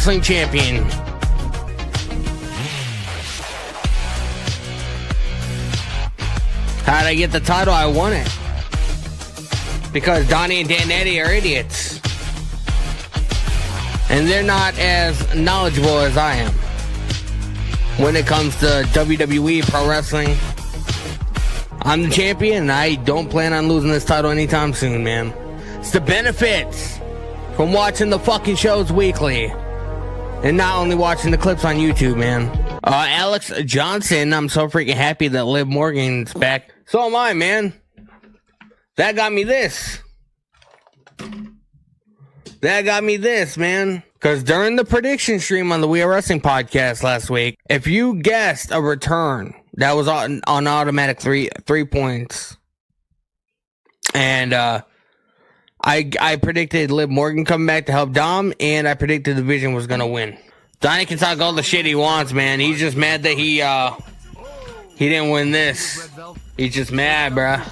Wrestling Champion. How'd I get the title? I won it. Because Donnie and Dan Eddy are idiots. And they're not as knowledgeable as I am when it comes to WWE Pro Wrestling. I'm the champion, and I don't plan on losing this title anytime soon, man. It's the benefits from watching the fucking shows weekly and not only watching the clips on YouTube, man. Alex Johnson, I'm so freaking happy that Liv Morgan's back. So am I, man. That got me this. Man. Because during the prediction stream on the We Are Wrestling podcast last week, if you guessed a return that was on automatic three points, and I predicted Liv Morgan coming back to help Dom, and I predicted the Vision was gonna win. Donnie can talk all the shit he wants, man. He's just mad that he didn't win this. He's just mad, bruh.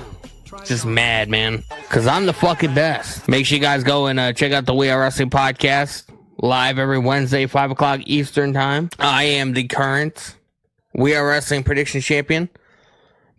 Just mad, man. Because I'm the fucking best. Make sure you guys go and check out the We Are Wrestling podcast. Live every Wednesday, 5 o'clock Eastern time. I am the current We Are Wrestling prediction champion.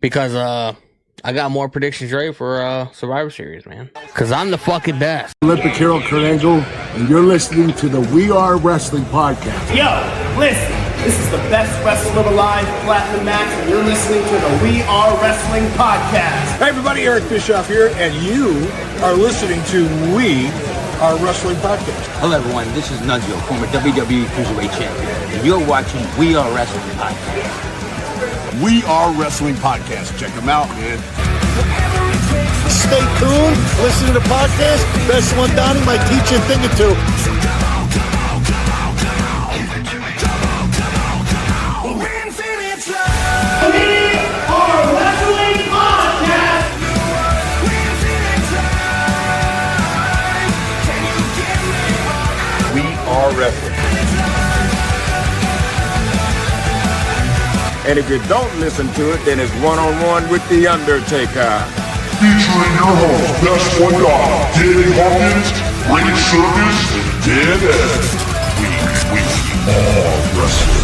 Because I got more predictions ready for Survivor Series, man. Because I'm the fucking best. Olympic hero Kurt Angle, and you're listening to the We Are Wrestling podcast. Yo, listen. This is the best wrestler alive, Platinum Max, and you're listening to the We Are Wrestling podcast. Hey everybody, Eric Bischoff here, and you are listening to We Are Wrestling podcast. Hello everyone, this is Nunzio, former WWE Cruiserweight Champion, and you're watching We Are Wrestling podcast. We Are Wrestling podcast. Check them out, man. Stay tuned, listen to the podcast. Best one, Donnie might teach you a thing or two. Wrestling. And if you don't listen to it, then it's one-on-one with The Undertaker. Featuring your host, Best One Dog, Danny Huckins, Ring Service, and Dan Eddy. We are wrestling.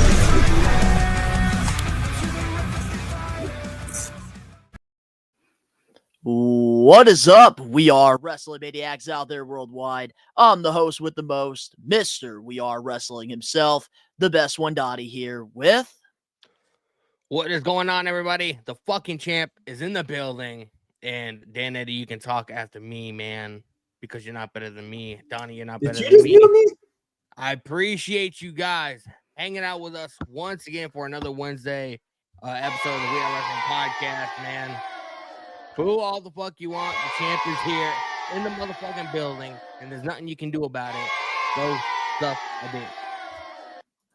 What is up? We are Wrestling Maniacs out there worldwide. I'm the host with the most, Mr. We Are Wrestling himself, the best one, Donnie, here with... What is going on, everybody? The fucking champ is in the building. And Dan Eddy, you can talk after me, man, because you're not better than me. Donnie, you're not better than me. I appreciate you guys hanging out with us once again for another Wednesday episode of the We Are Wrestling podcast, man. Boo all the fuck you want. The champ is here in the motherfucking building, and there's nothing you can do about it. Go suck a dick.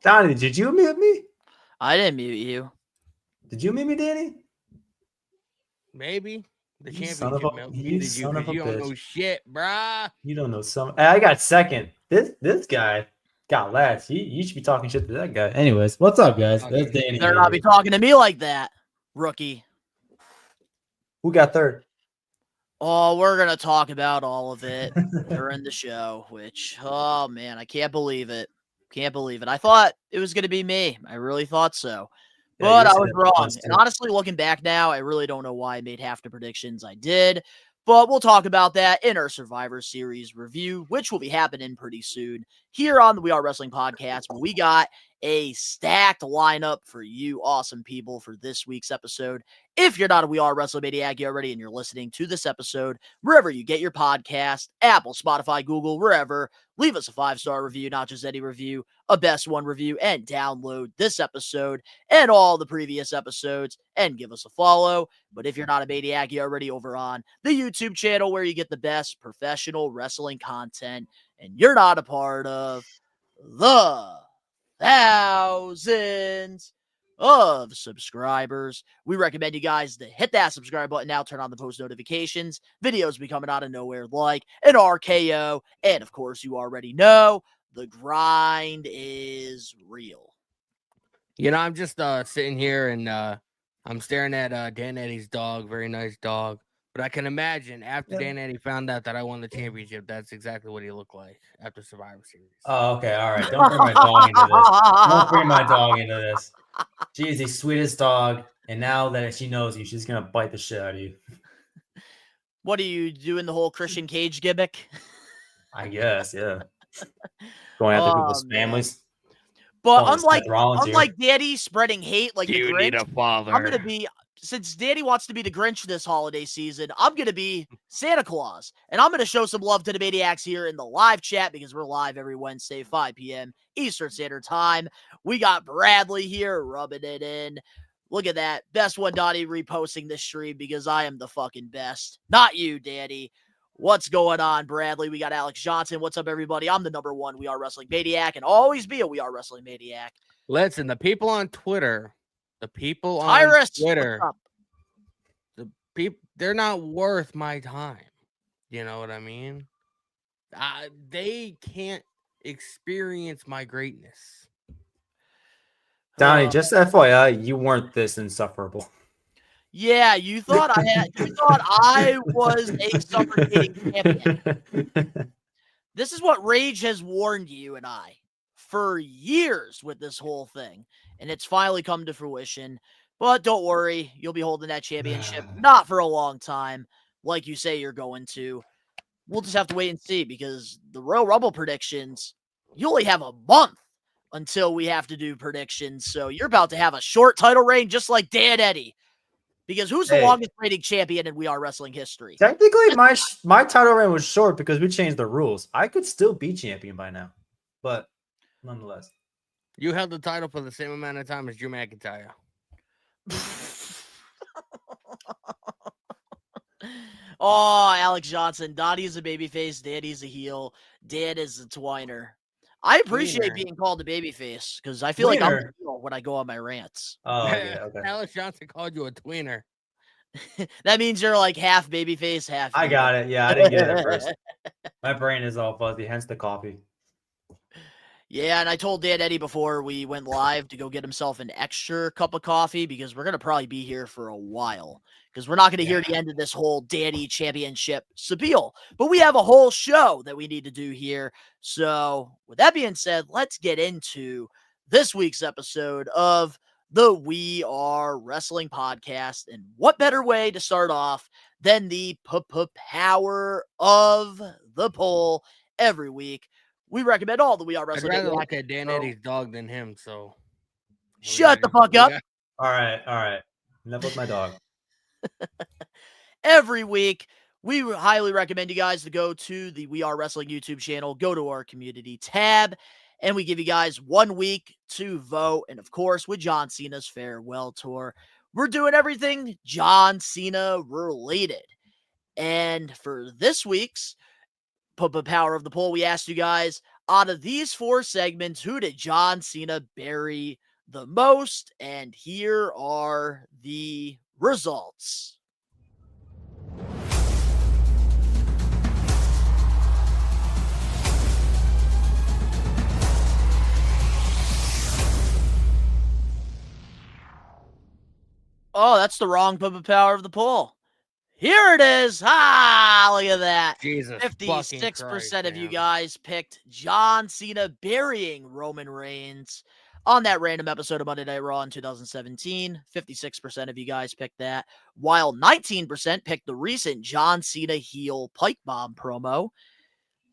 Donnie, did you mute me? I didn't mute you. Did you mute me, Danny? Maybe. The You champ son of a- you son of a you don't know bitch. shit, bruh. You don't know some. I got second. This guy got last. You should be talking shit to that guy. Anyways, what's up, guys? Okay. That's Danny. Better not be talking to me like that, rookie. Who got third? Oh, we're going to talk about all of it during the show, which, oh, man, I can't believe it. Can't believe it. I thought it was going to be me. I really thought so. Yeah, But you I said was it wrong. once, And too. honestly, looking back now, I really don't know why I made half the predictions I did. But we'll talk about that in our Survivor Series review, which will be happening pretty soon here on the We Are Wrestling podcast. But we got a stacked lineup for you awesome people for this week's episode. If you're not a We Are Wrestling Maniac already and you're listening to this episode, wherever you get your podcast, Apple, Spotify, Google, wherever, leave us a 5-star review, not just any review, a best one review, and download this episode and all the previous episodes and give us a follow. But if you're not a maniac, you're already over on the YouTube channel where you get the best professional wrestling content and you're not a part of the thousands of subscribers, we recommend you guys to hit that subscribe button now, turn on the post notifications. Videos be coming out of nowhere like an RKO. And of course, you already know the grind is real. You know, I'm just sitting here and I'm staring at Dan Eddy's dog. Very nice dog. But I can imagine after Dan Eddy found out that I won the championship, that's exactly what he looked like after Survivor Series. Oh, okay. All right. Don't bring my dog into this. Don't bring my dog into this. She is the sweetest dog. And now that she knows you, she's going to bite the shit out of you. What are you doing? The whole Christian Cage gimmick? I guess, yeah. Going after people's families. But Oh, unlike Daddy spreading hate like you the Grinch, need a father. I'm gonna be, since Daddy wants to be the Grinch this holiday season, I'm gonna be Santa Claus, and I'm gonna show some love to the Maniacs here in the live chat because we're live every Wednesday, 5 p.m. Eastern Standard Time. We got Bradley here rubbing it in. Look at that, best one, Donnie, reposting this stream because I am the fucking best, not you, Daddy. What's going on, Bradley? We got Alex Johnson. What's up, everybody? I'm the #1 We Are Wrestling Maniac and always be a We Are Wrestling Maniac. Listen, the people on Twitter, Tyrus, Twitter, they're not worth my time. You know what I mean? They can't experience my greatness. Donnie, just FYI, you weren't this insufferable. Yeah, you thought I was a suffocating champion. This is what Rage has warned you and I for years with this whole thing, and it's finally come to fruition. But don't worry, you'll be holding that championship not for a long time, like you say you're going to. We'll just have to wait and see because the Royal Rumble predictions, you only have a month until we have to do predictions. So you're about to have a short title reign just like Dan Eddy. Because who's the longest reigning champion in We Are Wrestling history? Technically, my title reign was short because we changed the rules. I could still be champion by now, but nonetheless. You held the title for the same amount of time as Drew McIntyre. Oh, Alex Johnson. Donnie's a babyface. Danny's a heel. Dan is a twiner. I appreciate being called a babyface because I feel like I'm the heel when I go on my rants. Oh, yeah, okay. Alex Johnson called you a tweener. That means you're like half babyface, half heel. I got it. Yeah, I didn't get it at first. My brain is all fuzzy, hence the coffee. Yeah, and I told Dan Eddy before we went live to go get himself an extra cup of coffee because we're going to probably be here for a while because we're not going to hear the end of this whole Danny Championship spiel. But we have a whole show that we need to do here. So with that being said, let's get into this week's episode of the We Are Wrestling podcast. And what better way to start off than the power of the poll every week. We recommend all the We Are Wrestling. I'd rather look at Dan Eddy's dog than him, so. Shut the fuck up. All right. Enough with my dog. Every week, we highly recommend you guys to go to the We Are Wrestling YouTube channel, go to our community tab, and we give you guys 1 week to vote. And of course, with John Cena's farewell tour, we're doing everything John Cena related. And for this week's power of the poll, we asked you guys, out of these 4 segments, who did John Cena bury the most? And here are the results. Oh, that's the wrong power of the poll. Here it is. Look at that. Jesus 56% of you guys picked John Cena burying Roman Reigns on that random episode of Monday Night Raw in 2017. 56% of you guys picked that, while 19% picked the recent John Cena heel pipe bomb promo.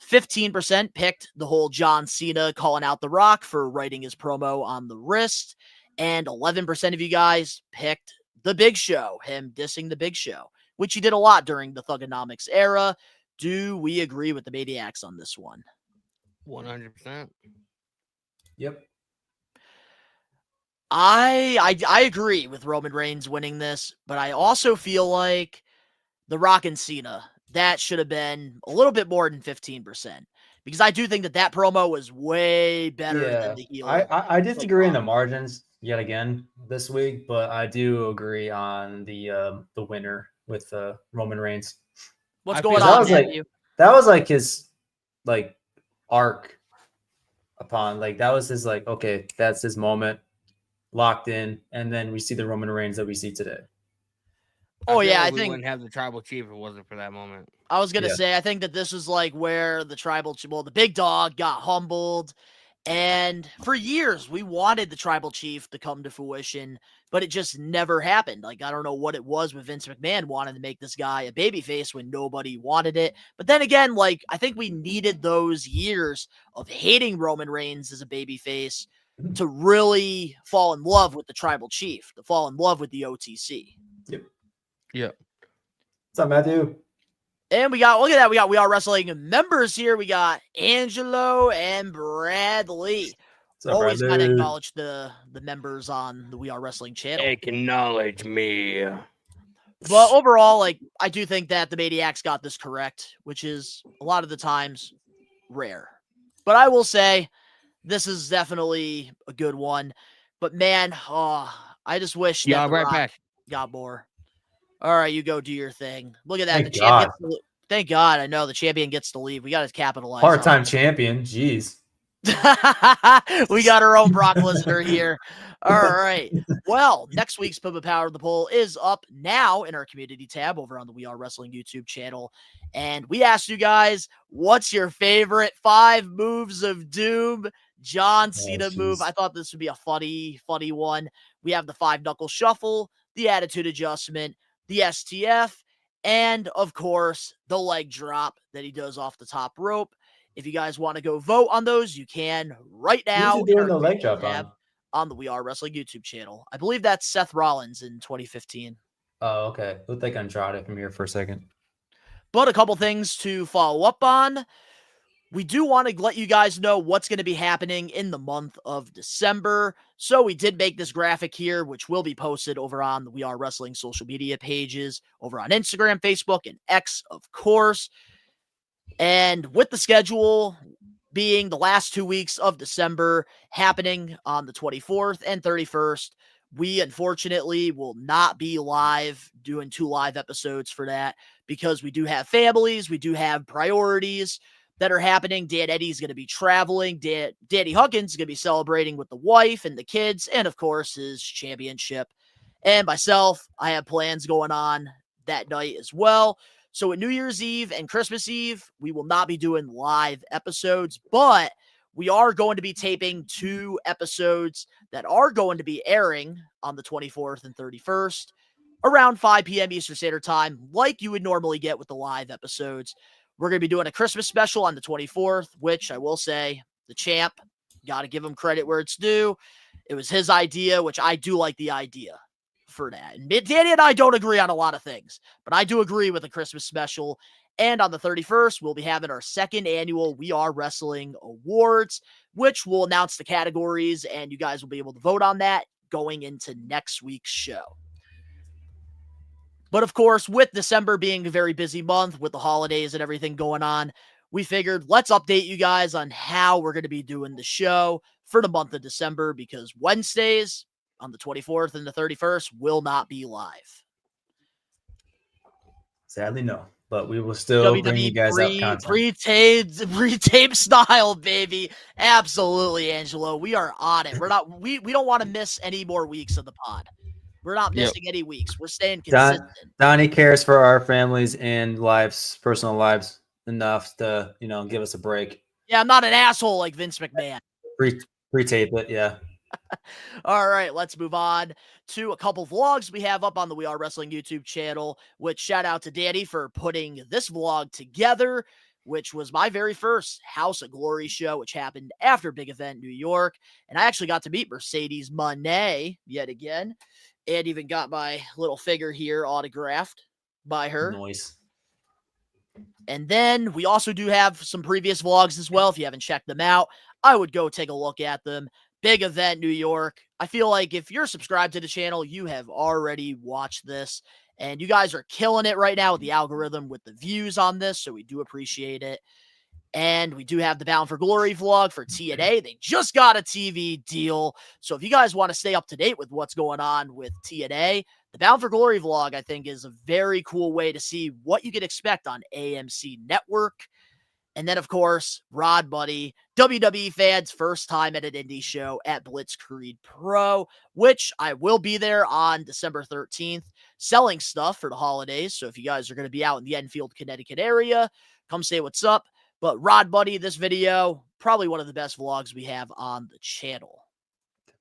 15% picked the whole John Cena calling out The Rock for writing his promo on the wrist. And 11% of you guys picked The Big Show, him dissing The Big Show, which he did a lot during the Thugonomics era. Do we agree with the Maniacs on this one? 100%. Yep. I agree with Roman Reigns winning this, but I also feel like The Rock and Cena, that should have been a little bit more than 15%. Because I do think that promo was way better than the heel. I disagree in the margins yet again this week, but I do agree on the winner with Roman Reigns. What's going on? That was like his arc upon that was his okay, that's his moment, locked in, and then we see the Roman Reigns that we see today. Oh, feel yeah, like I we think wouldn't have the tribal chief if it wasn't for that moment. I was going to Yeah. say, I think that this is like where the big dog got humbled. And for years, we wanted the tribal chief to come to fruition, but it just never happened. Like, I don't know what it was with Vince McMahon wanting to make this guy a babyface when nobody wanted it. But then again, like, I think we needed those years of hating Roman Reigns as a babyface to really fall in love with the tribal chief, to fall in love with the OTC. Yeah. What's up, Matthew? And look at that. We are wrestling members here. We got Angelo and Bradley. What's up, Always got to Bradley? acknowledge the members on the We Are Wrestling channel. Acknowledge me. But overall, like, I do think that the Maniacs got this correct, which is a lot of the times rare. But I will say this is definitely a good one. But man, I just wish Yeah, that The right Rock back. got more. All right, you go do your thing. Look at that. Thank the champion. God. Thank God. I know the champion gets to leave. We got to capitalize. Part-time champion. Jeez. We got our own Brock Lesnar here. All right. Well, next week's Pivot Power of the Poll is up now in our community tab over on the We Are Wrestling YouTube channel. And we asked you guys, what's your favorite 5 moves of doom? John Cena move. I thought this would be a funny one. We have the 5-knuckle shuffle, the attitude adjustment, the STF, and of course, the leg drop that he does off the top rope. If you guys want to go vote on those, you can right now. Who's he doing the leg drop on the We Are Wrestling YouTube channel. I believe that's Seth Rollins in 2015. Oh, okay. Looked like Andrade from here for a second. But a couple things to follow up on. We do want to let you guys know what's going to be happening in the month of December. So we did make this graphic here, which will be posted over on the We Are Wrestling social media pages, over on Instagram, Facebook, and X, of course. And with the schedule being the last 2 weeks of December happening on the 24th and 31st, we unfortunately will not be live doing 2 live episodes for that because we do have families, we do have priorities that are happening. Dan Eddy's going to be traveling. Danny Huckins is going to be celebrating with the wife and the kids, and of course his championship. And myself, I have plans going on that night as well. So at New Year's Eve and Christmas Eve, we will not be doing live episodes, but we are going to be taping 2 episodes that are going to be airing on the 24th and 31st around 5 p.m. Eastern Standard Time, like you would normally get with the live episodes. We're going to be doing a Christmas special on the 24th, which I will say, the champ, got to give him credit where it's due. It was his idea, which I do like the idea for that. And Danny and I don't agree on a lot of things, but I do agree with the Christmas special. And on the 31st, we'll be having our 2nd annual We Are Wrestling Awards, which will announce the categories, and you guys will be able to vote on that going into next week's show. But of course, with December being a very busy month with the holidays and everything going on, we figured let's update you guys on how we're going to be doing the show for the month of December, because Wednesdays on the 24th and the 31st will not be live. Sadly, no. But we will still bring you guys up content. Pre-tape style, baby. Absolutely, Angelo. We are on it. We don't want to miss any more weeks of the pod. We're not missing any weeks. We're staying consistent. Donnie cares for our families and lives, personal lives, enough to, give us a break. Yeah, I'm not an asshole like Vince McMahon. Pre-tape it, yeah. All right, let's move on to a couple vlogs we have up on the We Are Wrestling YouTube channel, which shout out to Danny for putting this vlog together, which was my very first House of Glory show, which happened after Big Event New York. And I actually got to meet Mercedes Moné yet again, and even got my little figure here autographed by her. Nice. And then we also do have some previous vlogs as well. If you haven't checked them out, I would go take a look at them. Big Event New York. I feel like if you're subscribed to the channel, you have already watched this, and you guys are killing it right now with the algorithm, with the views on this, so we do appreciate it. And we do have the Bound for Glory vlog for TNA. They just got a TV deal, so if you guys want to stay up to date with what's going on with TNA, the Bound for Glory vlog, I think, is a very cool way to see what you can expect on AMC Network. And then, of course, Rod Buddy, WWE fans' first time at an indie show at Blitzkrieg Pro, which I will be there on December 13th, selling stuff for the holidays. So if you guys are going to be out in the Enfield, Connecticut area, come say what's up. But Rod Buddy, this video, probably one of the best vlogs we have on the channel.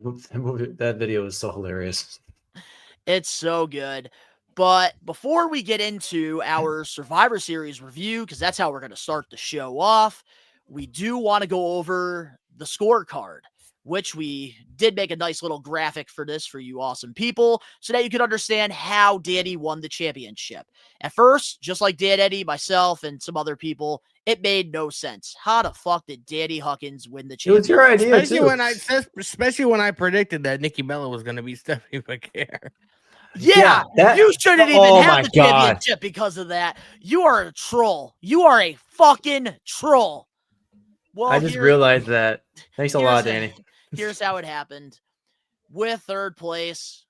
That video is so hilarious. It's so good. But before we get into our Survivor Series review, because that's how we're going to start the show off, we do want to go over the scorecard, which we did make a nice little graphic for this for you awesome people so that you can understand how Danny won the championship. At first, just like Dan Eddy, myself, and some other people, it made no sense. How the fuck did Danny Huckins win the championship? It was your idea, especially when I predicted that Nikki Bella was going to be Stephanie McCare. Yeah, you shouldn't even have the championship because of that. You are a troll. You are a fucking troll. Well, I just realized that. Thanks a lot, Danny. Here's how it happened. With third place,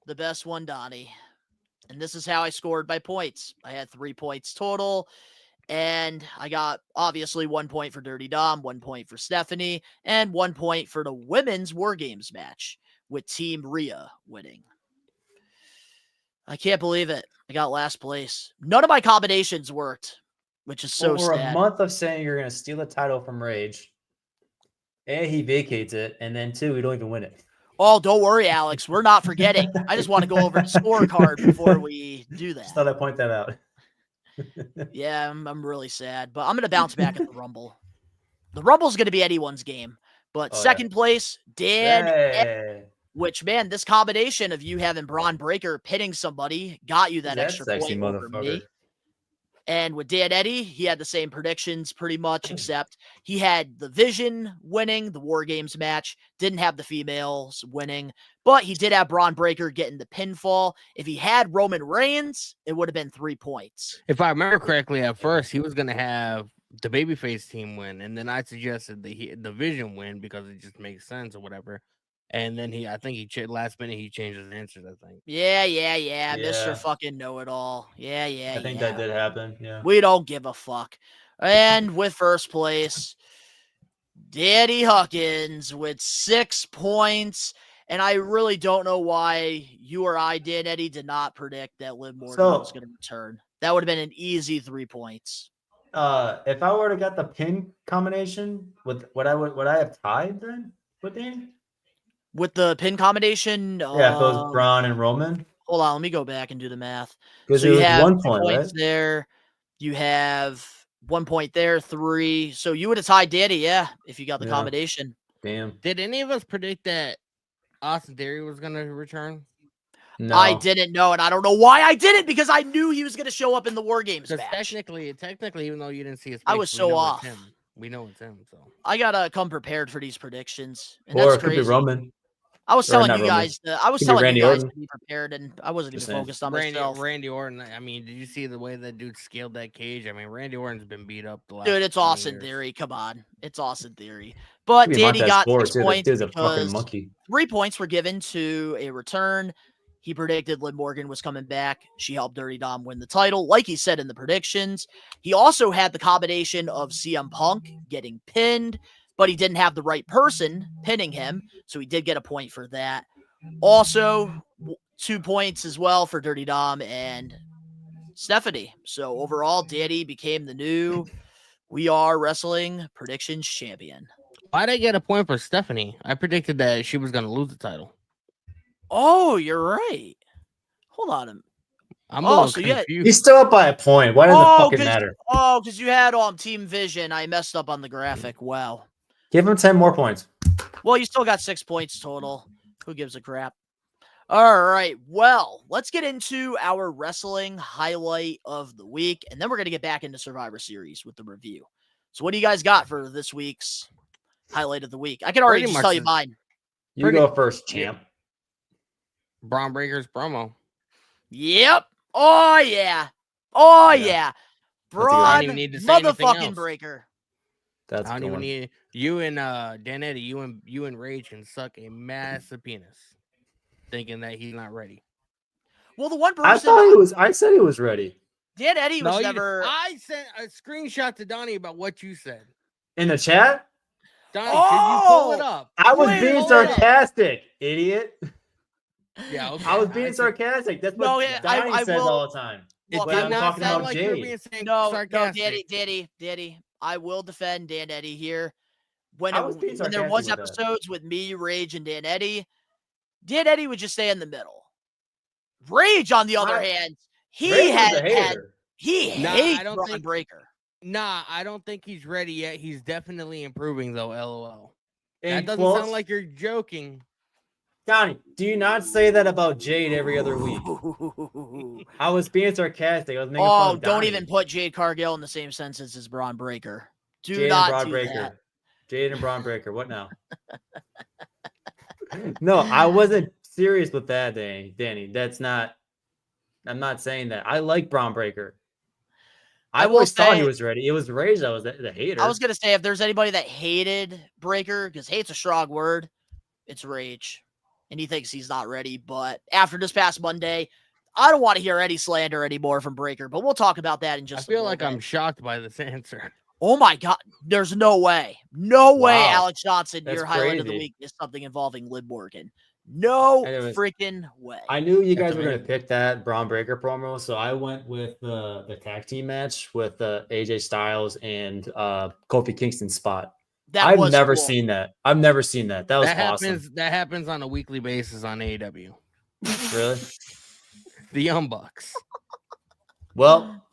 the best one, Donnie. And this is how I scored by points. I had 3 points total. And I got, obviously, 1 point for Dirty Dom, 1 point for Stephanie, and 1 point for the women's War Games match, with Team Rhea winning. I can't believe it. I got last place. None of my combinations worked, which is so sad. For a month of saying you're going to steal the title from Rage, A, he vacates it, and then 2, we don't even win it. Oh, don't worry, Alex. We're not forgetting. I just want to go over the scorecard before we do that. Just thought I'd point that out. Yeah, I'm really sad, but I'm going to bounce back at the Rumble. The Rumble's going to be anyone's game, but second place, Dan Eddy, which, man, this combination of you having Braun Breaker pinning somebody got you that extra point over me. And with Dan Eddy, he had the same predictions pretty much, except he had the Vision winning the War Games match, didn't have the females winning, but he did have Braun Breaker getting the pinfall. If he had Roman Reigns, it would have been 3 points. If I remember correctly, at first, he was going to have the babyface team win, and then I suggested the Vision win because it just makes sense or whatever. And then last minute he changed his answers, I think. Yeah. Mr. fucking know-it-all. Yeah. I think that did happen, yeah. We don't give a fuck. And with first place, Danny Huckins with 6 points. And I really don't know why you or I, Dan Eddy, did not predict that Liv Morgan was going to return. That would have been an easy 3 points. If I were to get the pin combination, would I have tied then with Danny? With the pin combination? Yeah, if it was Braun and Roman. Hold on, let me go back and do the math. Because so you have 1 point, right? There. You have 1 point there, 3. So you would have tied Danny, yeah, if you got the combination. Damn. Did any of us predict that Austin Theory was going to return? No. I didn't know, and I don't know why I didn't, because I knew he was going to show up in the War Games match. Technically, even though you didn't see his face, I was so off. We know it's him, so I gotta come prepared for these predictions. And or that's it could crazy. be Roman. I was telling you guys to be prepared, and I wasn't even focused on myself. Randy Orton, I mean, did you see the way that dude scaled that cage? I mean, Randy Orton's been beat up the last Dude, it's Austin Theory. Come on. It's Austin Theory. But Danny got 6 points because 3 points were given to a return. He predicted Liv Morgan was coming back. She helped Dirty Dom win the title, like he said in the predictions. He also had the combination of CM Punk getting pinned, but he didn't have the right person pinning him, so he did get a point for that. Also, 2 points as well for Dirty Dom and Stephanie. So overall, Danny became the new We Are Wrestling Predictions Champion. Why'd I get a point for Stephanie? I predicted that she was going to lose the title. Oh, you're right. Hold on. I'm a little confused. He's still up by a point. Why does it fucking matter? Oh, because you had Team Vision. I messed up on the graphic. Wow. Give him 10 more points. Well, you still got 6 points total. Who gives a crap? All right. Well, let's get into our wrestling highlight of the week, and then we're going to get back into Survivor Series with the review. So what do you guys got for this week's highlight of the week? I can already just tell you mine. You go first, champ. Braun Breaker's promo. Yep. Oh, yeah. Oh, yeah. Braun motherfucking Breaker. That's I don't even need you and Dan Eddy, you and Rage can suck a massive penis, thinking that he's not ready. Well, the one person I said he was ready. Dan Eddy was No, never. I sent a screenshot to Donnie about what you said. In the chat? Donnie, could you pull it Oh! up? I was Wait a being minute. sarcastic, idiot. Yeah, okay. I was being sarcastic. That's what No, yeah, Donnie I says will- all the time. It Look, When did I'm not talking sound about like you were Jade. being No, sarcastic. Daddy. I will defend Dan Eddy here. When I was being there sarcastic was with that. episodes with me, Rage, and Dan Eddy would just stay in the middle. Rage, on the other hand, he Ray was a had hater. he Nah, hates I don't Braun think- Breaker. Nah, I don't think he's ready yet. He's definitely improving, though, LOL. In That doesn't quotes, sound like you're joking. Donnie, do you not say that about Jade every other week? I was being sarcastic. I was making fun Oh, of don't Donnie. even put Jade Cargill in the same sentence as Braun Breaker. Do Jade not and Braun do Breaker. that. Jade and Braun Breaker. What now? No, I wasn't serious with that, Danny. That's not. I'm not saying that. I like Braun Breaker. I will always thought he say- was ready. It was Rage that was the hater. I was gonna say if there's anybody that hated Breaker, because hate's a strong word, it's Rage. And he thinks he's not ready. But after this past Monday, I don't want to hear any slander anymore from Breaker, but we'll talk about that in I just a feel little like bit. I'm shocked by this answer. Oh my God. There's no way. No way, Wow. Alex Johnson, That's your highlight of the crazy. week is something involving Liv Morgan. No Anyways, freaking way. I knew you That's guys were going to amazing. pick that Braun Breaker promo, so I went with the tag team match with AJ Styles and Kofi Kingston's spot. That I've was never cool. seen that. I've never seen that. That was That awesome. happens. That happens on a weekly basis on AEW. Really? The Young Bucks. Well,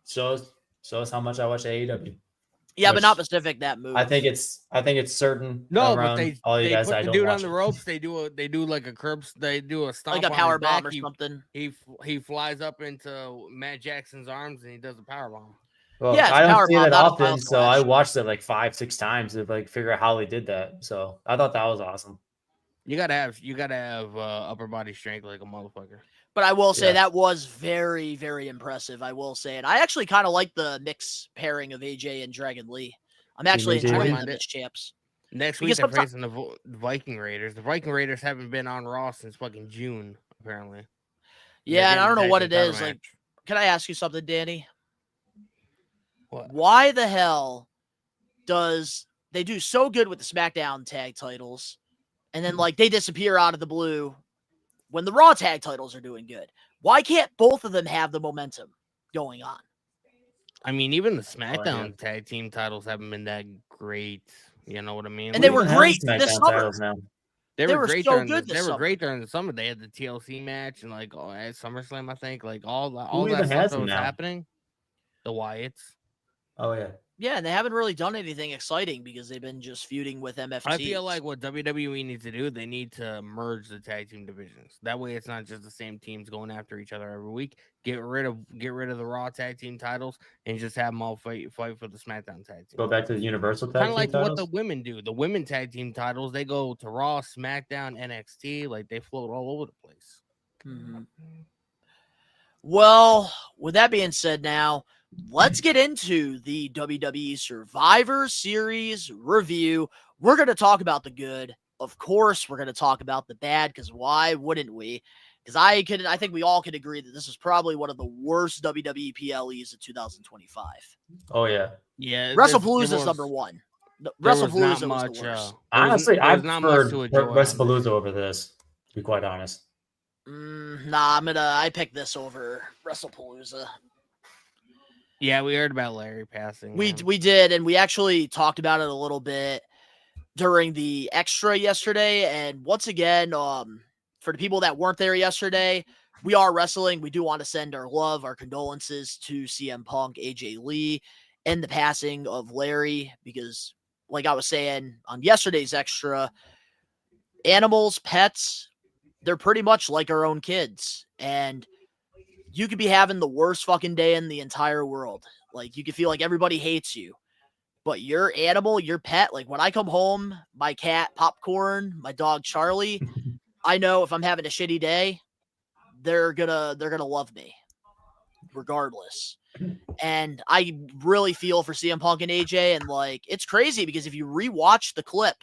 shows how much I watch AEW. Yeah, but not which Pacific, that move. I think it's certain. No, around but they all you they guys. put I the don't dude watch on the it. ropes. They do like a curbs. They do a stomp like a on power his back. bomb or something. He flies up into Matt Jackson's arms and he does a power bomb. Well, Yeah, it's I a don't power see bomb, that not a often, Styles so I Clash. watched it like 5-6 times to like figure out how they did that. So I thought that was awesome. You gotta have upper body strength like a motherfucker. But I will say Yeah. that was very, very impressive. I will say it. I actually kind of like the mix pairing of AJ and Dragon Lee. I'm actually AJ enjoying Lee? them as champs. Next Because week they're someti- facing the Viking Raiders. The Viking Raiders haven't been on Raw since fucking June, apparently. Yeah, and I don't know what it Tag team is. title Like, match. can I ask you something, Danny? What? Why the hell does they do so good with the SmackDown tag titles, and then like they disappear out of the blue when the Raw tag titles are doing good? Why can't both of them have the momentum going on? I mean, even the idea. SmackDown tag team titles haven't been that great. You know what I mean? And they We were even have great SmackDown this summer. titles now. They they were were great so during good the, this they were summer. great during the summer. They had the TLC match and like at SummerSlam, I think. Like all Who that even stuff has that them was now? happening. The Wyatts. Oh yeah. Yeah, and they haven't really done anything exciting because they've been just feuding with MFT. I feel like what WWE needs to do, they need to merge the tag team divisions. That way, it's not just the same teams going after each other every week. Get rid of the Raw tag team titles and just have them all fight for the SmackDown tag team. Go back to the Universal Tag Kind Team of like titles. what the women do. The women tag team titles, they go to Raw, SmackDown, NXT. Like they float all over the place. Mhm. Well, with that being said, now let's get into the WWE Survivor Series review. We're going to talk about the good. Of course, we're going to talk about the bad, because why wouldn't we? Because I think we all can agree that this is probably one of the worst WWE PLEs of 2025. Oh yeah. Yeah, WrestlePalooza is number one. WrestlePalooza was the worst. Honestly, there I was not much preferred to enjoy on WrestlePalooza over this. To be quite honest. Nah, I picked this over WrestlePalooza. Yeah, we heard about Larry passing. We man. did, and we actually talked about it a little bit during the extra yesterday. And once again, for the people that weren't there yesterday, We Are Wrestling. We do want to send our love, our condolences to CM Punk, AJ Lee, and the passing of Larry, because like I was saying on yesterday's extra, animals, pets, they're pretty much like our own kids. And you could be having the worst fucking day in the entire world. Like, you could feel like everybody hates you. But your animal, your pet, like when I come home, my cat, Popcorn, my dog, Charlie, I know if I'm having a shitty day, they're gonna love me regardless. And I really feel for CM Punk and AJ. And like, it's crazy because if you rewatch the clip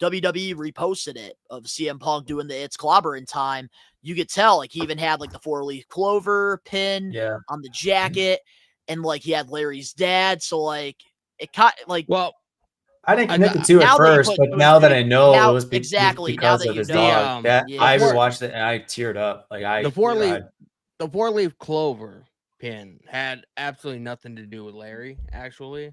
WWE reposted it of CM Punk doing the It's Clobbering Time. You could tell, like, he even had like the 4-leaf clover pin on the jacket, and like he had Larry's dad. So like it like, well, I didn't connect the two at now that you first, put but two now and that two- I know now- it was exactly, now because that of you his know, dog, that I yeah. rewatched it and I teared up. Like the 4-leaf clover pin had absolutely nothing to do with Larry. Actually,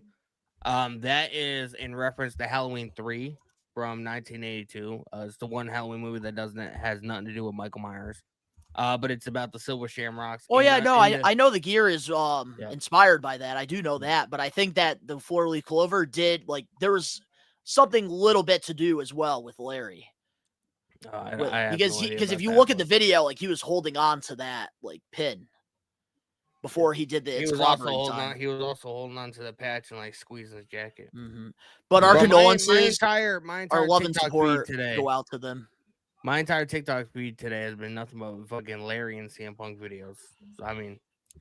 that is in reference to Halloween 3 from 1982. It's the one Halloween movie that has nothing to do with Michael Myers. But it's about the Silver Shamrocks. Oh yeah, no, I I know the gear is inspired by that. I do know that, but I think that the 4-leaf clover did, like, there was something little bit to do as well with Larry. Because if you look at the video, like, he was holding on to that like pin before he did the It's Clobbering Time. He was also holding on to the patch and like squeezing his jacket. But our condolences, my entire our love and TikTok support feed today go out to them. My entire TikTok feed today has been nothing but fucking Larry and CM Punk videos. So, I mean,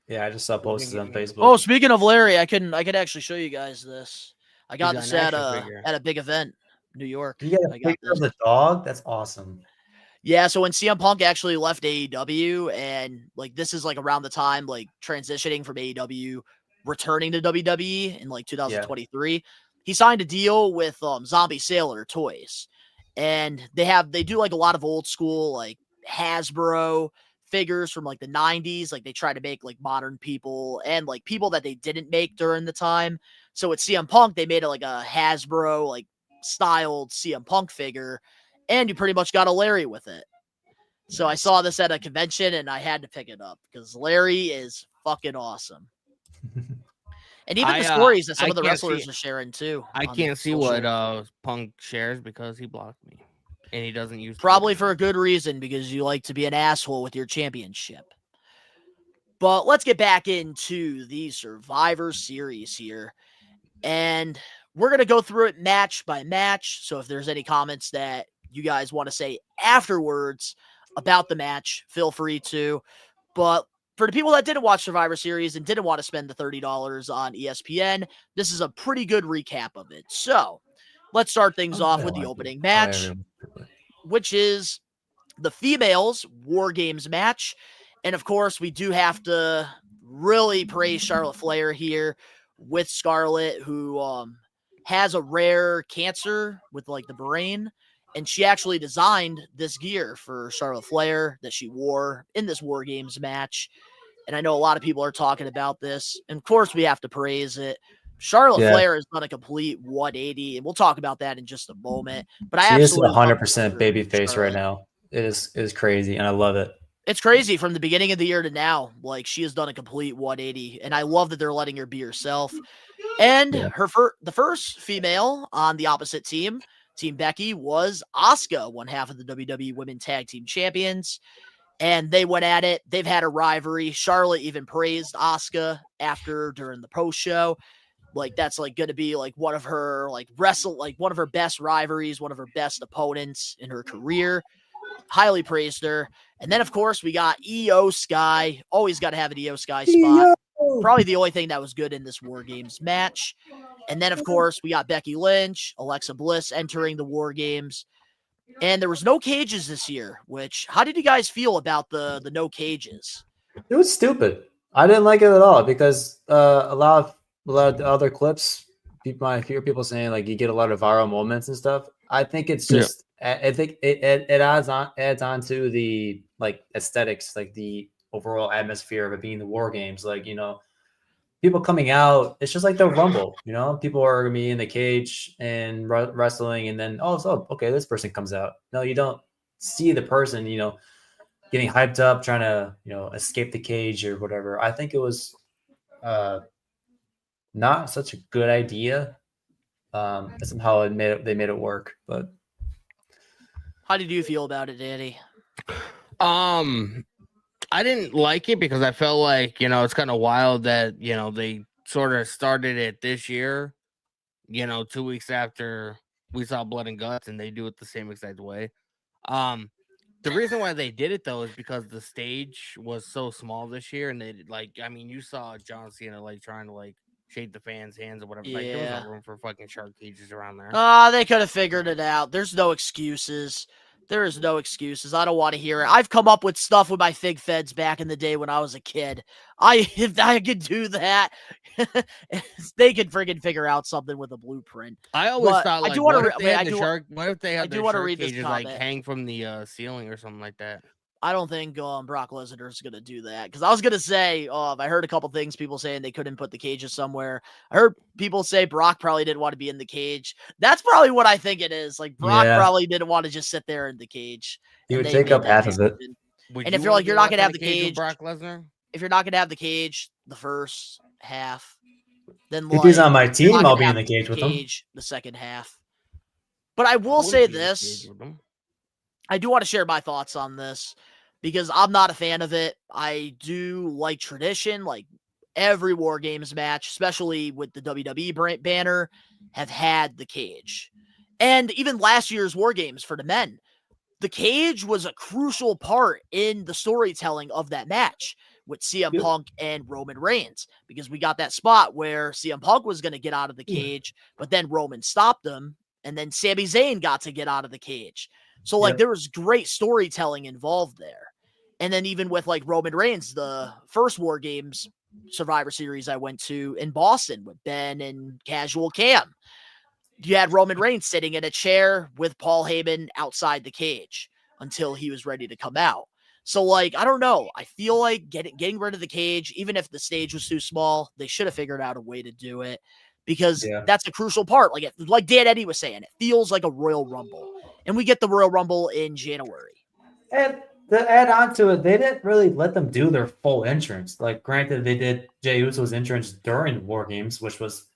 yeah, I just saw posted on Facebook. Oh, speaking of Larry, I could actually show you guys this. I got this at a big event, New York. You got a picture of the dog? That's awesome. Yeah, so when CM Punk actually left AEW, and like this is like around the time like transitioning from AEW, returning to WWE in like 2023, he signed a deal with Zombie Sailor Toys. And they do like a lot of old school like Hasbro figures from like the 90s. Like they try to make like modern people and like people that they didn't make during the time. So with CM Punk, they made it like a Hasbro like styled CM Punk figure, and you pretty much got a Larry with it. So I saw this at a convention and I had to pick it up because Larry is fucking awesome. And even the stories that some of the wrestlers are sharing too. I can't see what Punk shares because he blocked me, and he doesn't use probably for a good reason, because you like to be an asshole with your championship. But let's get back into the Survivor Series here, and we're gonna go through it match by match. So if there's any comments that you guys want to say afterwards about the match, feel free to. But for the people that didn't watch Survivor Series and didn't want to spend the $30 on ESPN, this is a pretty good recap of it. So let's start things off with the opening match, which is the females War Games match. And of course, we do have to really praise Charlotte Flair here with Scarlett, who has a rare cancer with like the brain. And she actually designed this gear for Charlotte Flair that she wore in this War Games match. And I know a lot of people are talking about this. And of course, we have to praise it. Charlotte Flair has done a complete 180, and we'll talk about that in just a moment. But I absolutely 100% babyface right now. It is crazy, and I love it. It's crazy from the beginning of the year to now. Like, she has done a complete 180, and I love that they're letting her be herself. And the first female on the opposite team, Team Becky, was Asuka, one half of the WWE Women Tag Team Champions. And they went at it. They've had a rivalry. Charlotte even praised Asuka during the post show. Like, that's like going to be like one of her one of her best rivalries, one of her best opponents in her career. Highly praised her. And then of course we got Io Sky. Always got to have an Io Sky spot. Probably the only thing that was good in this War Games match. And then of course we got Becky Lynch, Alexa Bliss entering the War Games. And there was no cages this year, which, how did you guys feel about the no cages? It was stupid. I didn't like it at all because a lot of the other clips, I hear people saying like you get a lot of viral moments and stuff. I think it's just, I think it adds on to the like aesthetics, like the overall atmosphere of it being the War Games. Like, you know, people coming out, it's just like the Rumble, you know, people are gonna be in the cage and wrestling, and then okay, this person comes out. No, you don't see the person, you know, getting hyped up, trying to, you know, escape the cage or whatever. I think it was not such a good idea. Somehow they made it work. But how did you feel about it, Danny? I didn't like it because I felt like, you know, it's kind of wild that, you know, they sort of started it this year, you know, 2 weeks after we saw Blood and Guts, and they do it the same exact way. The reason why they did it though is because the stage was so small this year, and they like, I mean, you saw John Cena like trying to like shake the fans' hands or whatever. Like, there was Yeah. no room for fucking shark cages around there. They could have figured it out. There's no excuses. There is no excuses. I don't want to hear it. I've come up with stuff with my fig feds back in the day when I was a kid. If I could do that, they could friggin' figure out something with a blueprint. I always But thought, I like, do wanna what re- if they wait, I had the do- shark? What if they I had do their wanna shark read this cages like comment. hang from the ceiling or something like that? I don't think Brock Lesnar is going to do that, because I was going to say, I heard a couple things, people saying they couldn't put the cages somewhere. I heard people say Brock probably didn't want to be in the cage. That's probably what I think it is. Like, Brock probably didn't want to just sit there in the cage. He and would they take made up that half of it. decision. Would And if you you're wanna like, you're be not left going to in have the with cage, Brock Lesnar? if you're not going to have the cage the first half, then If he's on my you're team, not I'll gonna be in have the cage with him. the second half. But I will wouldn't say be in the this. cage with them. I do want to share my thoughts on this because I'm not a fan of it. I do like tradition, like every War Games match, especially with the WWE banner, have had the cage. And even last year's War Games for the men, the cage was a crucial part in the storytelling of that match with CM Punk and Roman Reigns, because we got that spot where CM Punk was going to get out of the cage, but then Roman stopped him, and then Sami Zayn got to get out of the cage. So, like, there was great storytelling involved there. And then even with, like, Roman Reigns, the first War Games Survivor Series I went to in Boston with Ben and Casual Cam, you had Roman Reigns sitting in a chair with Paul Heyman outside the cage until he was ready to come out. So, like, I don't know. I feel like getting rid of the cage, even if the stage was too small, they should have figured out a way to do it, because that's a crucial part. Like Dan Eddy was saying, it feels like a Royal Rumble. And we get the Royal Rumble in January. And to add on to it, they didn't really let them do their full entrance. Like, granted, they did Jey Uso's entrance during War Games, which was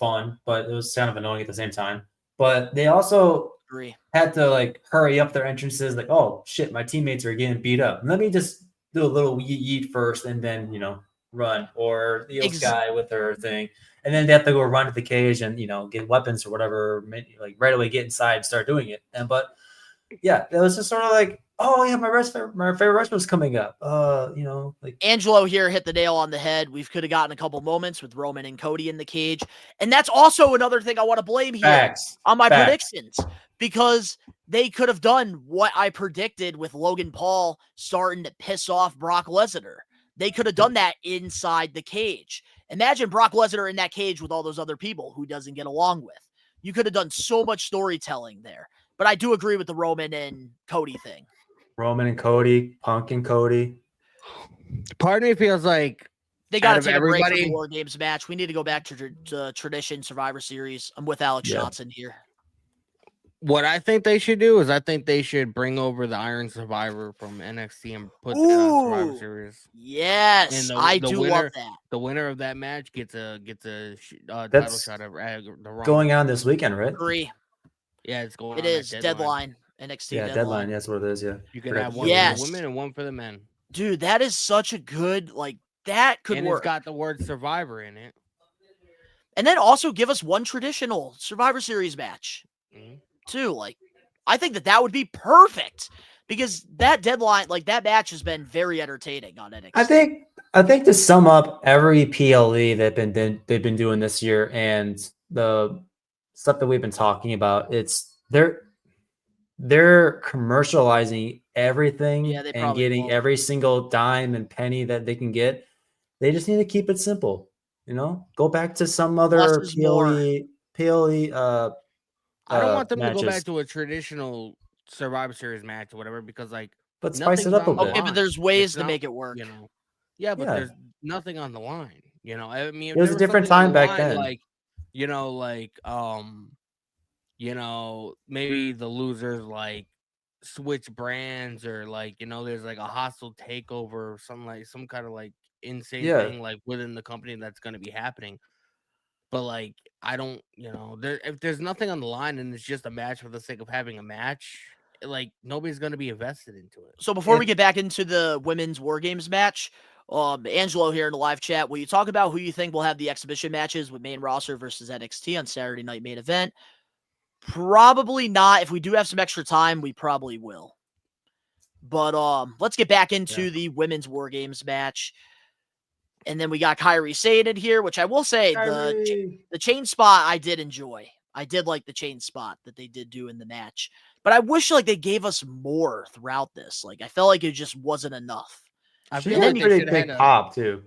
fun, but it was kind of annoying at the same time. But they also had to, like, hurry up their entrances. Like, oh shit, my teammates are getting beat up. Let me just do a little yeet first, and then run. Or the Sky with her thing, and then they have to go run to the cage and get weapons or whatever. Like, right away, get inside and start doing it. But yeah, it was just sort of like, oh yeah, my favorite wrestler's coming up. Like Angelo here hit the nail on the head. We could have gotten a couple moments with Roman and Cody in the cage. And that's also another thing I want to blame here on my predictions, because they could have done what I predicted with Logan Paul starting to piss off Brock Lesnar. They could have done that inside the cage. Imagine Brock Lesnar in that cage with all those other people who doesn't get along with. You could have done so much storytelling there. But I do agree with the Roman and Cody thing. Roman and Cody, Punk and Cody. Part of me feels like they got to take a break from the War Games match. We need to go back to tradition Survivor Series. I'm with Alex Johnson here. What I think they should do is I think they should bring over the Iron Survivor from NXT and put that on Survivor Series. Yes, I do love that. The winner of that match gets a title shot at the Raw. Going on this weekend, right? Agree. Yeah, it's going. It is Deadline. NXT Deadline. That's what it is. Yeah, you can have one for the women and one for the men. Dude, that is such a good that could and work. It's got the word Survivor in it. And then also give us one traditional Survivor Series match too. I think that would be perfect, because that Deadline, that match has been very entertaining on NXT. I think to sum up every PLE they've been doing this year and the stuff that we've been talking about, it's they're commercializing everything and getting every single dime and penny that they can get. They just need to keep it simple. Go back to some other PLE. I don't want them matches. to go back to a traditional Survivor Series match or whatever, because but spice it up a bit. Okay, but there's ways to make it work. Yeah, but there's nothing on the line. I mean, it was a different time back then. Maybe the losers switch brands, or there's a hostile takeover or something, some kind of insane thing within the company that's going to be happening. But I don't, if there's nothing on the line and it's just a match for the sake of having a match, nobody's going to be invested into it. So before we get back into the women's War Games match, Angelo here in the live chat, will you talk about who you think will have the exhibition matches with main roster versus NXT on Saturday Night Main Event? Probably not. If we do have some extra time, we probably will. But let's get back into the women's War Games match. And then we got Kairi Sane in here, which I will say the chain spot I did enjoy. I did like the chain spot that they did do in the match. But I wish like they gave us more throughout this. Like I felt like it just wasn't enough. I She feel had like a they pretty should big have pop too.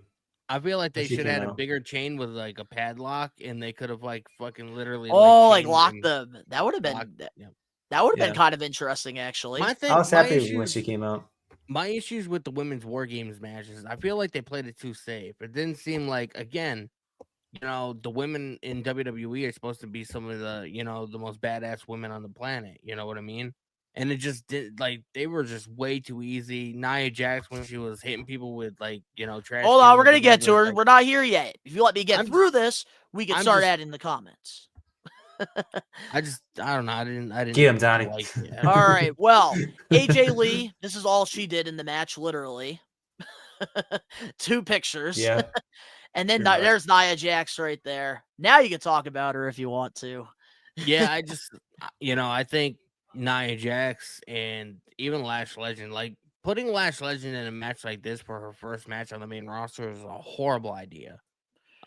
I feel like they She should have came had a out. bigger chain with like a padlock, and they could have like fucking literally. Like chained lock them. them. That would have been Locked- yeah. that would have Yeah. been kind of interesting, actually. My thing, I was my happy when issues- she came out. My issues with the women's War Games matches, I feel like they played it too safe. It didn't seem like, again, the women in WWE are supposed to be some of the, the most badass women on the planet. You know what I mean? And it just did, like, they were just way too easy. Nia Jax, when she was hitting people with, like, trash. Hold on, cans we're gonna and get to was, her. like, We're not here yet. If you let me get I'm- through this, we can I'm start just- adding the comments. I don't know. I didn't Get him, Donnie. like it. All right. Well, AJ Lee, this is all she did in the match, literally. 2 pictures. Yeah. And then Pretty much. there's Nia Jax right there. Now you can talk about her if you want to. Yeah, I think Nia Jax and even Lash Legend, like putting Lash Legend in a match like this for her first match on the main roster is a horrible idea.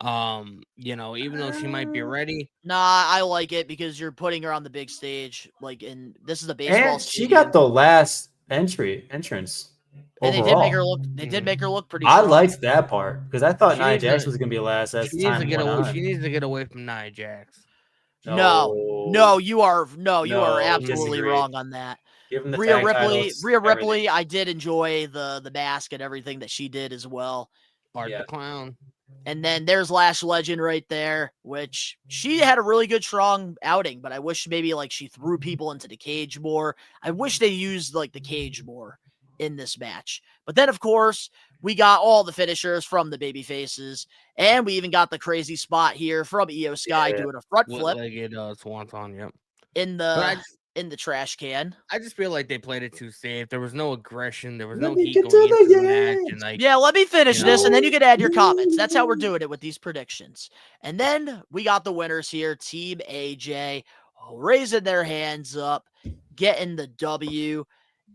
Even though she might be ready. Nah, I like it because you're putting her on the big stage. Like, and this is the baseball And she stadium. got the last entrance. And they overall. did make her look pretty I strong. liked that part because I thought She Nia needs Jax to- was gonna be last as She needs to time get went away. on. She needs to get away from Nia Jax. No, you are No, absolutely disagree. wrong on that. Give him the Rhea tag Ripley, titles, Rhea everything. Ripley, I did enjoy the mask and everything that she did as well. Art Yeah. the Clown. And then there's Lash Legend right there, which she had a really good, strong outing, but I wish maybe like she threw people into the cage more. I wish they used like the cage more in this match. But then, of course, we got all the finishers from the baby faces, and we even got the crazy spot here from Io Sky Yeah. doing a front flip Legged Swanton. Yep. in But the trash can. I just feel like they played it too safe. There was no aggression. There was Let no me heat get going to into the the match. game. And like, Yeah, let me finish you this, and then know. you can add your comments. That's how we're doing it with these predictions. And then we got the winners here, Team AJ, raising their hands up, getting the W.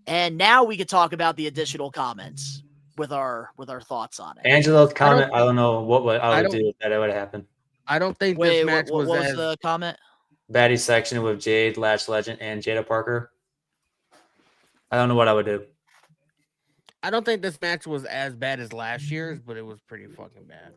And now we can talk about the additional comments with our thoughts on it. Angela's comment. I don't know what I I would don't- do if that would happen. I don't think Wait, this what match was as the comment? Baddie section with Jade, Lash Legend, and Jada Parker. I don't know what I would do. I don't think this match was as bad as last year's, but it was pretty fucking bad.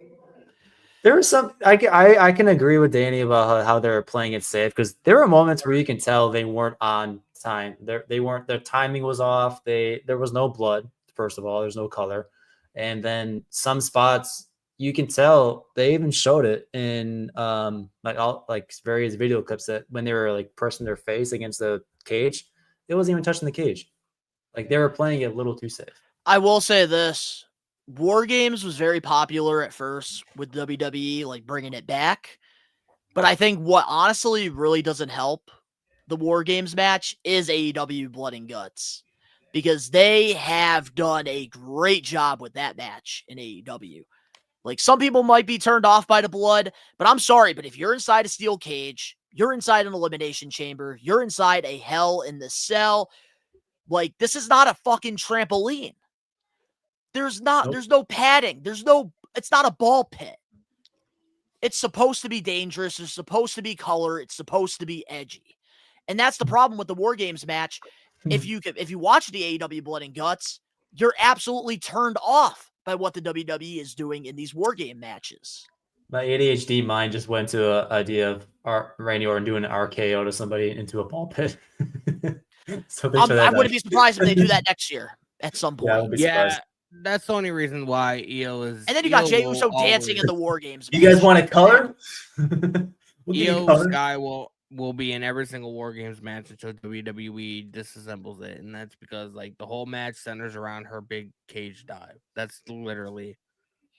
There was some. I can agree with Danny about how they're playing it safe because there were moments where you can tell they weren't on time. They weren't. Their timing was off. There was no blood. First of all, there's no color, and then some spots you can tell they even showed it in like various video clips that when they were like pressing their face against the cage, it wasn't even touching the cage. Like they were playing it a little too safe. I will say this. War Games was very popular at first with WWE, like bringing it back. But I think what honestly really doesn't help the War Games match is AEW Blood and Guts. Because they have done a great job with that match in AEW. Like some people might be turned off by the blood, but I'm sorry, but if you're inside a steel cage, you're inside an elimination chamber, you're inside a Hell in the Cell, like this is not a fucking trampoline. There's no padding. It's not a ball pit. It's supposed to be dangerous. It's supposed to be color. It's supposed to be edgy. And that's the problem with the War Games match. If you watch the AEW Blood and Guts, you're absolutely turned off by what the WWE is doing in these War Game matches. My ADHD mind just went to an idea of Randy Orton doing an RKO to somebody into a ball pit. So I wouldn't be surprised if they do that next year at some point. Yeah, I would be Yeah, surprised. that's the only reason why EO is. And then you got EO Jey will Uso dancing in always- the War Games. You guys match. want it colored? We'll give you EO color. Sky will be in every single War Games match until WWE disassembles it, and that's because like the whole match centers around her big cage dive. That's literally.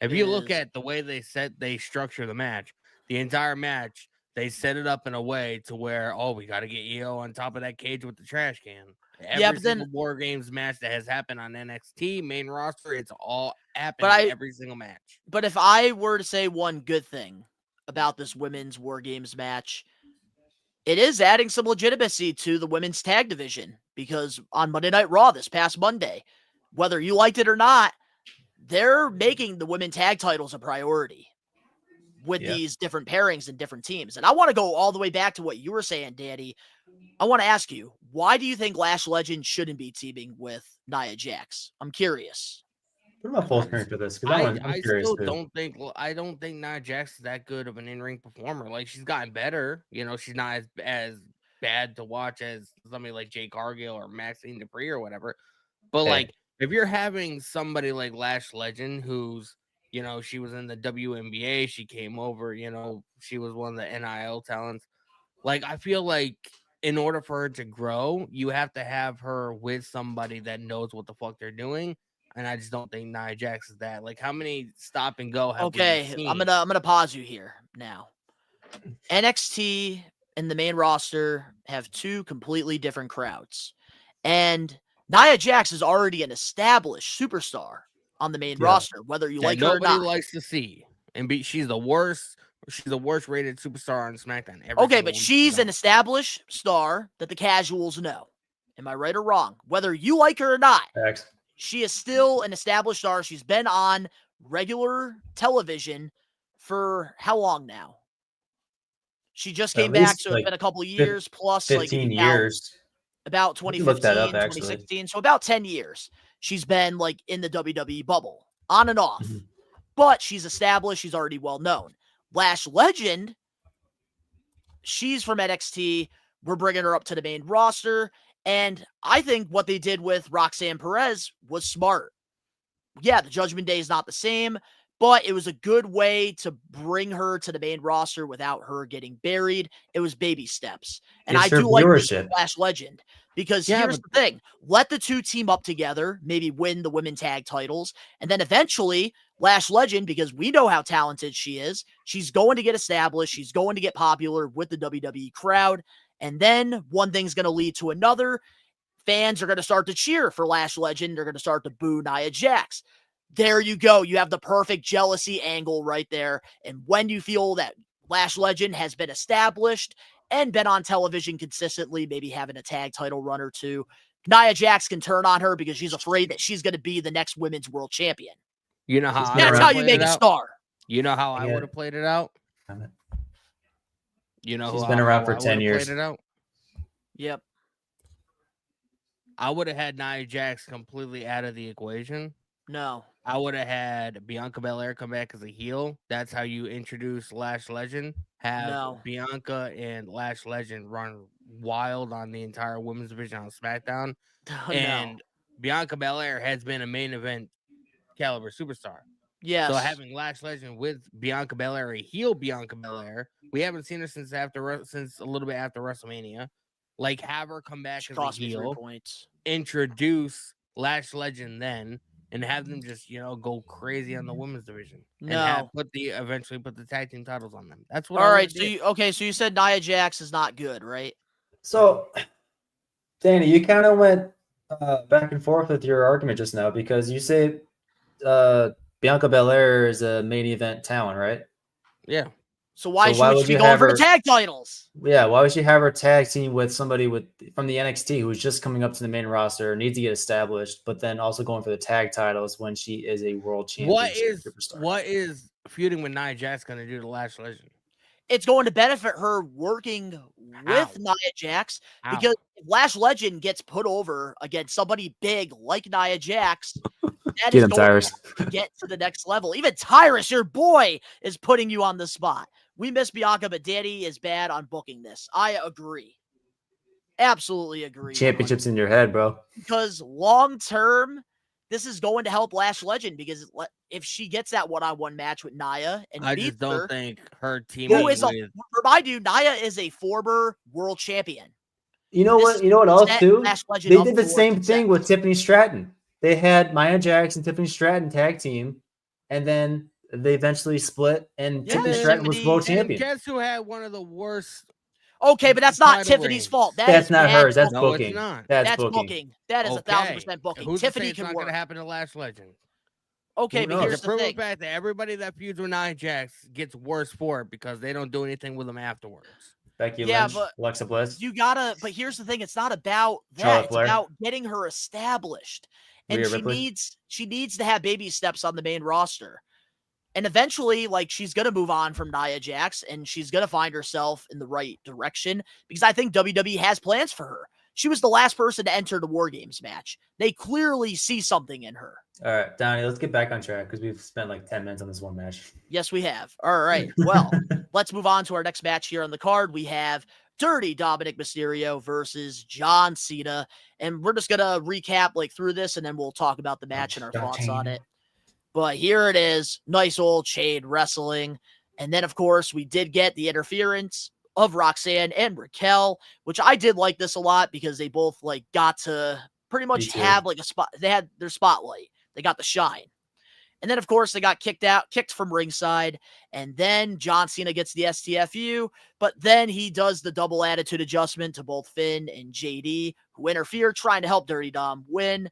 If you look Is- at the way they structure the match, the entire match, they set it up in a way to where we got to get EO on top of that cage with the trash can. Every but then- single War Games match that has happened on NXT main roster, it's all happened But in every single match. But if I were to say one good thing about this women's War Games match, it is adding some legitimacy to the women's tag division because on Monday Night Raw this past Monday, whether you liked it or not, they're making the women tag titles a priority with these different pairings and different teams. And I want to go all the way back to what you were saying, Danny. I want to ask you, why do you think Lash Legend shouldn't be teaming with Nia Jax? I'm curious. Put him on full screen for this because I'm I curious still too. don't think Nia Jax is that good of an in-ring performer. Like, she's gotten better. You know, she's not as bad to watch as somebody like Jay Cargill or Maxine Dupree or whatever. But like, if you're having somebody like Lash Legend, who's, you know, she was in the WNBA, she came over, you know, she was one of the NIL talents. Like, I feel like in order for her to grow, you have to have her with somebody that knows what the fuck they're doing. And I just don't think Nia Jax is that. Like, how many stop and go have we seen? I'm gonna pause you here now. NXT and the main roster have two completely different crowds, and Nia Jax is already an established superstar on the main roster, whether you like her or not. Nobody likes to see, and she's the worst. She's the worst rated superstar on SmackDown ever. Okay, but she's an established star that the casuals know. Am I right or wrong? Whether you like her or not. Facts. She is still an established star. She's been on regular television for how long now? She just came back, so it's been a couple of years plus 15 years. About 2015, that up, 2016. So about 10 years. She's been like in the WWE bubble, on and off. But she's established. She's already well known. Lash Legend, she's from NXT. We're bringing her up to the main roster. And I think what they did with Roxanne Perez was smart. Yeah, the Judgment Day is not the same, but it was a good way to bring her to the main roster without her getting buried. It was baby steps. And I do like Lash Legend because here's the thing. Let the two team up together, maybe win the women tag titles, and then eventually Lash Legend, because we know how talented she is, she's going to get established. She's going to get popular with the WWE crowd. And then one thing's going to lead to another. Fans are going to start to cheer for Lash Legend. They're going to start to boo Nia Jax. There you go. You have the perfect jealousy angle right there. And when you feel that Lash Legend has been established and been on television consistently, maybe having a tag title run or two, Nia Jax can turn on her because she's afraid that she's going to be the next women's world champion. You know how that's how you make a star. You know how I would have played it out? You know, she's been around for 10 years. Yep. I would have had Nia Jax completely out of the equation. No. I would have had Bianca Belair come back as a heel. That's how you introduce Lash Legend. Have Bianca and Lash Legend run wild on the entire women's division on SmackDown. And Bianca Belair has been a main event caliber superstar. Yes. So having Lash Legend with Bianca Belair, a heel Bianca Belair, we haven't seen her since a little bit after WrestleMania. Like, have her come back as a heel, introduce Lash Legend then, and have them just, you know, go crazy on the women's division. And eventually put the tag team titles on them. That's what. All right. So you said Nia Jax is not good, right? So, Danny, you kind of went back and forth with your argument just now because you say Bianca Belair is a main event talent, right? Yeah. So why should she be going for the tag titles? Yeah, why would she have her tag team with somebody from the NXT who's just coming up to the main roster, needs to get established, but then also going for the tag titles when she is a world champion superstar? What is feuding with Nia Jax going to do to Lash Legend? It's going to benefit her working with Nia Jax because if Lash Legend gets put over against somebody big like Nia Jax, that is going to get to the next level. Even Tyrus, your boy, is putting you on the spot. We miss Bianca, but Danny is bad on booking this. I agree. Absolutely agree. Championships in your head, bro. Because long term, this is going to help Lash Legend because if she gets that one-on-one match with Nia and I beats just don't her, think her team with... Remind you, Nia is a former world champion. You know what? You know what else too? They did the same thing with Tiffany Stratton. They had Nia Jax and Tiffany Stratton tag team, and then they eventually split, and Tiffany Stratton was world champion. Guess who had one of the worst? Okay, but that's not Tiffany's fault. That's not hers. That's booking. It's not. That's booking. That is 1,000% booking. Who's Tiffany it's can not work. going to happen to Lash Legend. Okay, but here's the thing. Fact that everybody that feuds with Nia Jax gets worse for it because they don't do anything with them afterwards. Becky Lynch, Alexa Bliss. But here's the thing. It's not about that. It's about getting her established. And Rhea Ripley? she needs to have baby steps on the main roster. And eventually, like, she's going to move on from Nia Jax, and she's going to find herself in the right direction, because I think WWE has plans for her. She was the last person to enter the War Games match. They clearly see something in her. All right, Donnie, let's get back on track because we've spent like 10 minutes on this one match. Yes, we have. All right. Well, let's move on to our next match here on the card. We have Dirty Dominic Mysterio versus John Cena. And we're just going to recap like through this, and then we'll talk about the match and our thoughts on it. But here it is. Nice old chain wrestling. And then, of course, we did get the interference of Roxanne and Raquel, which I did like this a lot because they both like got to pretty much have like a spot. They had their spotlight. They got the shine. And then, of course, they got kicked from ringside. And then John Cena gets the STFU, but then he does the double attitude adjustment to both Finn and JD, who interfere, trying to help Dirty Dom win,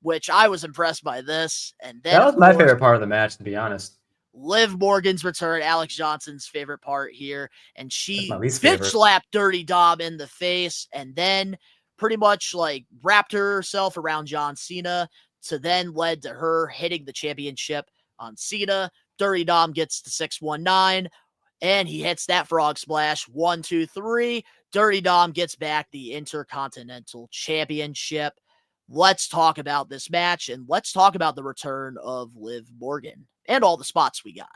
which I was impressed by this. And then that was my favorite part of the match, to be honest. Liv Morgan's return, Alex Johnson's favorite part here. And she bitch slapped Dirty Dom in the face and then pretty much like wrapped herself around John Cena, to then led to her hitting the championship on Cena. Dirty Dom gets the 619 and he hits that frog splash. 1, 2, 3. Dirty Dom gets back the Intercontinental Championship. Let's talk about this match, and let's talk about the return of Liv Morgan and all the spots we got.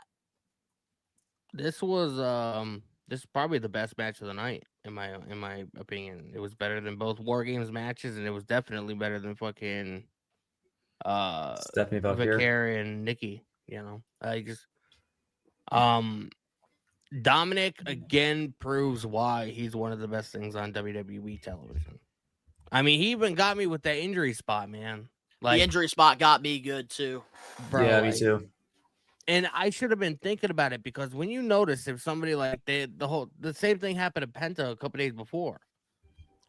This was this is probably the best match of the night in my opinion. It was better than both War Games matches, and it was definitely better than fucking Stephanie Valkyrie and Nikki. You know, I just Dominic again proves why he's one of the best things on WWE television. I mean, he even got me with that injury spot, man. Like, the injury spot got me good too. Bro, yeah, like, me too. And I should have been thinking about it, because when you notice if somebody like the same thing happened to Penta a couple days before.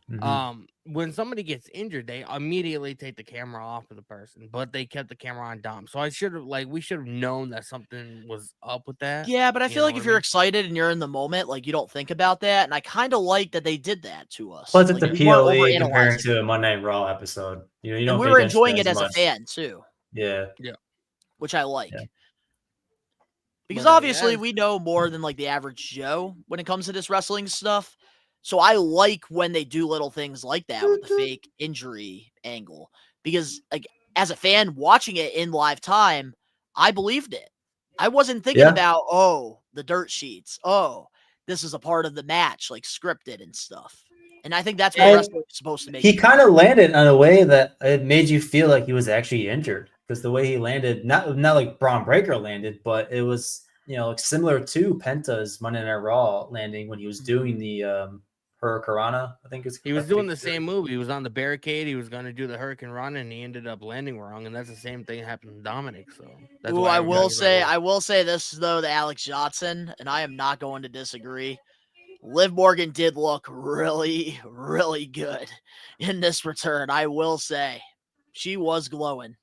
Mm-hmm. When somebody gets injured, they immediately take the camera off of the person, but they kept the camera on Dom. So we should have known that something was up with that. Yeah, but I feel like if you're excited and you're in the moment, like, you don't think about that. And I kind of like that they did that to us. Plus, it's like, a PLE compared to a Monday Night Raw episode. You know, you don't. And we were enjoying it as a fan too. Yeah, which I like. Yeah. Because obviously we know more than like the average Joe when it comes to this wrestling stuff. So I like when they do little things like that with the fake injury angle, because like as a fan watching it in live time, I believed it. I wasn't thinking about, oh, the dirt sheets. Oh, this is a part of the match, like scripted and stuff. And I think that's what wrestling is supposed to make. He kind of landed in a way that it made you feel like he was actually injured, because the way he landed, not like Braun Breaker landed, but it was, you know, like similar to Penta's Monday Night Raw landing when he was doing the Hurricanrana, I think he was doing the same move. He was on the barricade. He was going to do the Hurricane Run, and he ended up landing wrong. And that's the same thing happened to Dominic. So that's why I will say this though to Alex Johnson, and I am not going to disagree. Liv Morgan did look really, really good in this return. I will say she was glowing.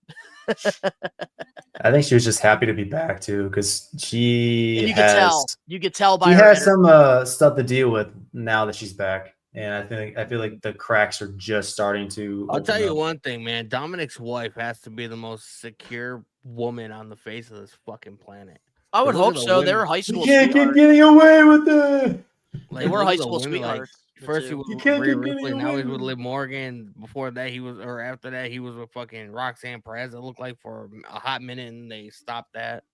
I think she was just happy to be back too, because you could tell by she her has some stuff to deal with now that she's back, and I feel like the cracks are just starting to. I'll tell you one thing, man. Dominic's wife has to be the most secure woman on the face of this fucking planet. I would hope so. They were high school. You can't keep getting away with it. Like, they were high school sweethearts. First he was with Rhea Ripley, now he's with Liv Morgan. Before that, after that, he was with fucking Roxanne Perez. It looked like for a hot minute, and they stopped that.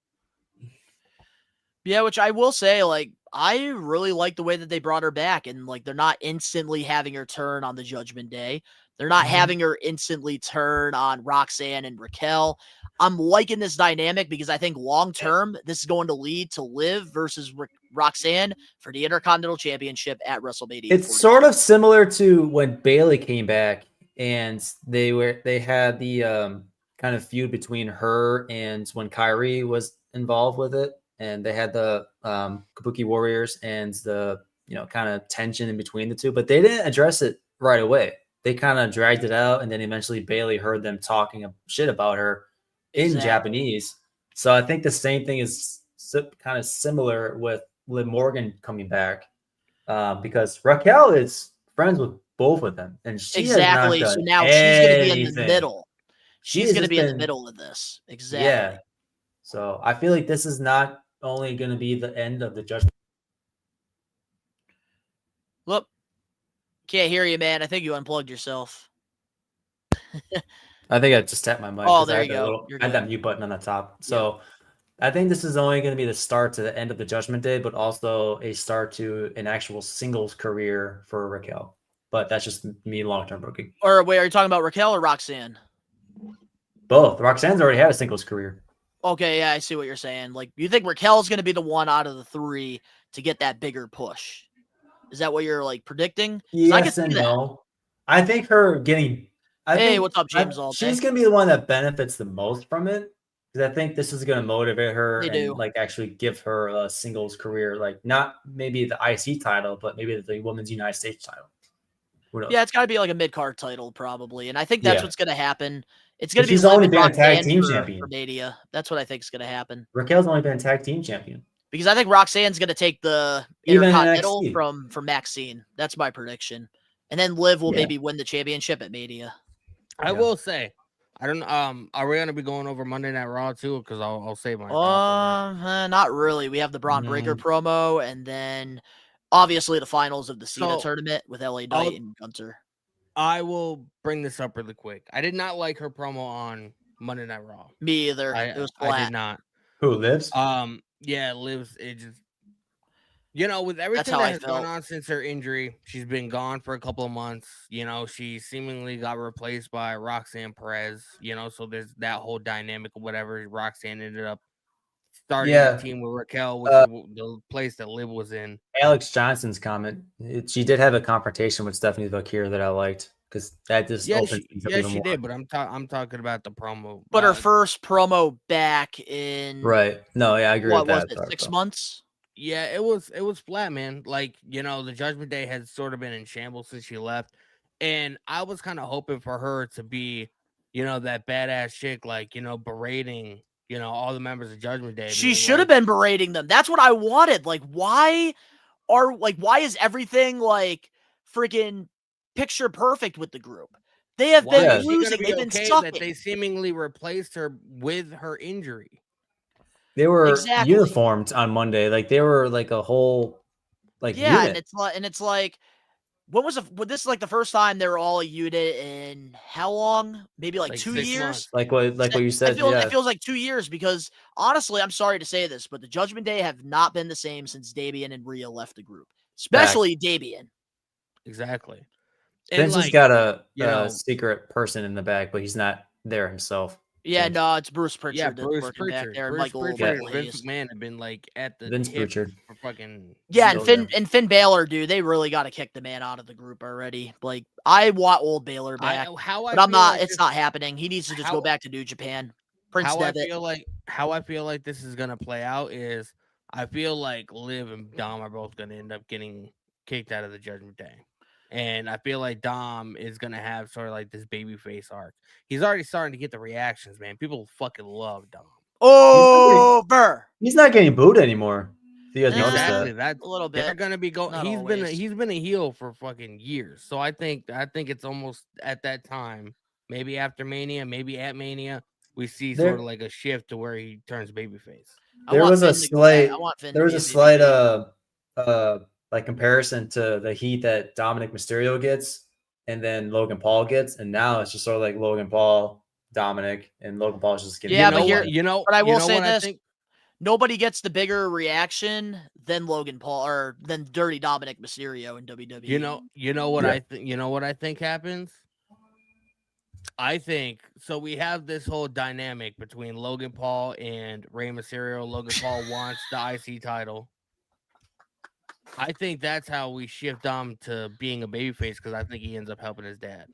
Yeah, which I will say, like, I really like the way that they brought her back, and like they're not instantly having her turn on the Judgment Day. They're not having her instantly turn on Roxanne and Raquel. I'm liking this dynamic because I think long term this is going to lead to Liv versus Roxanne for the Intercontinental Championship at WrestleMania. It's sort of similar to when Bayley came back and they had the kind of feud between her and when Kyrie was involved with it, and they had the Kabuki Warriors and the kind of tension in between the two, but they didn't address it right away. They kind of dragged it out, and then eventually Bayley heard them talking shit about her in Japanese. So I think the same thing is kind of similar with Liv Morgan coming back, because Raquel is friends with both of them, and she exactly. So now she's going to be in the middle. she's going to be in the middle of this. Exactly. Yeah. So I feel like this is not only going to be the end of the Judgment. Look, can't hear you, man. I think you unplugged yourself. I think I just tapped my mic. Oh, there you go. I had that mute button on the top. So I think this is only going to be the start to the end of the Judgment Day, but also a start to an actual singles career for Raquel. But that's just me long-term booking. Or wait, are you talking about Raquel or Roxanne? Both. Roxanne's already had a singles career. Okay, yeah, I see what you're saying. Like, you think Raquel's going to be the one out of the three to get that bigger push? Is that what you're like predicting? Yes and no. I think her getting. What's up, James? She's going to be the one that benefits the most from it, because I think this is going to motivate her and like actually give her a singles career, like not maybe the IC title, but maybe the Women's United States title. Yeah, it's got to be like a mid-card title probably, and I think that's what's going to happen. It's going to be she's only been a tag team champion for Mania. That's what I think is going to happen. Raquel's only been a tag team champion because I think Roxanne's going to take the Intercontinental from Maxine. That's my prediction, and then Liv will maybe win the championship at Mania. I will say, I don't. Are we going to be going over Monday Night Raw too? Because I'll save my. Not really. We have the Braun Breaker promo, and then obviously the finals of the Cena tournament with LA Knight and Gunther. I will bring this up really quick. I did not like her promo on Monday Night Raw. Me either. It was flat. I did not. Who Livs? Yeah, Livs. It just, with everything that has gone on since her injury, she's been gone for a couple of months. She seemingly got replaced by Roxanne Perez. So there's that whole dynamic of whatever. Roxanne ended up starting a team with Raquel, which is the place that Liv was in. Alex Johnson's comment. She did have a confrontation with Stephanie Bakir that I liked, because that just opens things up even more. Did, but I'm talking about the promo. But her first promo back in I agree with that. What was it, 6 months? Yeah, it was flat, man. Like, the Judgment Day has sort of been in shambles since she left. And I was kind of hoping for her to be, that badass chick, like, berating, all the members of Judgment Day. She should have been berating them. That's what I wanted. Like, why is everything like freaking picture perfect with the group? They have been losing. They've been sucking. That they seemingly replaced her with her injury. They were uniformed on Monday. Like, they were like a whole unit. and it's like, this is like the first time they were all a unit in how long? Maybe like 2 years. Months. Like what you said. It feels like 2 years, because honestly, I'm sorry to say this, but the Judgment Day have not been the same since Dabian and Rhea left the group, especially Dabian. Exactly. Vince has got a secret person in the back, but he's not there himself. Yeah, no, it's Bruce Pritchard. Yeah, Bruce Pritchard. Back there. Bruce Michael Pritchard and Vince McMahon have been like at the Vince Pritchard for fucking. Yeah, and Finn Balor, dude, they really got to kick the man out of the group already. Like, I want old Balor back, but I'm not. It's not happening. He needs to just go back to New Japan. Prince Devitt. How I feel like this is gonna play out is, I feel like Liv and Dom are both gonna end up getting kicked out of the Judgment Day. And I feel like Dom is going to have sort of like this babyface arc. He's already starting to get the reactions, man. People fucking love Dom. He's not getting booed anymore. You guys noticed that? A little bit. They're going to be going. He's been a heel for fucking years. So I think it's almost at that time, maybe after Mania, maybe at Mania, we see sort of like a shift to where he turns babyface. There was a slight like comparison to the heat that Dominic Mysterio gets and then Logan Paul gets, and now it's just sort of like Logan Paul, Dominic, and Logan Paul is just getting. Yeah, but I will say this: nobody gets the bigger reaction than Logan Paul or than Dirty Dominic Mysterio in WWE. You know what I think. You know what I think happens. I think so. We have this whole dynamic between Logan Paul and Rey Mysterio. Logan Paul wants the IC title. I think that's how we shift Dom to being a babyface, because I think he ends up helping his dad.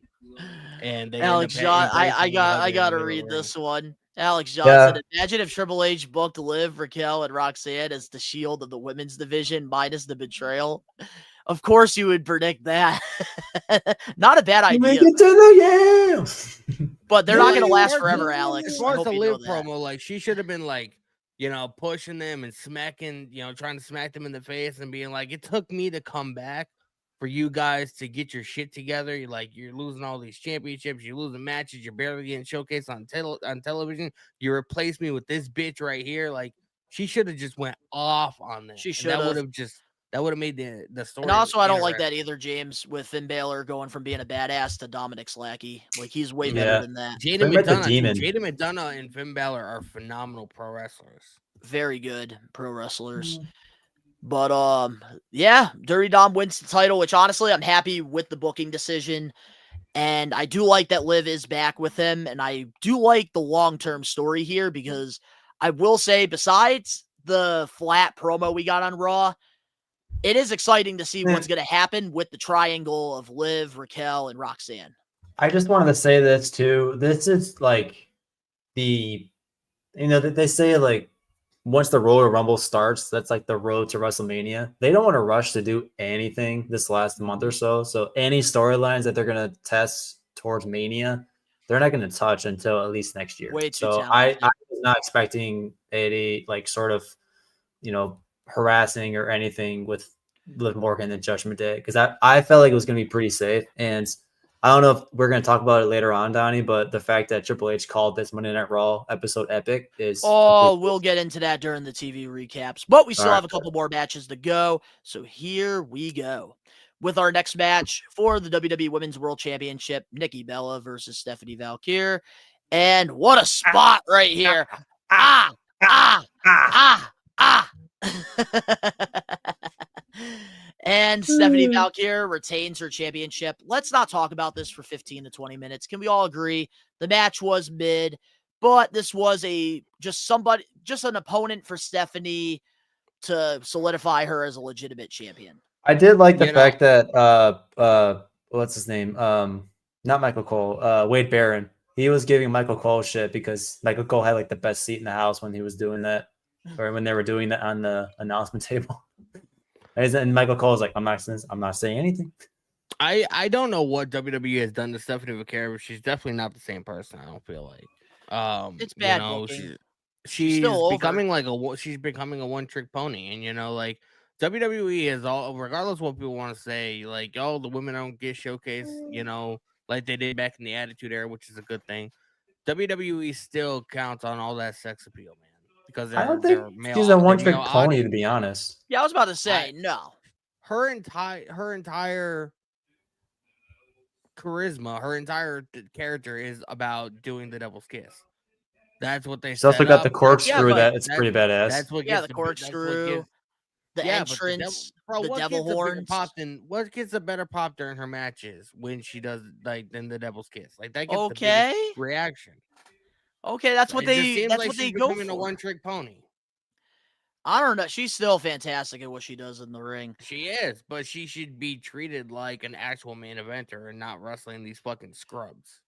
And Alex John, I gotta read this one. Alex Johnson. Imagine if Triple H booked Liv, Raquel, and Roxanne as the Shield of the women's division minus the betrayal. Of course, you would predict that. Not a bad idea. Make it to the but they're not going to last forever, Alex. As far as the Liv promo, like, she should have been like, pushing them and smacking, trying to smack them in the face and being like, it took me to come back. for you guys to get your shit together. You're losing all these championships, you're losing matches, you're barely getting showcased on television. You replace me with this bitch right here. Like, she should have just went off on that. She And should that have. would have made the story. And also, I don't like that either, James, with Finn Balor going from being a badass to Dominic's lackey. Like, he's way better than that. Jada McDonough and Finn Balor are phenomenal pro wrestlers. Very good pro wrestlers. But yeah, Dirty Dom wins the title, which honestly I'm happy with the booking decision. And I do like that Liv is back with him, and I do like the long-term story here, because I will say, besides the flat promo we got on Raw, it is exciting to see what's going to happen with the triangle of Liv, Raquel, and Roxanne. I just wanted to say this too. This is like they say like once the Royal Rumble starts, that's like the road to WrestleMania. They don't want to rush to do anything this last month or so. So any storylines that they're going to test towards Mania, they're not going to touch until at least next year. Way too so talented. I was not expecting Eddie like sort of, harassing or anything with Liv Morgan and Judgment Day, because I felt like it was going to be pretty safe. And I don't know if we're going to talk about it later on, Donnie, but the fact that Triple H called this Monday Night Raw episode epic is... we'll get into that during the TV recaps, but we still have a couple more matches to go. So here we go with our next match for the WWE Women's World Championship, Nikki Bella versus Stephanie Valkyrie. And what a spot right here. And Stephanie Valkyrie retains her championship. Let's not talk about this for 15 to 20 minutes. Can we all agree the match was mid, but this was just an opponent for Stephanie to solidify her as a legitimate champion. I did like the fact that what's his name? Not Michael Cole, Wade Barron. He was giving Michael Cole shit because Michael Cole had like the best seat in the house when he was doing that, or when they were doing that on the announcement table. And Michael Cole was like, I'm not saying anything. I don't know what WWE has done to Stephanie Valkyrie, but she's definitely not the same person. I don't feel like it's bad. She's becoming she's becoming a one-trick pony, and like WWE is all, regardless of what people want to say, like, oh, the women don't get showcased, like they did back in the Attitude Era, which is a good thing. WWE still counts on all that sex appeal, man. Because I don't think she's a one-trick pony, to be honest. Yeah, I was about to say no. Her entire charisma, her entire character is about doing the devil's kiss. That's what they. She's also got the corkscrew. It's pretty badass. That's what the corkscrew, the entrance, the devil horns. What gets a better pop during her matches when she does than the devil's kiss? Like that gets the biggest reaction. Okay, that's what they go for. A one-trick pony. I don't know. She's still fantastic at what she does in the ring. She is, but she should be treated like an actual main eventer and not wrestling these fucking scrubs.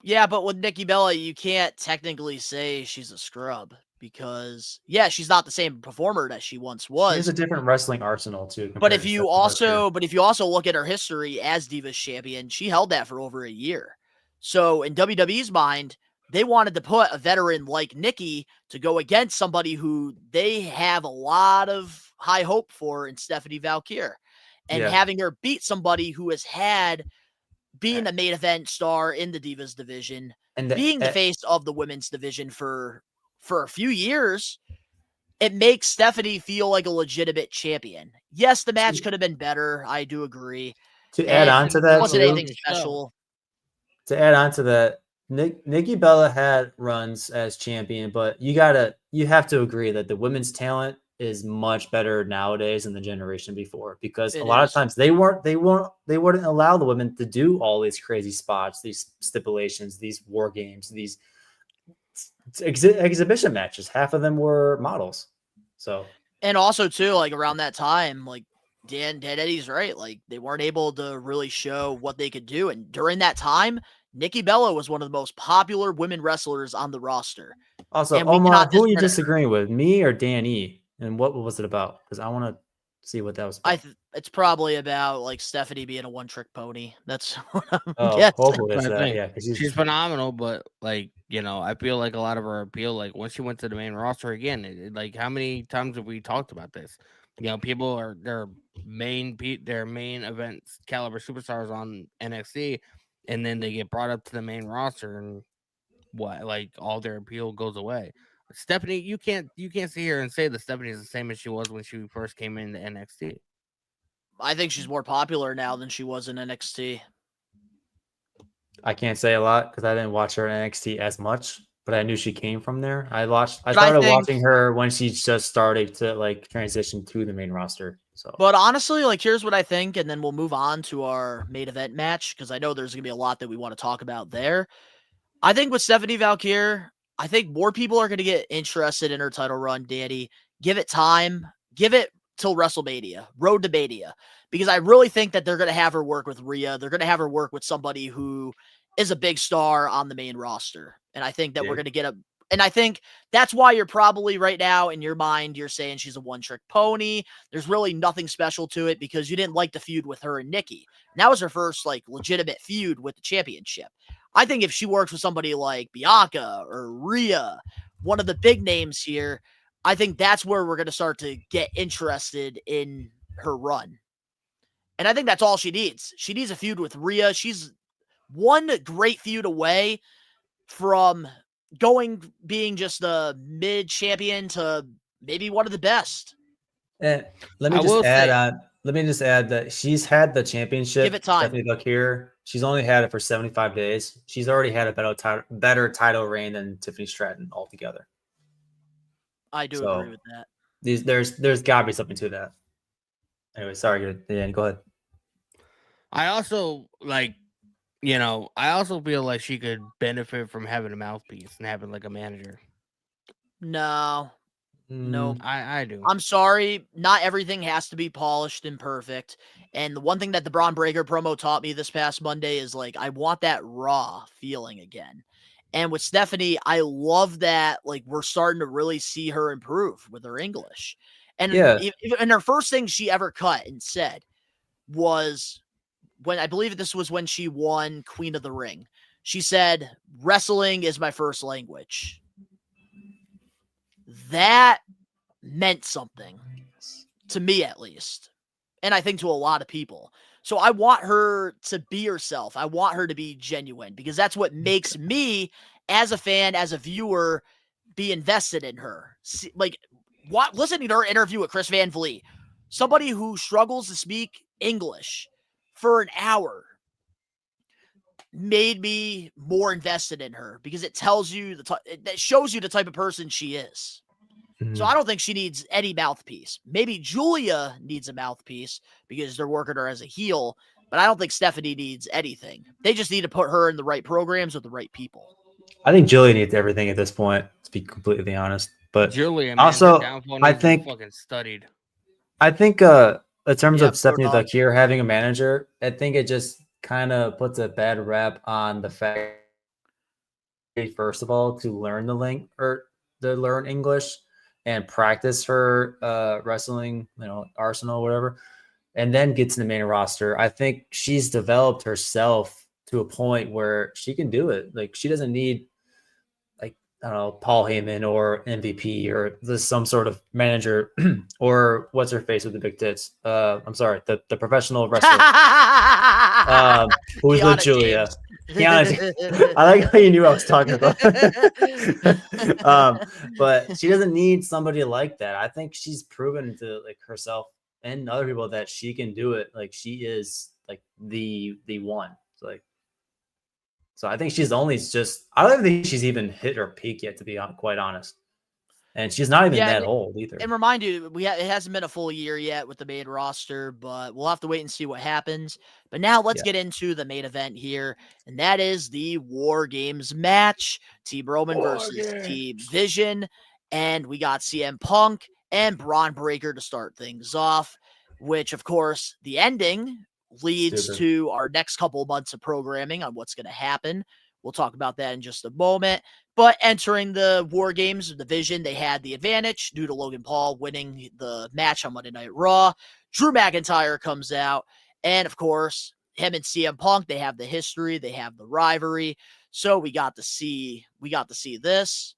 Yeah, but with Nikki Bella, you can't technically say she's a scrub because, she's not the same performer that she once was. She has a different wrestling arsenal too. But if you also look at her history as Divas champion, she held that for over a year. So in WWE's mind, they wanted to put a veteran like Nikki to go against somebody who they have a lot of high hope for in Stephanie Valkyrie. And having her beat somebody who has had being a main event star in the Divas division, and being the face of the women's division for a few years, it makes Stephanie feel like a legitimate champion. Yes, the match could have been better. I do agree. To add on to that, it wasn't anything special. To add on to that, Nikki Bella had runs as champion, but you have to agree that the women's talent is much better nowadays than the generation before, because a lot of times they wouldn't allow the women to do all these crazy spots, these stipulations, these war games, these exhibition matches. Half of them were models. So, and also too, like around that time, like Dan Eddy's right, like they weren't able to really show what they could do, and during that time, Nikki Bella was one of the most popular women wrestlers on the roster. Also, Omar, who are you disagreeing with, me or Dan E? And what was it about? Because I want to see what that was about. It's probably about like Stephanie being a one-trick pony. That's what I'm guessing. Hopefully it's that. Yeah, she's phenomenal, but like I feel like a lot of her appeal, like once she went to the main roster again, like how many times have we talked about this? You know, people are their main event caliber superstars on NXT, and then they get brought up to the main roster, and all their appeal goes away. Stephanie, you can't sit here and say that Stephanie is the same as she was when she first came into NXT. I think she's more popular now than she was in NXT. I can't say a lot because I didn't watch her in NXT as much, but I knew she came from there. I started watching her when she just started to like transition to the main roster. So, but honestly, like here's what I think, and then we'll move on to our main event match because I know there's gonna be a lot that we want to talk about there. I think with Stephanie Valkyrie, I think more people are gonna get interested in her title run. Danny, give it time, give it till WrestleMania, Road to Mania, because I really think that they're gonna have her work with Rhea. They're gonna have her work with somebody who is a big star on the main roster. And I think that we're going to get and I think that's why you're probably right now in your mind, you're saying she's a one-trick pony. There's really nothing special to it because you didn't like the feud with her and Nikki. And that was her first like legitimate feud with the championship. I think if she works with somebody like Bianca or Rhea, one of the big names here, I think that's where we're going to start to get interested in her run. And I think that's all she needs. She needs a feud with Rhea. She's one great feud away from being just a mid champion to maybe one of the best. Let me just add that she's had the championship. Give it time. Stephanie Valkyrie. She's only had it for 75 days. She's already had a better title reign than Tiffany Stratton altogether. I do agree with that. There's got to be something to that. Anyway, sorry, Dan, go ahead. I also I also feel like she could benefit from having a mouthpiece and having like a manager. No. I do. I'm sorry. Not everything has to be polished and perfect. And the one thing that the Braun Breaker promo taught me this past Monday is like, I want that raw feeling again. And with Stephanie, I love that. Like we're starting to really see her improve with her English. And and her first thing she ever cut and said was, when I believe this was when she won Queen of the Ring, she said, "Wrestling is my first language." That meant something to me, at least. And I think to a lot of people. So I want her to be herself. I want her to be genuine because that's what makes me as a fan, as a viewer, be invested in her. Listening to her interview with Chris Van Vliet, somebody who struggles to speak English for an hour, made me more invested in her because it tells you that shows you the type of person she is. Mm-hmm. So I don't think she needs any mouthpiece. Maybe Julia needs a mouthpiece because they're working her as a heel, but I don't think Stephanie needs anything. They just need to put her in the right programs with the right people. I think Julia needs everything at this point, to be completely honest. But Julia, also, I think fucking studied. I think in terms of Stephanie Valkyrie having a manager, I think it just kind of puts a bad rap on the fact, first of all, to learn learn English and practice her wrestling, arsenal, whatever, and then get to the main roster. I think she's developed herself to a point where she can do it. Like she doesn't need I don't know, Paul Heyman or MVP or some sort of manager or what's her face with the big tits. I'm sorry, the professional wrestler who's with Julia. I like how you knew I was talking about. But she doesn't need somebody like that. I think she's proven to herself and other people that she can do it. Like she is the one. So I think she's only I don't think she's even hit her peak yet, to be quite honest. And she's not even that old either. And remind you, it hasn't been a full year yet with the main roster, but we'll have to wait and see what happens. But now let's get into the main event here, and that is the War Games match. Team Roman versus Team Vision. And we got CM Punk and Braun Breaker to start things off, which, of course, the ending leads to our next couple of months of programming on what's going to happen. We'll talk about that in just a moment. But entering the War Games division, they had the advantage due to Logan Paul winning the match on Monday Night Raw. Drew McIntyre comes out. And, of course, him and CM Punk, they have the history. They have the rivalry. So we got to see this.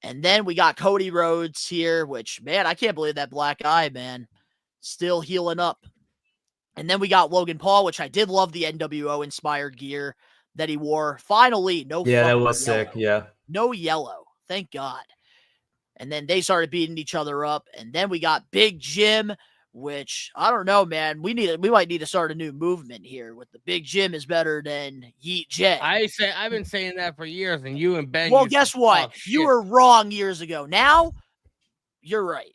And then we got Cody Rhodes here, which, man, I can't believe that black eye, man. still healing up. And then we got Logan Paul, which I did love the NWO inspired gear that he wore. Finally, no Yeah, that fucking was yellow. sick. Yeah. No yellow. Thank God. And then they started beating each other up. And then we got Big Jim, which I don't know, man. We might need to start a new movement here with the Big Jim is better than Yeet J. I've been saying that for years, and you and Ben. Well, used to guess what? talk You shit. were wrong years ago. Now you're right.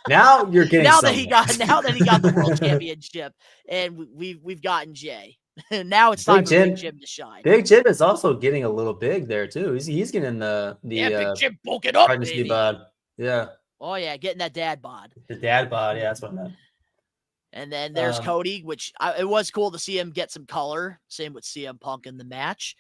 Now you're getting now that he somewhere. got the world championship, and we've gotten Jay. Now it's time for Big Jim to shine. Big Jim is also getting a little big there too. He's getting the Big Jim bulking up, pregnancy baby. bod. Yeah. Oh yeah, getting that dad bod. The dad bod. Yeah, that's what I meant. And then there's Cody, which it was cool to see him get some color. Same with CM Punk in the match.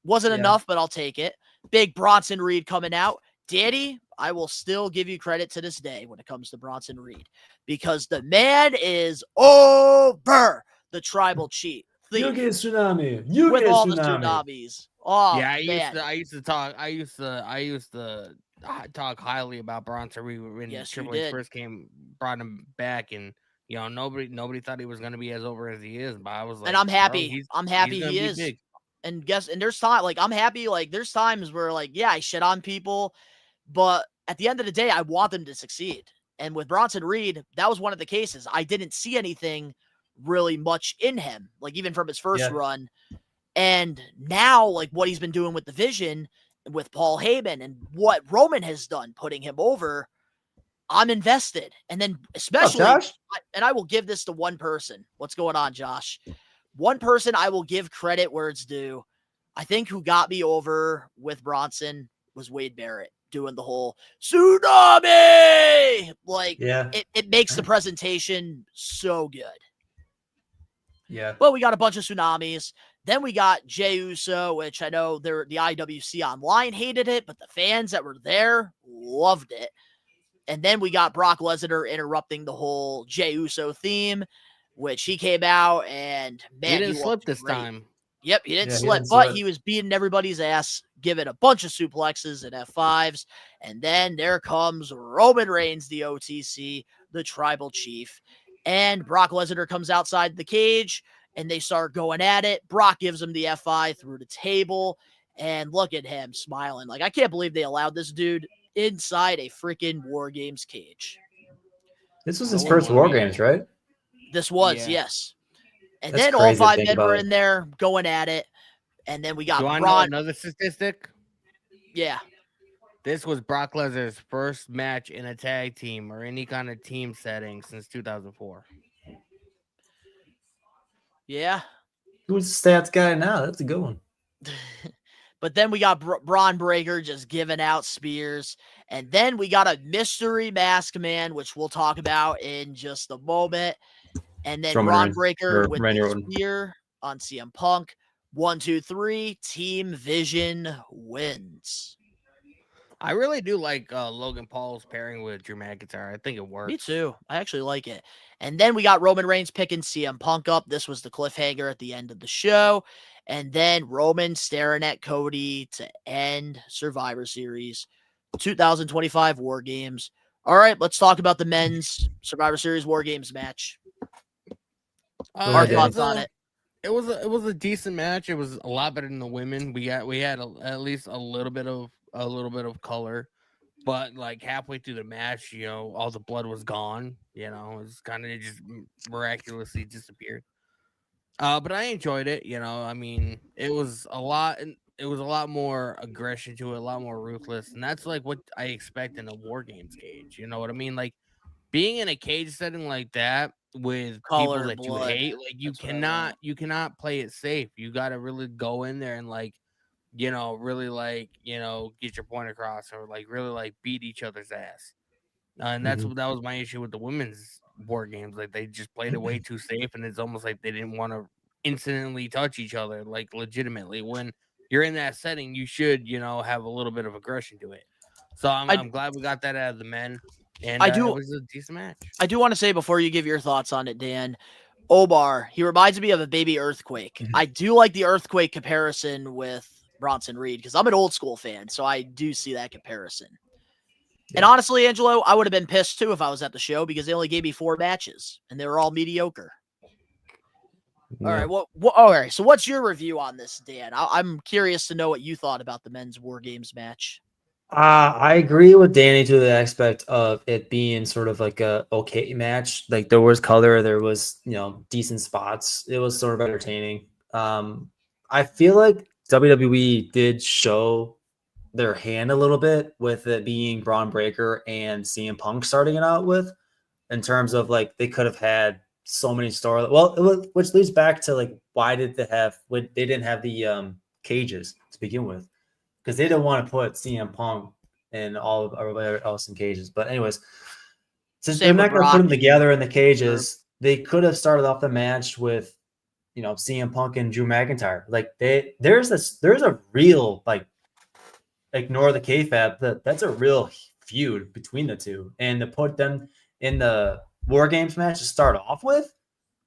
Wasn't enough, but I'll take it. Big Bronson Reed coming out. Daddy, I will still give you credit to this day when it comes to Bronson Reed because the man is over the tribal chief. You get tsunami. With all the tsunamis. Oh, yeah, man. I used to talk highly about Bronson Reed when Triple H first brought him back, and nobody thought he was going to be as over as he is. But I was like, and I'm happy. Bro, I'm happy he is. Big. And there's time I'm happy. Like there's times where I shit on people, but at the end of the day, I want them to succeed. And with Bronson Reed, that was one of the cases. I didn't see anything really much in him, like even from his first run. And now, like what he's been doing with the Vision, with Paul Heyman, and what Roman has done, putting him over, I'm invested. And then especially, and I will give this to one person. What's going on, Josh? One person I will give credit where it's due. I think who got me over with Bronson was Wade Barrett doing the whole tsunami. It makes the presentation so good. Yeah. Well, we got a bunch of tsunamis. Then we got Jey Uso, which I know the IWC online hated it, but the fans that were there loved it. And then we got Brock Lesnar interrupting the whole Jey Uso theme, which he came out and man, he didn't slip this time. Yep, he didn't slip, but he was beating everybody's ass, giving a bunch of suplexes and F5s. And then there comes Roman Reigns, the OTC, the tribal chief. And Brock Lesnar comes outside the cage and they start going at it. Brock gives him the F5 through the table. And look at him smiling. Like, I can't believe they allowed this dude inside a freaking War Games cage. This was his first War Games, right? This was, yes. And That's then all five men were in there going at it. And then we got Braun. Another statistic? Yeah. This was Brock Lesnar's first match in a tag team or any kind of team setting since 2004. Yeah. Who's the stats guy now? That's a good one. But then we got Braun Breaker just giving out spears. And then we got a mystery mask man, which we'll talk about in just a moment. And then Braun Breaker with the spear on CM Punk. 1, 2, 3. Team Vision wins. I really do like Logan Paul's pairing with Drew McIntyre. I think it works. Me too. I actually like it. And then we got Roman Reigns picking CM Punk up. This was the cliffhanger at the end of the show. And then Roman staring at Cody to end Survivor Series 2025 War Games. All right, let's talk about the men's Survivor Series War Games match. Our thoughts on it. It was a decent match. It was a lot better than the women. We had at least a little bit of color, but like halfway through the match, all the blood was gone. It's kind of just miraculously disappeared. But I enjoyed it. I mean, it was a lot more aggression to it, a lot more ruthless, and that's like what I expect in a War Games cage. You know what I mean? Like being in a cage setting like that with Color, people that blood. you hate, like you cannot play it safe. You got to really go in there and really get your point across, or like really like beat each other's ass. And that was my issue with the women's War Games. Like they just played it way too safe, and it's almost like they didn't want to instantly touch each other, like legitimately. When you're in that setting, you should, have a little bit of aggression to it. So I'm glad we got that out of the men. And it was a decent match. I do want to say before you give your thoughts on it, Dan, Omar, he reminds me of a baby Earthquake. I do like the Earthquake comparison with Bronson Reed because I'm an old school fan, so I do see that comparison. And honestly, Angelo, I would have been pissed too if I was at the show because they only gave me 4 matches and they were all mediocre. All right. All right. So what's your review on this, Dan? I'm curious to know what you thought about the men's War Games match. I agree with Danny to the aspect of it being sort of like a okay match. Like there was color, there was, decent spots. It was sort of entertaining. I feel like WWE did show their hand a little bit with it being Braun Breaker and CM Punk starting it out with, in terms of like they could have had so many stories. Well, which leads back to like why did they didn't have the cages to begin with, because they didn't want to put CM Punk and all of everybody else in cages. But anyways, since they're not going to put them together in the cages, they could have started off the match with CM Punk and Drew McIntyre. Like there's a real like. Ignore the kayfabe. That's a real feud between the two, and to put them in the War Games match to start off with,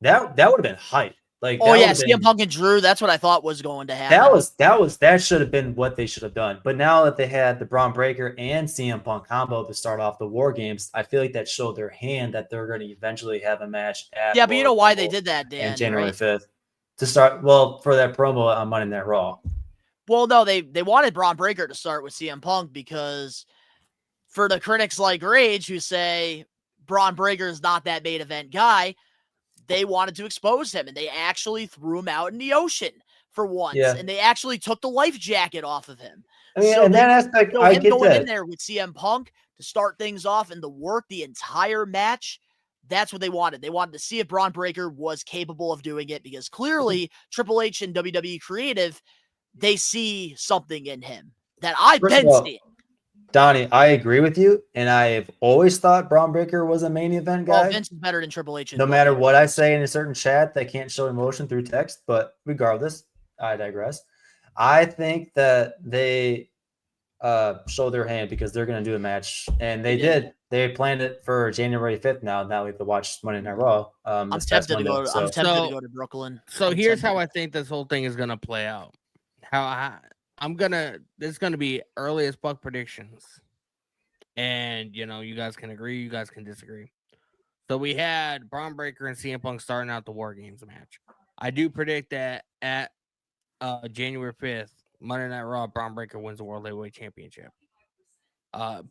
that would have been hype. Like, CM Punk and Drew. That's what I thought was going to happen. That should have been what they should have done. But now that they had the Braun Breaker and CM Punk combo to start off the War Games, I feel like that showed their hand that they're going to eventually have a match at. Yeah, but you know why they did that, Dan? January 5th to start. Well, for that promo on Monday Night Raw. Well, no, they wanted Braun Breaker to start with CM Punk because for the critics like Rage who say Braun Breaker is not that main event guy, they wanted to expose him, and they actually threw him out in the ocean for once, and they actually took the life jacket off of him. I mean, in that aspect, I get going that. in there with CM Punk to start things off and to work the entire match. That's what they wanted. They wanted to see if Braun Breaker was capable of doing it because clearly Triple H and WWE Creative, they see something in him that I've been seeing. Donnie, I agree with you, and I've always thought Braun Breaker was a main event guy. Well, Vince is better than Triple H. No matter what I say in a certain chat, they can't show emotion through text, but regardless, I digress. I think that they show their hand because they're going to do a match, and they did. They planned it for January 5th now. Now we have to watch Monday Night Raw. I'm tempted to go to Brooklyn. So here's how I think this whole thing is going to play out. There's gonna be early as fuck predictions, and you guys can agree, you guys can disagree. So we had Braun Breaker and CM Punk starting out the War Games match. I do predict that at January 5th, Monday Night Raw, Braun Breaker wins the World Heavyweight Championship.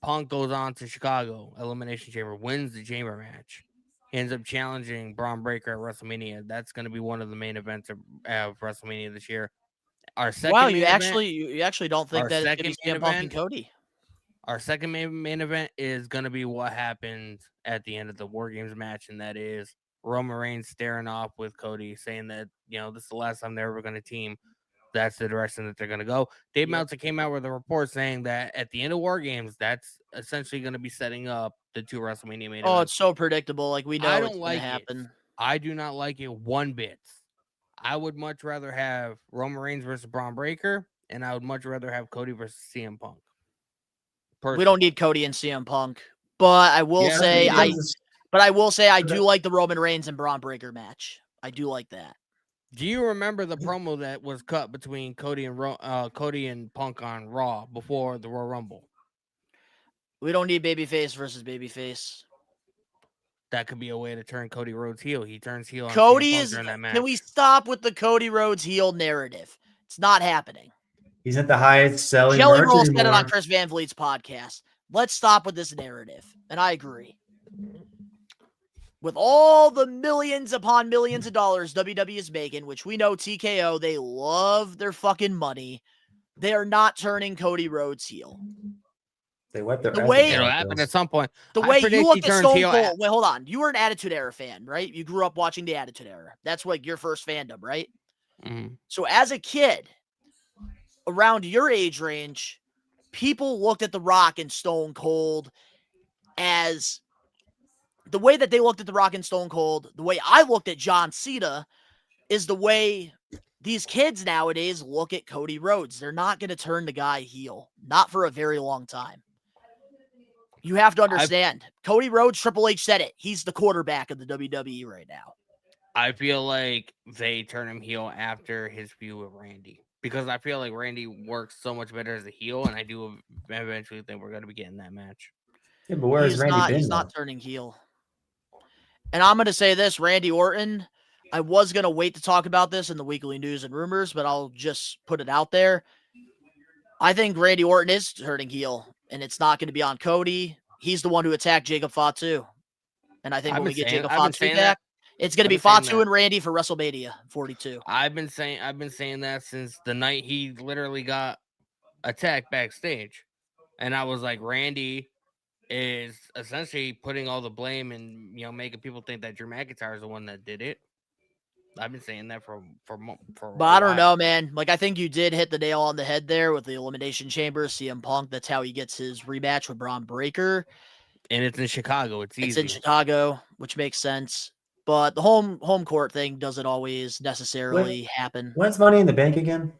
Punk goes on to Chicago, Elimination Chamber, wins the Chamber match, ends up challenging Braun Breaker at WrestleMania. That's going to be one of the main events of WrestleMania this year. Our second you actually don't think that it's going to be CM Punk and Cody? Our second main event is going to be what happened at the end of the War Games match, and that is Roman Reigns staring off with Cody, saying that this is the last time they're ever going to team. That's the direction that they're going to go. Dave Meltzer came out with a report saying that at the end of War Games, that's essentially going to be setting up the 2 WrestleMania main events. Oh, it's so predictable. Like we know it's going to happen. I do not like it one bit. I would much rather have Roman Reigns versus Braun Breaker, and I would much rather have Cody versus CM Punk. Personally. We don't need Cody and CM Punk, but I will say I do like the Roman Reigns and Braun Breaker match. I do like that. Do you remember the promo that was cut between Cody and Punk on Raw before the Royal Rumble? We don't need babyface versus babyface. That could be a way to turn Cody Rhodes heel. He turns heel on Cody CM Punk during that match. Can we stop with the Cody Rhodes heel narrative? It's not happening. He's at the highest selling. Kelly Roll said it on Chris Van Vliet's podcast. Let's stop with this narrative. And I agree. With all the millions upon millions of dollars WWE is making, which we know TKO, they love their fucking money. They are not turning Cody Rhodes heel. They wiped their it'll happen at some point. The way you look at Stone Cold. Wait, hold on. You were an Attitude Era fan, right? You grew up watching the Attitude Era. That's like your first fandom, right? Mm-hmm. So as a kid, around your age range, people looked at The Rock and Stone Cold as the way that they looked at The Rock and Stone Cold, the way I looked at John Cena is the way these kids nowadays look at Cody Rhodes. They're not going to turn the guy heel. Not for a very long time. You have to understand. Cody Rhodes, Triple H said it. He's the quarterback of the WWE right now. I feel like they turn him heel after his feud with Randy. Because I feel like Randy works so much better as a heel, and I do eventually think we're going to be getting that match. Yeah, but where has Randy been? He's not turning heel. And I'm going to say this, Randy Orton, I was going to wait to talk about this in the weekly news and rumors, but I'll just put it out there. I think Randy Orton is turning heel, and it's not going to be on Cody. He's the one who attacked Jacob Fatu. And I think when we get Jacob Fatu back, it's going to be Fatu and Randy for WrestleMania 42. I've been saying that since the night he literally got attacked backstage. And I was like, Randy is essentially putting all the blame and, you know, making people think that Drew McIntyre is the one that did it. I've been saying that for But I don't know, man. Like, I think you did hit the nail on the head there with the Elimination Chamber, CM Punk. That's how he gets his rematch with Braun Breaker. And it's in Chicago. It's easy. It's in Chicago, which makes sense. But the home court thing doesn't always necessarily happen. When's Money in the Bank again?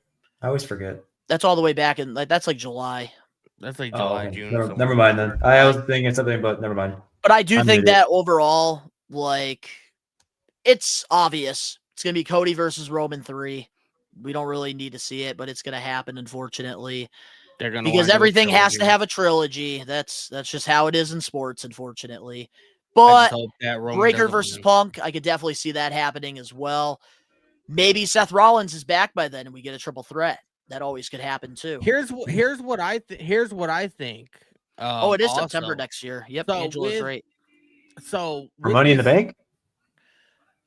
I always forget. That's all the way back in, like, that's like July. That's like July, June. Never mind then. I was thinking something, but never mind. But I do think that overall, like, it's obvious. It's going to be Cody versus Roman 3. We don't really need to see it, but it's going to happen, unfortunately. Because everything has to have a trilogy. That's just how it is in sports, unfortunately. But Breaker versus Punk, I could definitely see that happening as well. Maybe Seth Rollins is back by then and we get a triple threat. That always could happen too. Here's what I think. It is September next year. Yep, so Angela's right. So for Money in the Bank?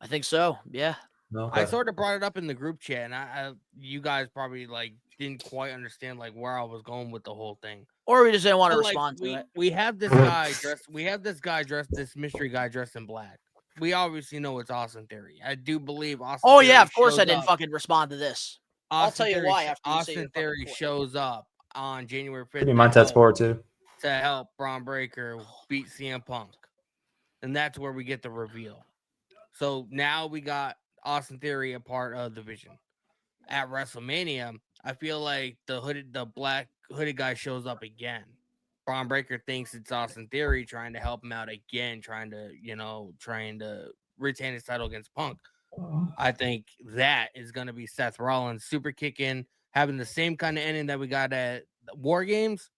I think so. Yeah. Okay. I sort of brought it up in the group chat, and you guys probably like didn't quite understand like where I was going with the whole thing, or we just didn't want to respond to it. We have this guy dressed. This mystery guy dressed in black. We obviously know it's Austin Theory. I do believe Austin. Oh yeah, of course I didn't fucking respond to this. I'll tell you why. After Austin Theory shows up on January 5th. Montez Ford too to help Braun Breaker beat CM Punk, and that's where we get the reveal. So now we got Austin Theory a part of the Vision. At WrestleMania, I feel like the black hooded guy shows up again. Braun Breaker thinks it's Austin Theory trying to help him out again, trying to retain his title against Punk. I think that is going to be Seth Rollins super kicking, having the same kind of ending that we got at War Games.